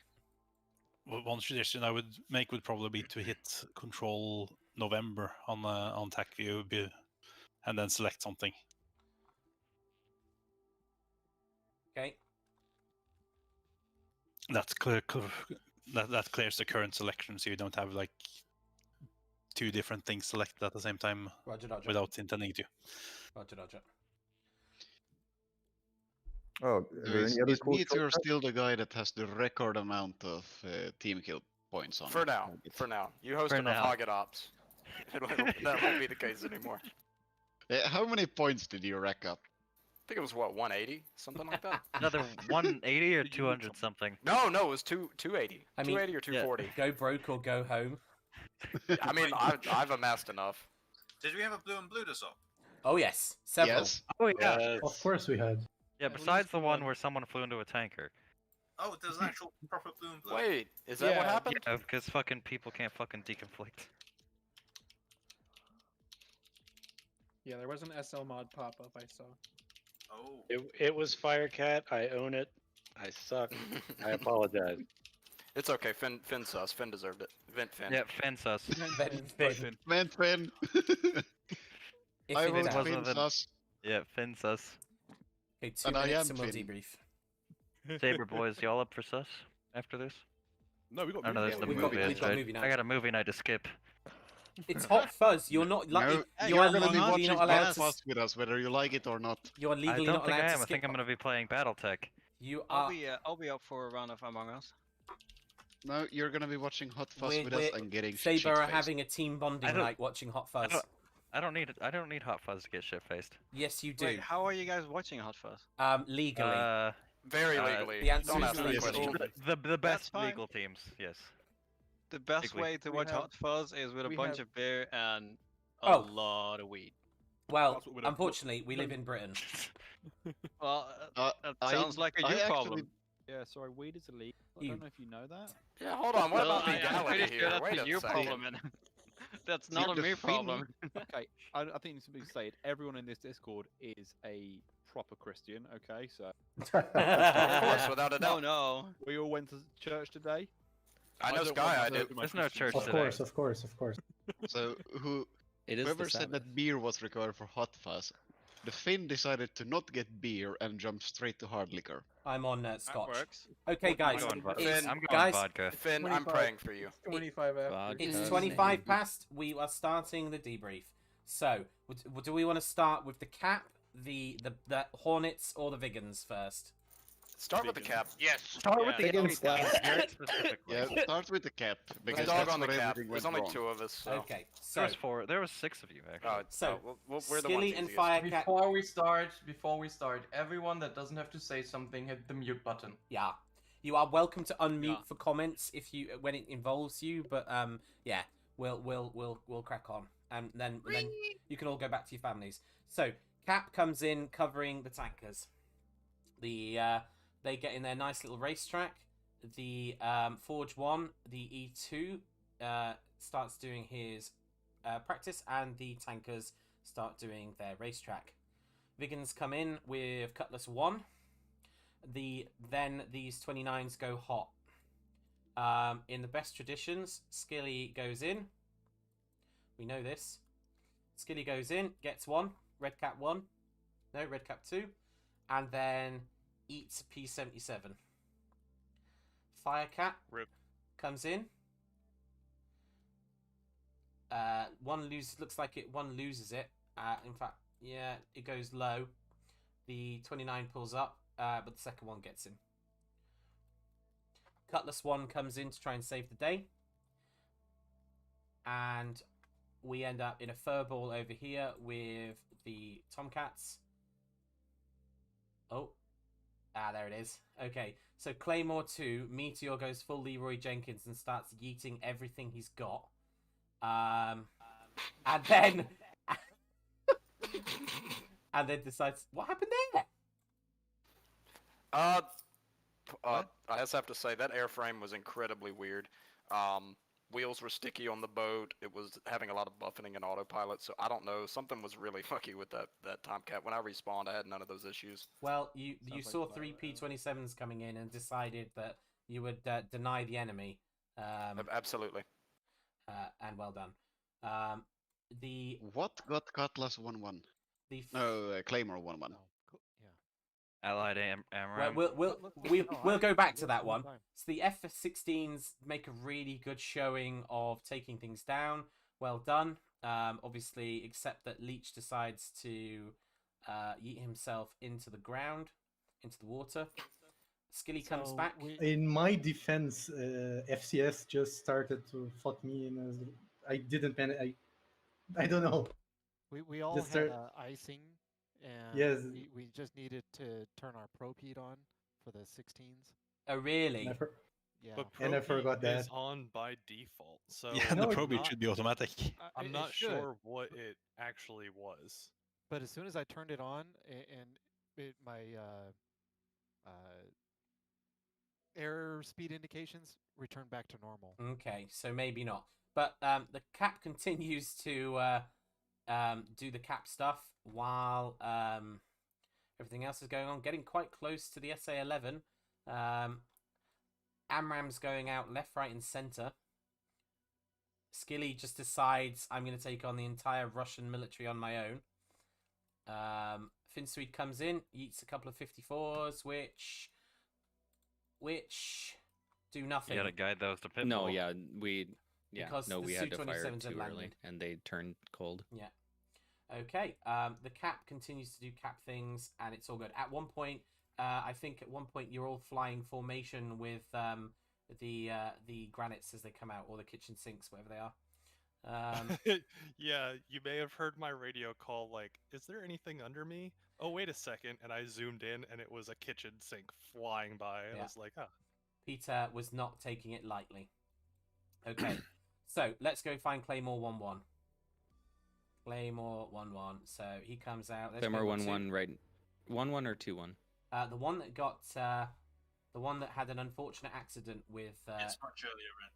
One suggestion I would make would probably be to hit Control November on TACView and then select something. Okay. That's clear. That clears the current selection, so you don't have like 2 different things selected at the same time Roger, Roger. without intending to. Roger, Roger. Oh, are there any other Is cool Meteor shortcuts? still the guy that has the record amount of team kill points on For it? now. For now. You For hosted a now. Hoggit ops. That won't be the case anymore. How many points did you rack up? I think it was what, 180, something like that. Another 180 or 200 something. No, it was 280. I mean, 280 or 240. Go broke or go home. I mean, I've amassed enough. Did we have a blue and blue this up? Oh yes, several. Yes. Oh yeah. Of course we had. Yeah, besides the one where someone flew into a tanker. Oh, there's an actual proper blue and blue. Wait, is that what happened? Yeah, because fucking people can't fucking deconflict. Yeah, there was an SL mod pop up I saw. Oh. It was Firecat. I own it. I suck. I apologize. It's okay. Finn sus. Finn deserved it. Vent Finn. Yeah, Finn sus. Vent Finn. If I it vote is- Finn sus. Yeah, Finn sus. Okay, 2 And I minutes am and we'll Finn. debrief. Saber boys, y'all up for sus after this? No, we got. Oh no, there's the We've movie. got that's right. movie night. I got a movie night to skip. It's Hot Fuzz. You're not like No, you you're are gonna be legally watching not allowed Hot to. Fuzz with us, whether you like it or not. You are I legally don't not think allowed I to am. I skip. think I'm gonna be playing BattleTech. You are. I'll be up for a round of Among Us. No, you're gonna be watching Hot Fuzz with us and getting Saber are shit-faced. having a team bonding don't- night watching Hot Fuzz. I don't need Hot Fuzz to get shit faced. Yes, you do. Wait, how are you guys watching Hot Fuzz? Legally. Very legally. The answer Don't is ask that legally. question. The best fine. legal teams, yes. The best Legally. way to watch Hot Fuzz is with a we bunch have- of beer and a Oh. lot of weed. Well, That's what we don't- unfortunately, we live in Britain. Well, that I- sounds like a I you actually- problem. Yeah, sorry, weed is illegal. I You- don't know if you know that. Yeah, hold on. What Well, about I'm legality pretty here? sure that's Wait a a you second. problem, man. That's not a the me Finn- problem. Okay, I think it needs to be stated. Everyone in this Discord is a proper Christian. Okay, so Of course, without a Oh doubt. no. we all went to church today. I know don't Sky, want I to do. do my There's no Christian church Of today. course, of course, of course. So It is whoever the said Sabbath. that beer was required for Hot Fuzz, the Finn decided to not get beer and jump straight to hard liquor. I'm on That Scotch. works. Okay, guys. I'm going, It's- I'm going guys, vodka. Finn, I'm 25. praying for you. 25 after. Vodka. it's Okay. 25 past. We are starting the debrief. So, do we want to start with the cap, the Hornets, or the Viggens first? Start with the cap. Yes. Start with the Viggens last. Spirit specifically. Yeah, start with the cap because Dog that's on the where cap. everything There's went only wrong. 2 of us. So. Okay, so There was 4. There was 6 of you actually. So, we're the ones Skilly and easiest. Firecat. Before we start, everyone that doesn't have to say something, hit the mute button. Yeah, you are welcome to unmute Yeah. for comments if you when it involves you. But yeah, we'll crack on, and then you can all go back to your families. So Cap comes in covering the tankers. They get in their nice little racetrack. The Forge 1, the E2 starts doing his practice, and the tankers start doing their racetrack. Viggens come in with Cutlass 1. Then these 29s go hot. In the best traditions, Skilly goes in. We know this. Skilly goes in, gets 1. Red Cap 1. No, Red Cap 2. And then eats P77. Firecat Rip. comes in. One loses. Looks like one loses it. In fact, yeah, it goes low. The 29 pulls up, but the second one gets him. Cutlass 1 comes in to try and save the day. And we end up in a furball over here with the Tomcats. Oh. There it is. Okay, so Claymore 2, Meteor goes full Leroy Jenkins and starts yeeting everything he's got. And then... and then decides... What happened there? I just have to say, that airframe was incredibly weird. Wheels were sticky on the boat. It was having a lot of buffeting and autopilot, so I don't know. Something was really fucky with that Tomcat. When I respawned, I had none of those issues. Well, you saw 3 P27s coming in and decided that you would deny the enemy. Absolutely. And well done. What got Cutlass 1-1? No, Claymore 1-1. Allied AMRAM. Well, we'll go back to that one. So the F-16s make a really good showing of taking things down. Well done. Obviously, except that Leech decides to yeet himself into the ground, into the water. Skilly comes back. In my defense, FCS just started to fight me, and I didn't I don't know. We all Just had start- icing, and Yes. we just needed to turn our probe heat on for the 16s. Oh, really? Yeah. But And I Pro forgot Heat is that. on by default, so Yeah, No, the it's probe not. should be automatic. I'm It not should. sure what it actually was. But as soon as I turned it on, and my error speed indications returned back to normal. Okay, so maybe not. But the cap continues to do the cap stuff while everything else is going on, getting quite close to the SA-11. Amram's going out left, right, and center. Skilly just decides, I'm going to take on the entire Russian military on my own. Finsweed comes in, eats a couple of 54s, which do nothing. You gotta guide those to pitfall. No, yeah, Because no, the we had to fire Su-27s had too early, landed. and they turned cold. Yeah. Okay. The cap continues to do cap things, and it's all good. At one point, I think at one point you're all flying formation with the granites as they come out, or the kitchen sinks, whatever they are. Yeah, you may have heard my radio call like, is there anything under me? Oh, wait a second. And I zoomed in and it was a kitchen sink flying by. And I was like, ah. Peter was not taking it lightly. Okay. So let's go find Claymore 1-1. Claymore 1-1. So he comes out. Let's Claymore go 1-1, right? 1-1 or 2-1? The one that got the one that had an unfortunate accident with It's much earlier, Ren.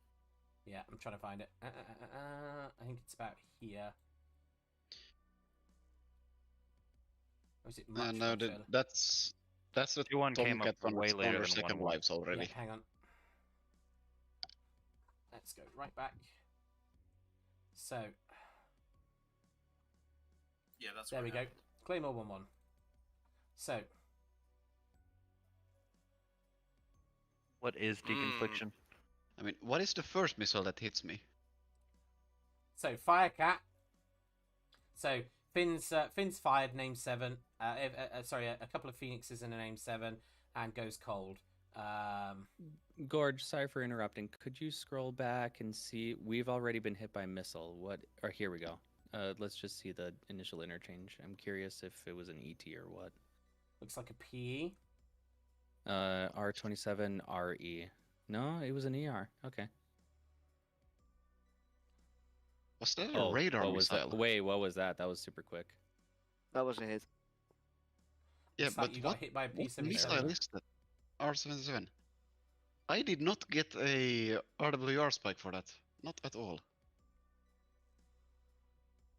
yeah, I'm trying to find it. I think it's about here. Or is it much, No, much earlier? that's the 2-1 came up Tomcat one way that's later on their than second 1-1. lives already. Yeah, hang on. Let's go right back. So Yeah, that's there what we go. happened. Claymore 1-1. So What is deconfliction? I mean, what is the first missile that hits me? So Firecat. So Finn's fired name 7. Sorry, a couple of Phoenixes and a name 7, and goes cold. Gorge, sorry for interrupting. Could you scroll back and see? We've already been hit by a missile. What? Or here we go. Let's just see the initial interchange. I'm curious if it was an ET or what. Looks like a PE. R27 RE. No, it was an ER. Okay. Was that a radar what was missile? that? Wait, what was that? That was super quick. That was a hit. Yeah, It's like but you got what, hit by a what P-77. missile is that? R77. I did not get a RWR spike for that. Not at all.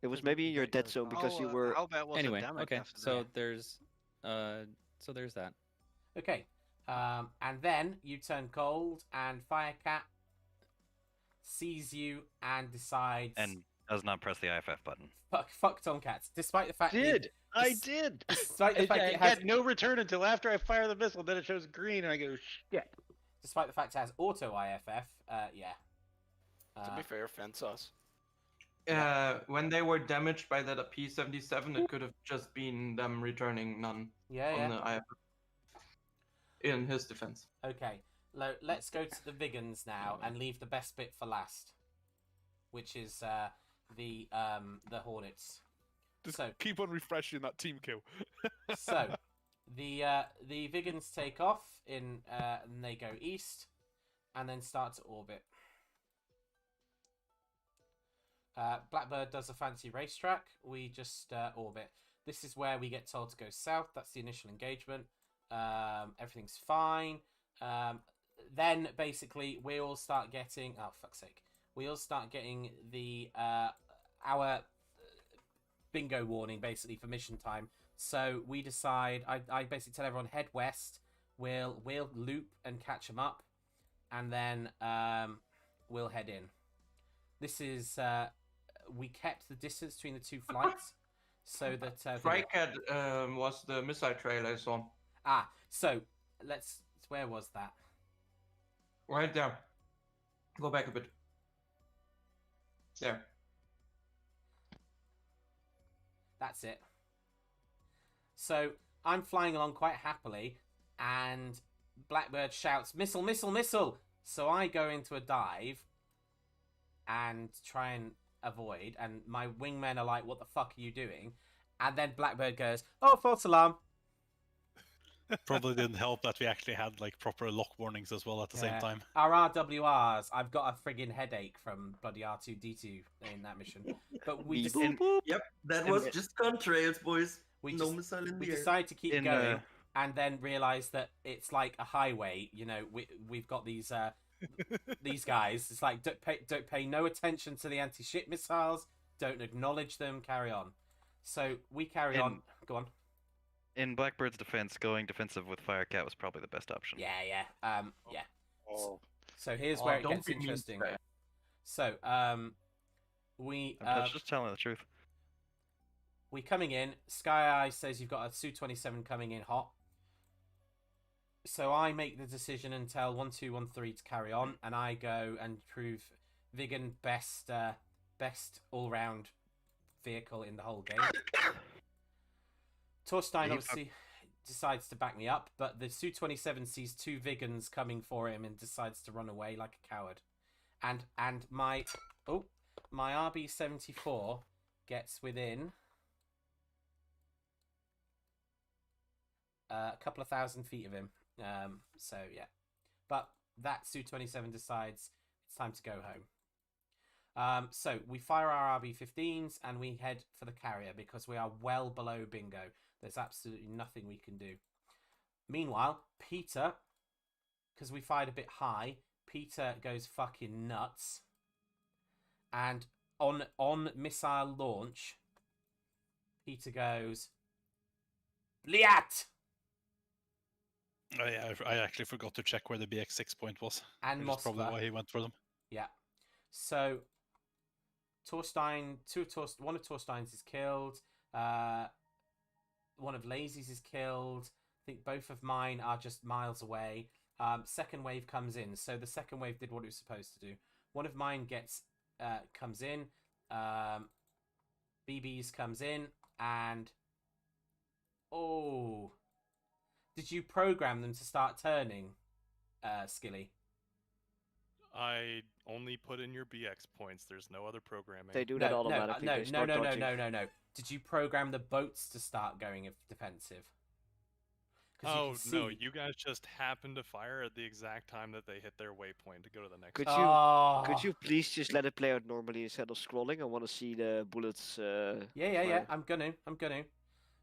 It was maybe in your dead zone because you were. How bad was Anyway, the damage okay. after So that? there's that. Okay. And then you turn cold, and Firecat sees you and decides. And does not press the IFF button. Fuck Tomcats. Despite the fact I did. Despite the fact I it has get no return until after I fire the missile. Then it shows green, and I go shit. Despite the fact it has auto IFF, yeah. To be fair, fence us. When they were damaged by that P-77, it could have just been them returning none on the IFF. In his defense. Okay, let's go to the Viggins now and leave the best bit for last, which is the Hornets. Just keep on refreshing that team kill. So the Viggins take off and they go east and then start to orbit. Blackbird does a fancy racetrack. We just orbit. This is where we get told to go south. That's the initial engagement. Everything's fine. Then basically we all start getting we all start getting the our bingo warning basically for mission time. So we decide I basically tell everyone head west. We'll loop and catch them up, and then we'll head in. This is we kept the distance between the two flights so that Frycat was the missile trail I saw. So where was that? Right there. Go back a bit. There. That's it. So I'm flying along quite happily, and Blackbird shouts, "Missile, missile, missile!" So I go into a dive and try and avoid, and my wingmen are like, "What the fuck are you doing?" And then Blackbird goes, "Oh, false alarm." Probably didn't help that we actually had like proper lock warnings as well at the same time. Our RWRs, I've got a friggin' headache from bloody R2D2 in that mission. But we just... Yep, that was just contrails, boys. No missile in we the air. decided to keep going, and then realised that it's like a highway. You know, we've got these these guys. It's like don't pay no attention to the anti-ship missiles. Don't acknowledge them. Carry on. So we carry on. Go on. In Blackbird's defense, going defensive with Firecat was probably the best option. Yeah. Yeah. Oh. So here's where it don't gets be mean to interesting. that. So we I'm just telling the truth. we coming in. Sky Eye says you've got a Su-27 coming in hot. So I make the decision and tell 1213 to carry on, and I go and prove Viggen best all-round vehicle in the whole game. Torstein obviously decides to back me up, but the Su-27 sees two Viggens coming for him and decides to run away like a coward. And my RB-74 gets within a couple of thousand feet of him. So yeah, but that Su-27 decides it's time to go home. So we fire our RB-15s and we head for the carrier because we are well below bingo. There's absolutely nothing we can do. Meanwhile, Peter, because we fired a bit high, Peter goes fucking nuts. And on missile launch, Peter goes, Bliat! Oh, yeah, I actually forgot to check where the BX6 point was. And That's probably Moskva. why he went for them. Yeah. So, one of Torstein's is killed. One of Lazy's is killed. I think both of mine are just miles away. Second wave comes in. So the second wave did what it was supposed to do. One of mine comes in. BB's comes in. And... Oh... Did you program them to start turning, Skilly? I only put in your BX points. There's no other programming. They do that automatically. No. Did you program the boats to start going defensive? Oh, no, you guys just happened to fire at the exact time that they hit their waypoint to go to the next Could you please just let it play out normally instead of scrolling? I want to see the bullets. Yeah. I'm gonna.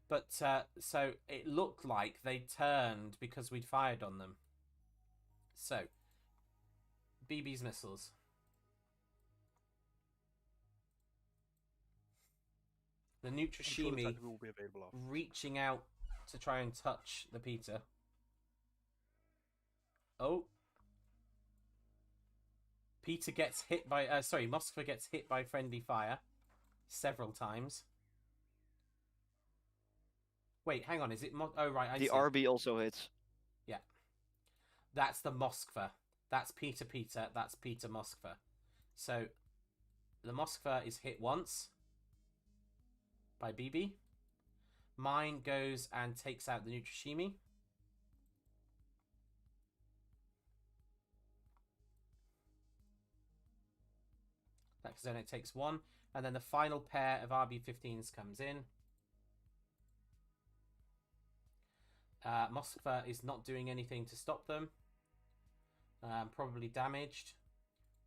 But, so, it looked like they turned because we'd fired on them. So, BB's missiles. The Nutrishimi reaching out to try and touch the Peter. Oh. Peter gets hit by... Moskva gets hit by friendly fire several times. Wait, hang on. Is it... Oh, right. I The see. RB also hits. Yeah. That's the Moskva. That's Peter. That's Peter Moskva. So, the Moskva is hit once by BB. Mine goes and takes out the Nutrishimi. Because then it takes one. And then the final pair of RB-15s comes in. Moskva is not doing anything to stop them. Probably damaged.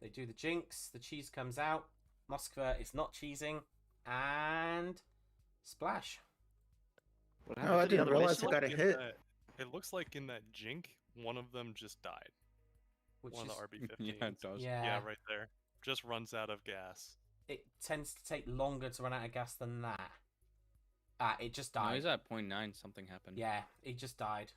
They do the jinx. The cheese comes out. Moskva is not cheesing. And... Splash. I didn't realize I got a hit. It looks like in that jink, one of them just died. Which one is... of the RB-15s. Yeah, it does. Yeah, right there. Just runs out of gas. It tends to take longer to run out of gas than that. It just died. No, he's at 0.9. Something happened. Yeah, he just died.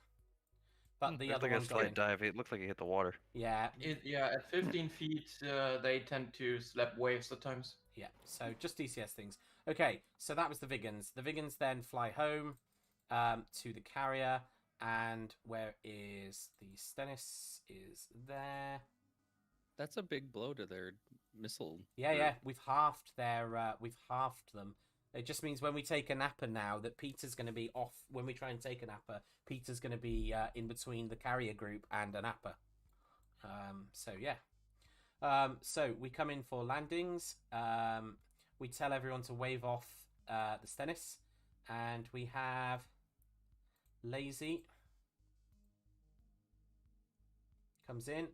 But the other like a one got slight in. dive. It looked like he hit the water. Yeah. At 15 feet, they tend to slap waves at times. Yeah, so just DCS things. Okay, so that was the Viggens. The Viggens then fly home to the carrier, and where is the Stennis? Is there. That's a big blow to their missile. Yeah, we've halved them. It just means when we take a napper now, that Peter's going to be off. When we try and take a napper, Peter's going to be in between the carrier group and a napper. So yeah. So we come in for landings. we tell everyone to wave off the Stennis, and we have Lazy comes in.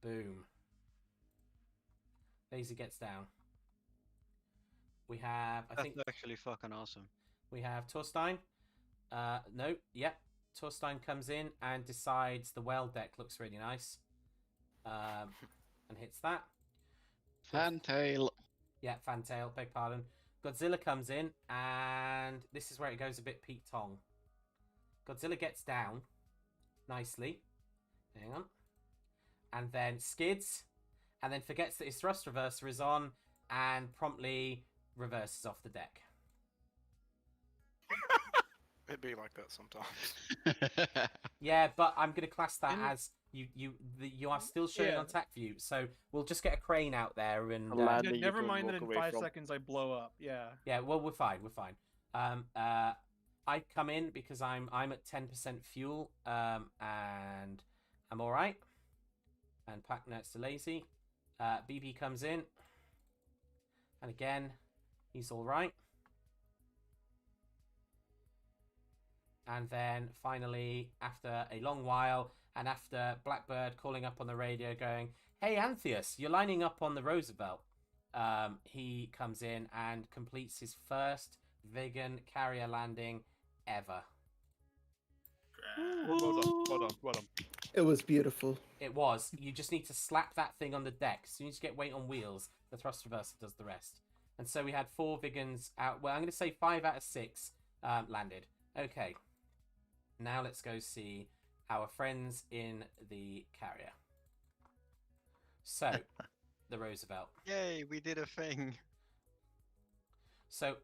Boom. Lazy gets down. We have, I think, That's actually fucking awesome. we have Torstein. No, yeah. Torstein comes in and decides the well deck looks really nice. And hits that. Fantail. Yeah, Fantail, beg pardon. Godzilla comes in, and this is where it goes a bit Pete Tong. Godzilla gets down nicely. Hang on. And then skids, and then forgets that his thrust reverser is on, and promptly reverses off the deck. It'd be like that sometimes. Yeah, but I'm going to class that as you are still showing on TAC view, so we'll just get a crane out there and... never mind that in 5 seconds I blow up, yeah. Yeah, well, we're fine. I come in because I'm at 10% fuel, and I'm all right. And pack next to Lazy. BB comes in, and again, he's all right. And then finally, after a long while, and after Blackbird calling up on the radio going, "Hey, Antheus, you're lining up on the Roosevelt," he comes in and completes his first Viggen carrier landing ever. Well done. It was beautiful. It was. You just need to slap that thing on the deck. As soon as you get weight on wheels, the thrust reverser does the rest. And so we had 4 Viggens out. Well, I'm going to say 5 out of 6 landed. Okay. Now let's go see our friends in the carrier. So, the Roosevelt. Yay, we did a thing. So,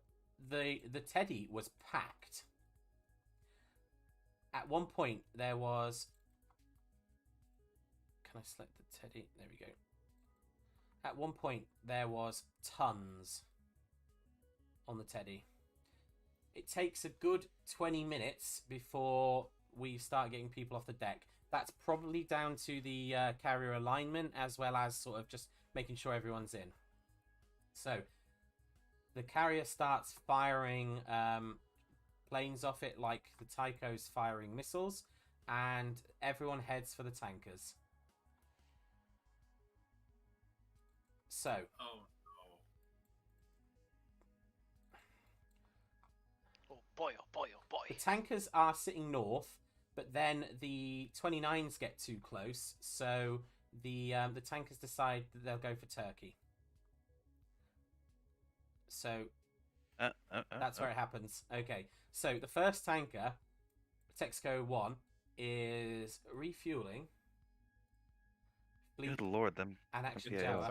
the Teddy was packed. At one point, there was... Can I select the Teddy? There we go. At one point, there was tons on the Teddy. It takes a good 20 minutes before we start getting people off the deck. That's probably down to the carrier alignment, as well as sort of just making sure everyone's in. So, the carrier starts firing planes off it like the Tycho's firing missiles, and everyone heads for the tankers. So, Oh boy, oh boy, oh boy. the tankers are sitting north, but then the 29s get too close, so the tankers decide that they'll go for Turkey. So that's where it happens. Okay, so the first tanker, Texco 1, is refueling. Good lord, them. And actually, yeah.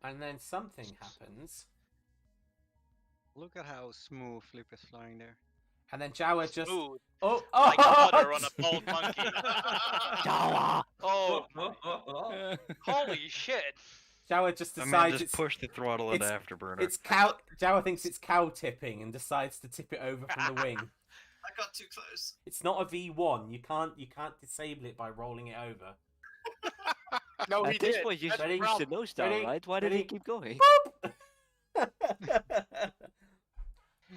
And then something happens. Look at how smooth Flip is flying there. And then Jawa just... Smooth. Oh, Like butter on a bald monkey. Jawa! Oh. Holy shit. Jawa just decides... I mean, just push the throttle into afterburner. It's cow... Jawa thinks it's cow tipping and decides to tip it over from the wing. I got too close. It's not a V1. You can't disable it by rolling it over. No, he did. At this point, you should know stuff, right? Why did he keep going?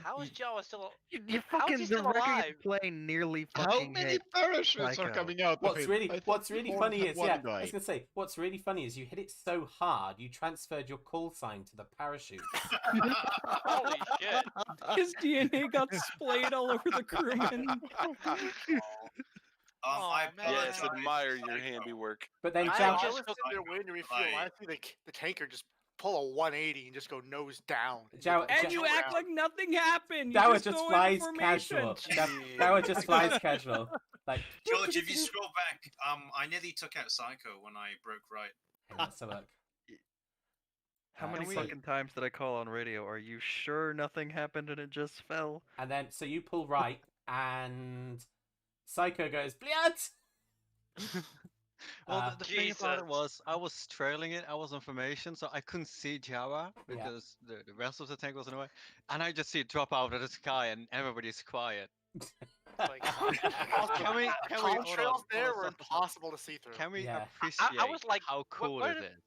How is Jawa still? You How is he still alive? Plane nearly How fucking many hit parachutes Psycho. are coming out? What's really funny is, one yeah, guy. I was gonna say, what's really funny is you hit it so hard you transferred your call sign to the parachute. Holy shit! His DNA got splayed all over the crewman. Yes, admire your handiwork. But then I Jawa... was sitting there waiting to refuel. I see the tanker just pull a 180 and just go nose down. And you act like nothing happened. You Jawa just just go flies in casual. formation. Jawa just flies casual. Like, George, if you scroll back, I nearly took out Psycho when I broke right. let's have a look. How many So- fucking times did I call on radio? Are you sure nothing happened and it just fell? And then, so you pull right, and Psycho goes, Bliat! Well, the thing about it was, I was trailing it, I was in formation, so I couldn't see Jawa because the rest of the tank was in the way. And I just see it drop out of the sky and everybody's quiet. Can we Contrails there were stop. impossible to see through. Can we Yeah. appreciate I was like, how cool what- it is?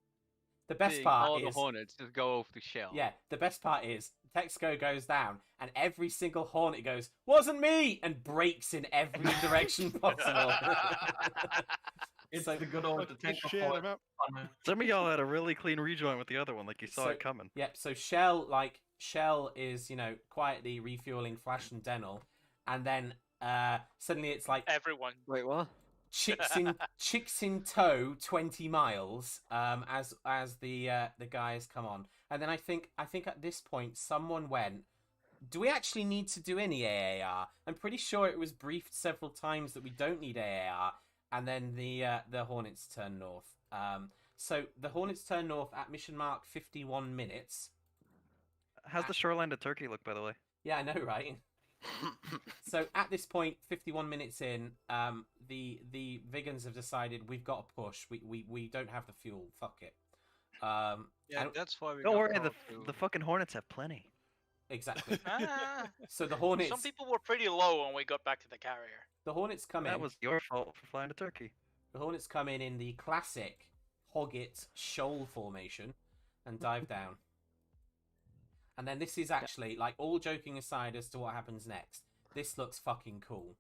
The best Seeing part all is the Hornets just go off the shell. yeah. The best part is Texco goes down, and every single Hornet goes, "Wasn't me," and breaks in every direction possible. It's So- the good old tanker Shit, point. I'm out. Some of y'all had a really clean rejoin with the other one, like you saw So- it coming. Yep. So Shell is quietly refueling Flash and Denel, and then suddenly it's like Everyone. Wait, what? chicks in tow 20 miles as the guys come on, and then I think at this point someone went, do we actually need to do any AAR? I'm pretty sure it was briefed several times that we don't need AAR, and then the Hornets turn north. So the Hornets turn north at mission mark 51 minutes. How's the shoreline to Turkey look, by the way? Yeah, I know, right? So at this point, 51 minutes in, the Viggens have decided we've got to push. We don't have the fuel. Fuck it. Yeah, and- that's why we Don't got worry, called to- the fucking Hornets have plenty. Exactly. Ah. So the Hornets. Some people were pretty low when we got back to the carrier. The Hornets come in. That was your fault for flying to Turkey. The Hornets come in the classic Hoggit shoal formation and dive down. And then this is actually, like, all joking aside as to what happens next, this looks fucking cool.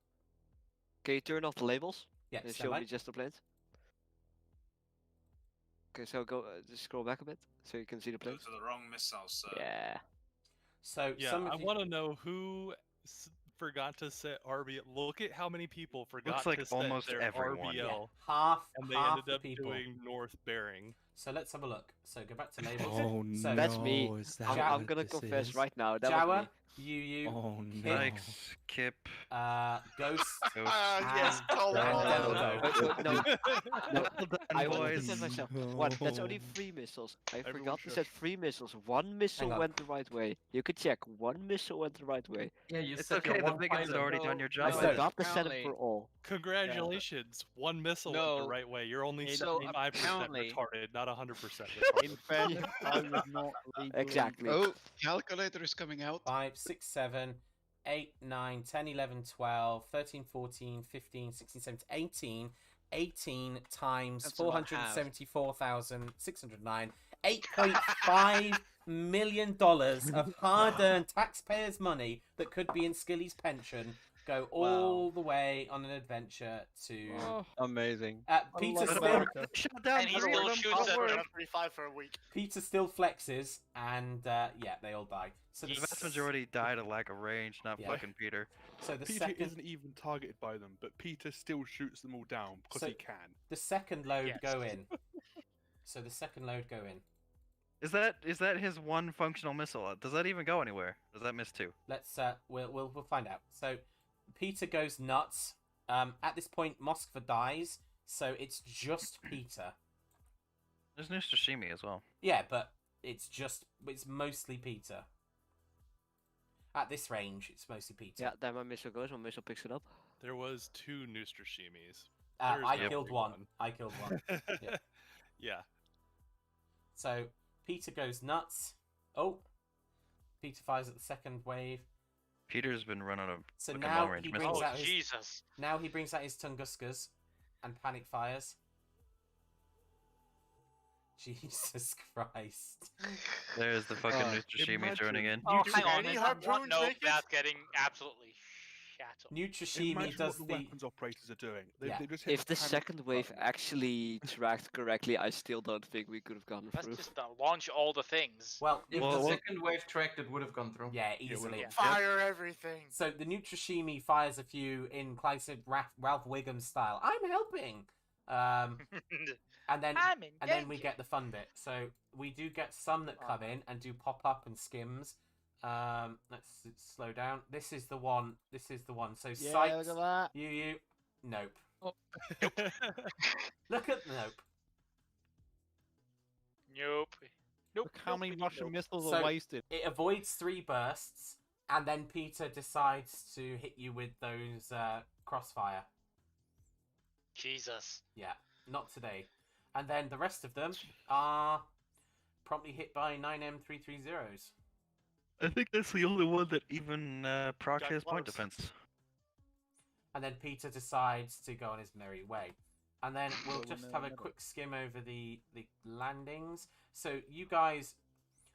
Can you turn off the labels? Yeah, And so show me like- just the planes. Okay, so go just scroll back a bit so you can see the planes. Those are the wrong missiles, sir. Yeah. So Yeah, some of I you... want to know who forgot to set RBL. Look at how many people forgot like to set almost their everyone. RBL. Yeah, half And they half ended the up people. doing north bearing. So let's have a look. So go back to labels. Oh so, That's me. no, is that I'm what gonna this confess is? right now. That was Jawa, me. you, Oh Kip, no. Yikes, Kip. Ghost, Yes, and call it all. Deldo. Wait, no, no, Well done, I want to boys. defend myself. What? That's only 3 missiles. I Everyone forgot to shush. set 3 missiles. 1 missile Hang on. went the right way. You could check. 1 missile went the right way. Yeah, you It's set okay, your the one Viggens had pilot. already done your I job. said- forgot to set it apparently- for all. Congratulations, one missile went the No. right way. You're only So 75% apparently- retarded, not 100% In retarded. fairness, I was not legally... Exactly. Oh, calculator is coming out. 5, 6, 7, 8, 9, 10, 11, 12, 13, 14, 15, 16, 17, 18. 18 times That's about half. 474,609. $8.5 million of hard-earned taxpayers' money that could be in Skilly's pension go all the way on an adventure to. Oh, amazing. Peter love still America. Shut down And he three of still them. shoots Don't at worry. them. 35 for a week. Peter still flexes, and yeah, they all die. So The the vast majority died of lack of range, not Yeah. fucking Peter. So the Peter second, isn't even targeted by them, but Peter still shoots them all down because So- he can. the second load Yes. go in. So the second load go in. Is that his one functional missile? Does that even go anywhere? Does that miss two? Let's we'll find out. So Peter goes nuts. At this point, Moskva dies, so it's just Peter. There's New Sashimi as well. Yeah, but it's mostly Peter. At this range, it's mostly Peter. Yeah, then my missile goes, my missile picks it up. There was 2 Nooster-Shimis. I There's killed one. I killed one. Yeah. Yeah. So Peter goes nuts. Oh, Peter fires at the second wave. Peter's been running a So fucking now long-range he missile. brings Oh, out his. Jesus. Now he brings out his Tunguskas and panic fires. Jesus Christ. There's the fucking New Sashimi imagine- joining in. Oh, do hang on. any There's harpoons one note make it? that's getting absolutely shattered. Nutrashimi Imagine does what the the. weapons operators are doing. They, Yeah. they just hit If the panic second wave button. actually tracked correctly, I still don't think we could have gone That's through. just launch all the things. Well, If Well, the well- second wave tracked, it would have gone through. yeah, easily. Yeah. Fire everything. So the Nutrashimi fires a few in classic Ralph Wiggum style. I'm helping. And then I'm in and then we danger. get the fun bit. So we do get some that come in and do pop up and skims. Let's slow down. This is the one. So Yeah, sights. look at that. You. Nope. Oh. Look at nope. Nope. Nope. Look how many Russian missiles So are wasted. it avoids 3 bursts, and then Peter decides to hit you with those crossfire. Jesus. Yeah, not today. And then the rest of them are promptly hit by 9M330s. I think that's the only one that even proc Got his point close. defense. and then Peter decides to go on his merry way. And then we'll just have a quick skim over the landings. So you guys...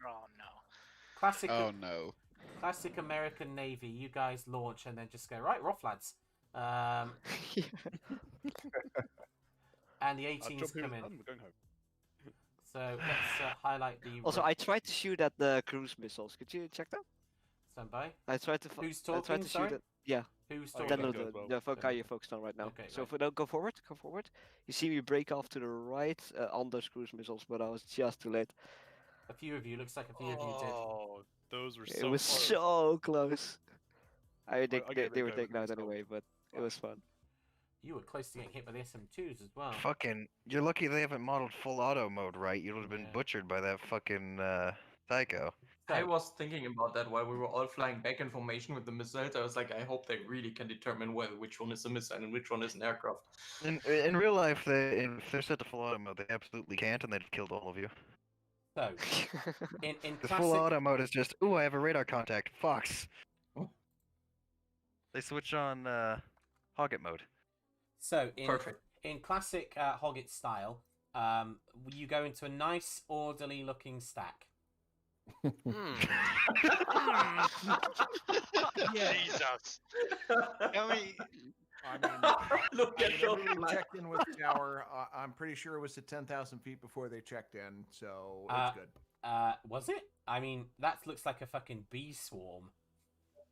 Oh, no. Classic... Oh, no. Classic American Navy. You guys launch and then just go, right, we're off, lads. And the 18s come in. We're going home. So let's highlight the... Also, I tried to shoot at the cruise missiles. Could you check that? Stand by. I tried to. Who's I tried talking, to sorry? shoot it. Yeah. Who's Then talking? the guy you're focused on right now. Okay, So right. if we don't go forward, you see me break off to the right on those cruise missiles, but I was just too late. A few of you, looks like a few of you did. Oh, those were so It was close. so close. I think I get they it, were go, taken out let's go. anyway, but it was fun. You were close to getting hit by the SM2s as well. Fucking, you're lucky they haven't modeled full auto mode right. You would have been butchered by that fucking Psycho. I was thinking about that while we were all flying back in formation with the missiles. I was like, I hope they really can determine which one is a missile and which one is an aircraft. In real life, if they're set to full auto mode, they absolutely can't, and they'd have killed all of you. So, in The classic... full auto mode is just, ooh, I have a radar contact. Fox. They switch on Hoggit mode. So, in Perfect. in classic Hoggit style, you go into a nice, orderly-looking stack. Jesus. Look I at never those really lights. checked in with the tower. I'm pretty sure it was to 10,000 feet before they checked in, so it's good. Was it? I mean, that looks like a fucking bee swarm.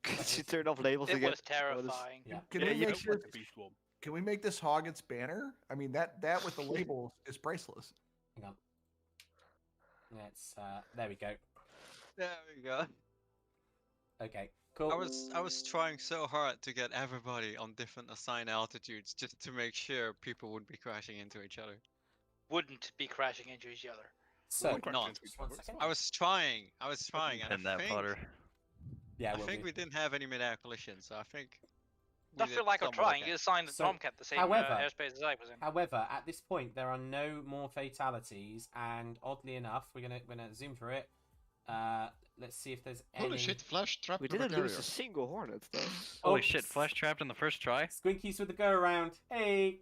Could you turn off labels It again? was terrifying. Yeah. Can we make this? Can we make this Hoggit's banner? I mean, that with the labels is priceless. Hang on. Let's. There we go. There we go. Okay. Cool. I was trying so hard to get everybody on different assigned altitudes just to make sure people would be crashing into each other. Wouldn't be crashing into each other. So, Would not. just 1 second. I was trying. And And I that think, fodder. Yeah, I will think do. we didn't have any mid-air collisions, so I think. Don't feel like I'm trying. You assigned the So, Tomcat the same however- airspace as I was in. However, at this point, there are no more fatalities, and oddly enough, we're gonna zoom through it. Let's see if there's any. Holy shit, flash trapped We the didn't lose carrier. a single Hornet though. Holy shit, flash trapped in the first try? Squinkies with the go around. Hey.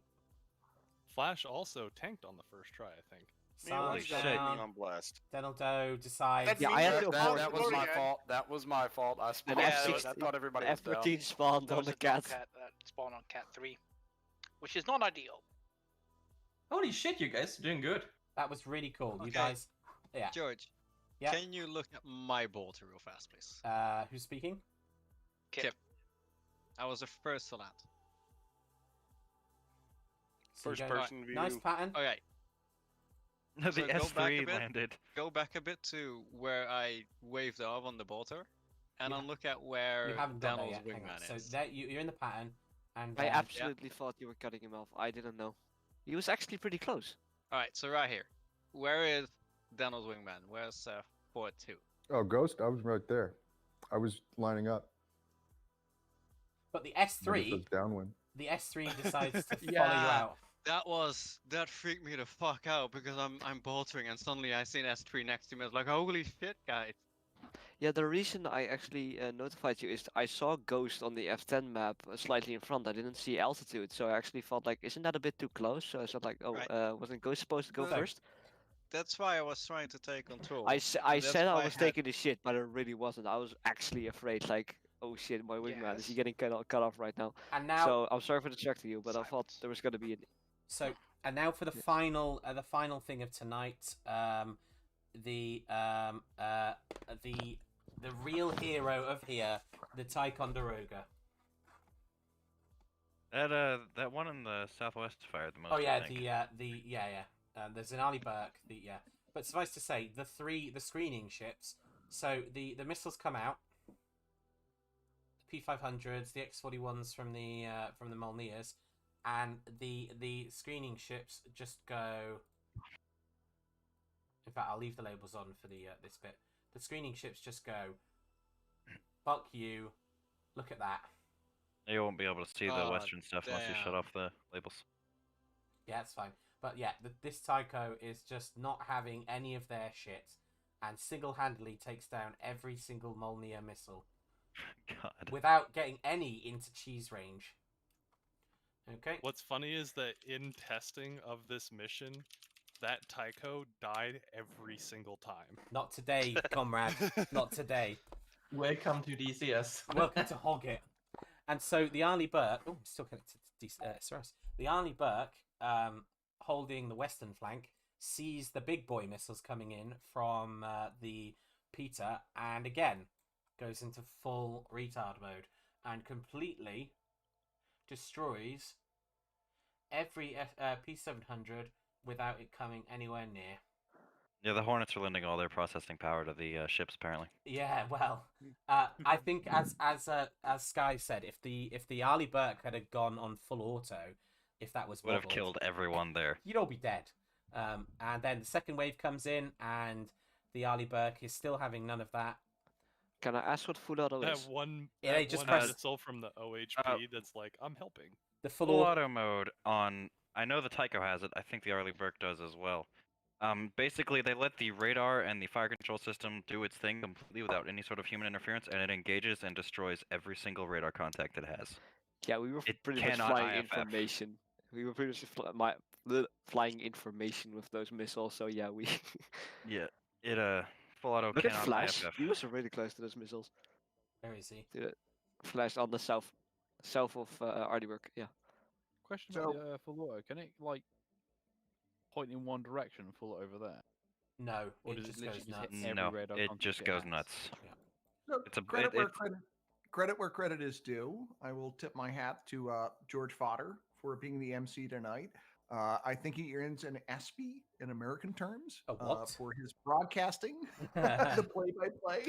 Flash also tanked on the first try, I think. Holy Sarge shit. down. On blast. Dental Doe decides. Yeah, I had to That was my fault. That was my fault. I spawned. I thought everybody was down. F-14 spawned There on was the a cat. Tomcat that spawned on Cat 3, which is not ideal. Holy shit, you guys are doing good. That was really cool. You Okay. guys. Yeah. George, Yeah. can you look at my bolter real fast, please? Who's speaking? Kip. I was the first to land. So you First go- person view. Nice pattern. Okay. No, So the go back a S3 bit. landed. Go back a bit to where I waved off on the bolter, and You- then look at where You haven't done that Daniel's yet. Hang on. wingman So is. there, you're in the pattern, and I then- absolutely thought you were cutting him off. I didn't know. He was actually pretty close. Alright, so right here. Where is Daniel's wingman? Where's Fort 2? Oh, Ghost, I was right there. I was lining up. But the I guess S3, that's downwind. the S3 decides to follow you Yeah. out. That freaked me the fuck out because I'm boltering and suddenly I see an S3 next to me. I was like, holy shit, guys. Yeah, the reason I actually notified you is I saw Ghost on the F10 map slightly in front. I didn't see altitude, so I actually felt like, isn't that a bit too close? So I said like, oh, Right. wasn't Ghost supposed to go No. first? That's why I was trying to take control. I And said that's I why was had- taking the shit, but I really wasn't. I was actually afraid, like, oh shit, my wingman is he getting cut off right now? And now- So I'm sorry for the check to you, but I thought there was gonna be an. So, and now for the final thing of tonight, the real hero of here, the Ticonderoga. That one in the southwest fired the most. Oh yeah, I think. there's an Ali Burke. But suffice to say, the screening ships. So the missiles come out. The P500s, the X41s from the Molniers, and the screening ships just go. In fact, I'll leave the labels on for the this bit. The screening ships just go. Fuck you! Look at that. You won't be able to see the Oh, western stuff unless you shut damn. off the labels. Yeah, that's fine. But yeah, this Tycho is just not having any of their shit, and single-handedly takes down every single Molnier missile God. without getting any into cheese range. Okay. What's funny is that in testing of this mission, that Tycho died every single time. Not today, comrade. Not today. Welcome to DCS. Welcome to Hoggit. And so the Arleigh Burke... Oh, I'm still connected to SRS. The Arleigh Burke, holding the western flank, sees the big boy missiles coming in from the Peter, and again, goes into full retard mode and completely destroys every P700 without it coming anywhere near. Yeah, the Hornets are lending all their processing power to the ships, apparently. Yeah, well, I think as Sky said, if the Arleigh Burke had gone on full auto, if that was Would have wobbled, killed everyone there. you'd all be dead. And then the second wave comes in, and the Arleigh Burke is still having none of that. Can I ask what full auto That is? one, Yeah, that they just one press- missile from the OHP that's like, I'm helping. The Full auto mode on... I know the Tycho has it. I think the Arleigh Burke does as well. Basically, they let the radar and the fire control system do its thing completely without any sort of human interference, and it engages and destroys every single radar contact it has. Yeah, we were It pretty much cannot flying IFF. information. We were pretty much flying information with those missiles. So yeah, we. Yeah, it full auto Look at cannot Flash. IFF. He was really close to those missiles. Where is he? Flash on the south of Ardyberg. Yeah. Question about the full auto. Can it like point in one direction and full over there? No, Or it does just it literally goes nuts. hit every No, radar it contact just it goes has? nuts. So It's a credit, it- where it- credit where credit is due. I will tip my hat to George Fodder for being the MC tonight. I think he earns an ESPY in American terms for his broadcasting, the play-by-play.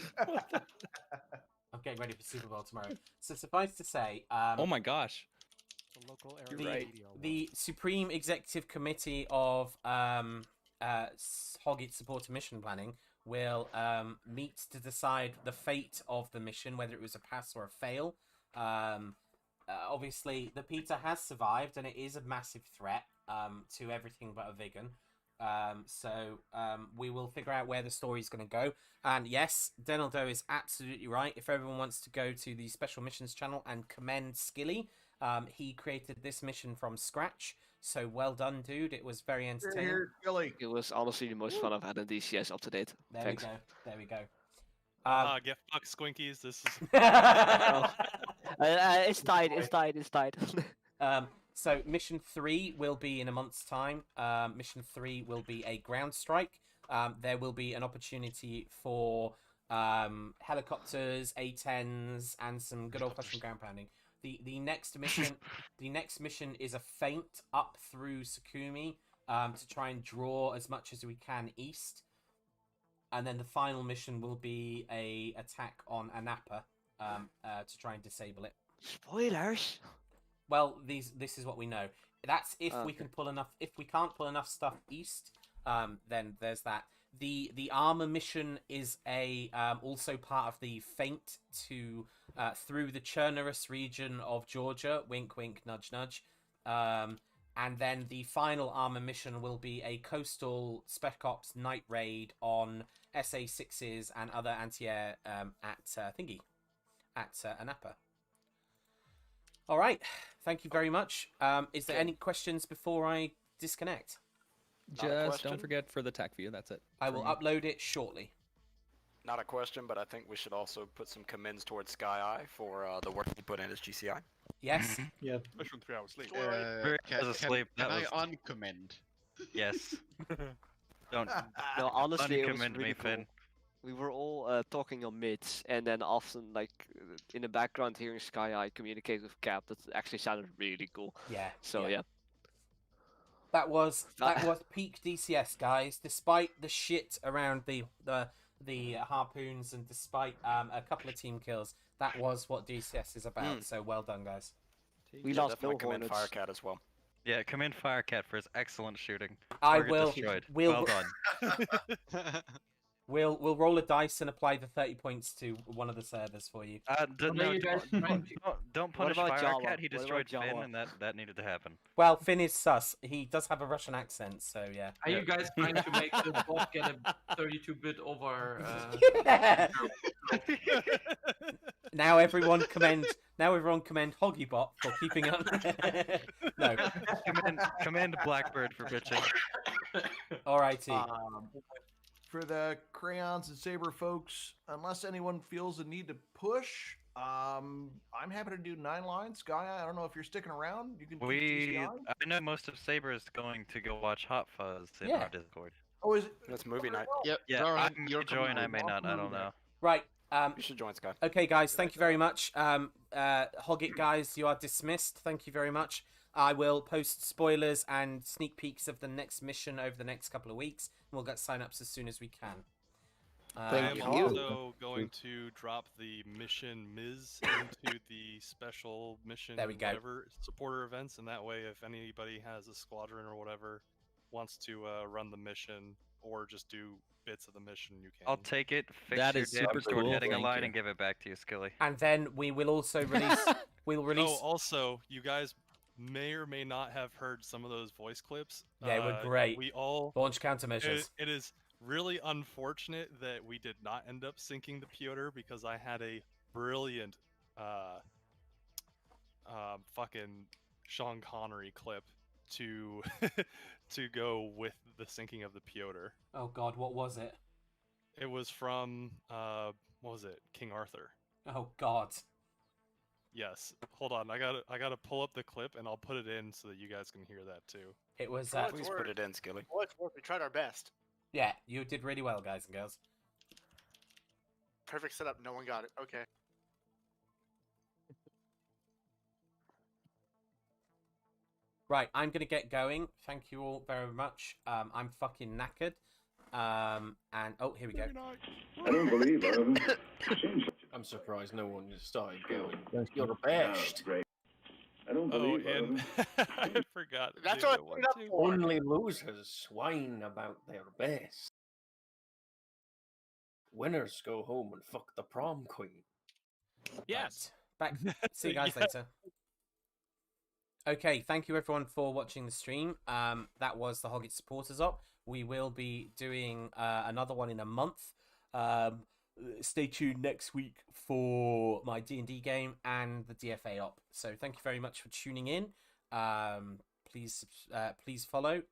I'm getting ready for Super Bowl tomorrow. So suffice to say, Oh my gosh. The local area radio. the Supreme Executive Committee of Hoggit Support and Mission Planning will meet to decide the fate of the mission, whether it was a pass or a fail. Obviously, the Peter has survived, and it is a massive threat to everything but a Viggen. So we will figure out where the story is going to go. And yes, Denaldo is absolutely right. If everyone wants to go to the Special Missions channel and commend Skilly, he created this mission from scratch. So well done, dude. It was very entertaining. It was honestly the most fun I've had in DCS up to date. There Thanks. we go. There we go. Get fucked, Squinkies. This is. It's tied. It's tied. It's tied. So mission 3 will be in a month's time. Mission 3 will be a ground strike. There will be an opportunity for helicopters, A-10s, and some good old-fashioned ground pounding. The next mission is a feint up through Sukumi to try and draw as much as we can east. And then the final mission will be a attack on Anapa to try and disable it. Spoilers. Well, this is what we know. That's if we can pull enough. If we can't pull enough stuff east, then there's that. The armor mission is also part of the feint to through the Chernerus region of Georgia. Wink, wink, nudge, nudge. And then the final armor mission will be a coastal Spec Ops night raid on SA-6s and other anti-air at Anapa. All right. Thank you very much. Is there any questions before I disconnect? Just don't forget for the TAC view. That's it. I will upload it shortly. Not a question, but I think we should also put some commends towards Sky Eye for the work he put in his GCI. Yes. Yeah. Especially from 3 hours sleep. Can I uncomment? Yes. Don't. No, honestly, it was uncomment really me, cool. Finn. We were all talking on mids, and then often, like in the background, hearing Sky Eye communicate with Cap. That actually sounded really cool. Yeah. So yeah. That was peak DCS, guys. Despite the shit around the harpoons and despite a couple of team kills, that was what DCS is about. So well done, guys. We lost definitely no commend Hornets. Firecat as well. Yeah, commend Firecat for his excellent shooting. I Target will. Destroyed. We'll Well done. We'll roll a dice and apply the 30 points to one of the servers for you. Don't punish Firecat. He destroyed Finn, and that needed to happen. Well, Finn is sus. He does have a Russian accent, so yeah. Are you guys trying to make the bot get a 32-bit over? Yeah. Now everyone commend Hoggibot for keeping on. No. Commend Blackbird for bitching. Alrighty. For the crayons and saber folks, unless anyone feels the need to push, I'm happy to do 9 lines. Gaia, I don't know if you're sticking around. You can keep TC on. I know most of Saber is going to go watch Hot Fuzz in our Discord. Oh, is it? That's movie night. Yep. Yeah, All right, I may join, I may not. I don't know. Right. You should join, Sky. Okay, guys, thank you very much. Hoggit, guys, you are dismissed. Thank you very much. I will post spoilers and sneak peeks of the next mission over the next couple of weeks. We'll get sign-ups as soon as we can. I'm also going to drop the mission Ms. into the special mission whatever supporter events, and that way if anybody has a squadron or whatever wants to run the mission or just do bits of the mission, you can. I'll take it, fix That your is super sword cool, heading a thank line, you. and give it back to you, Skilly. And then we will also release... Oh, also, you guys may or may not have heard some of those voice clips. They were great. We all... Launch countermeasures. It is really unfortunate that we did not end up syncing the Piotr because I had a brilliant fucking Sean Connery clip to to go with the syncing of the Piotr. Oh god, what was it? It was from what was it? King Arthur. Oh god. Yes. Hold on, I gotta pull up the clip and I'll put it in so that you guys can hear that too. It was Please put it in, Skilly. Well, it's work. We tried our best. Yeah, you did really well, guys and girls. Perfect setup. No one got it. Okay. Right, I'm gonna get going. Thank you all very much. I'm fucking knackered. And oh, here we go. I don't believe I haven't seen such I'm surprised no one just started going. You're the best. I don't believe I and haven't. I forgot. That's the what other I one, put up too. for. Only losers whine about their best. Winners go home and fuck the prom queen. Yes. Back. See you guys later. Okay, thank you everyone for watching the stream. That was the Hoggit Supporters Op. We will be doing another one in a month. Stay tuned next week for my D&D game and the DFA Op. So thank you very much for tuning in. Please follow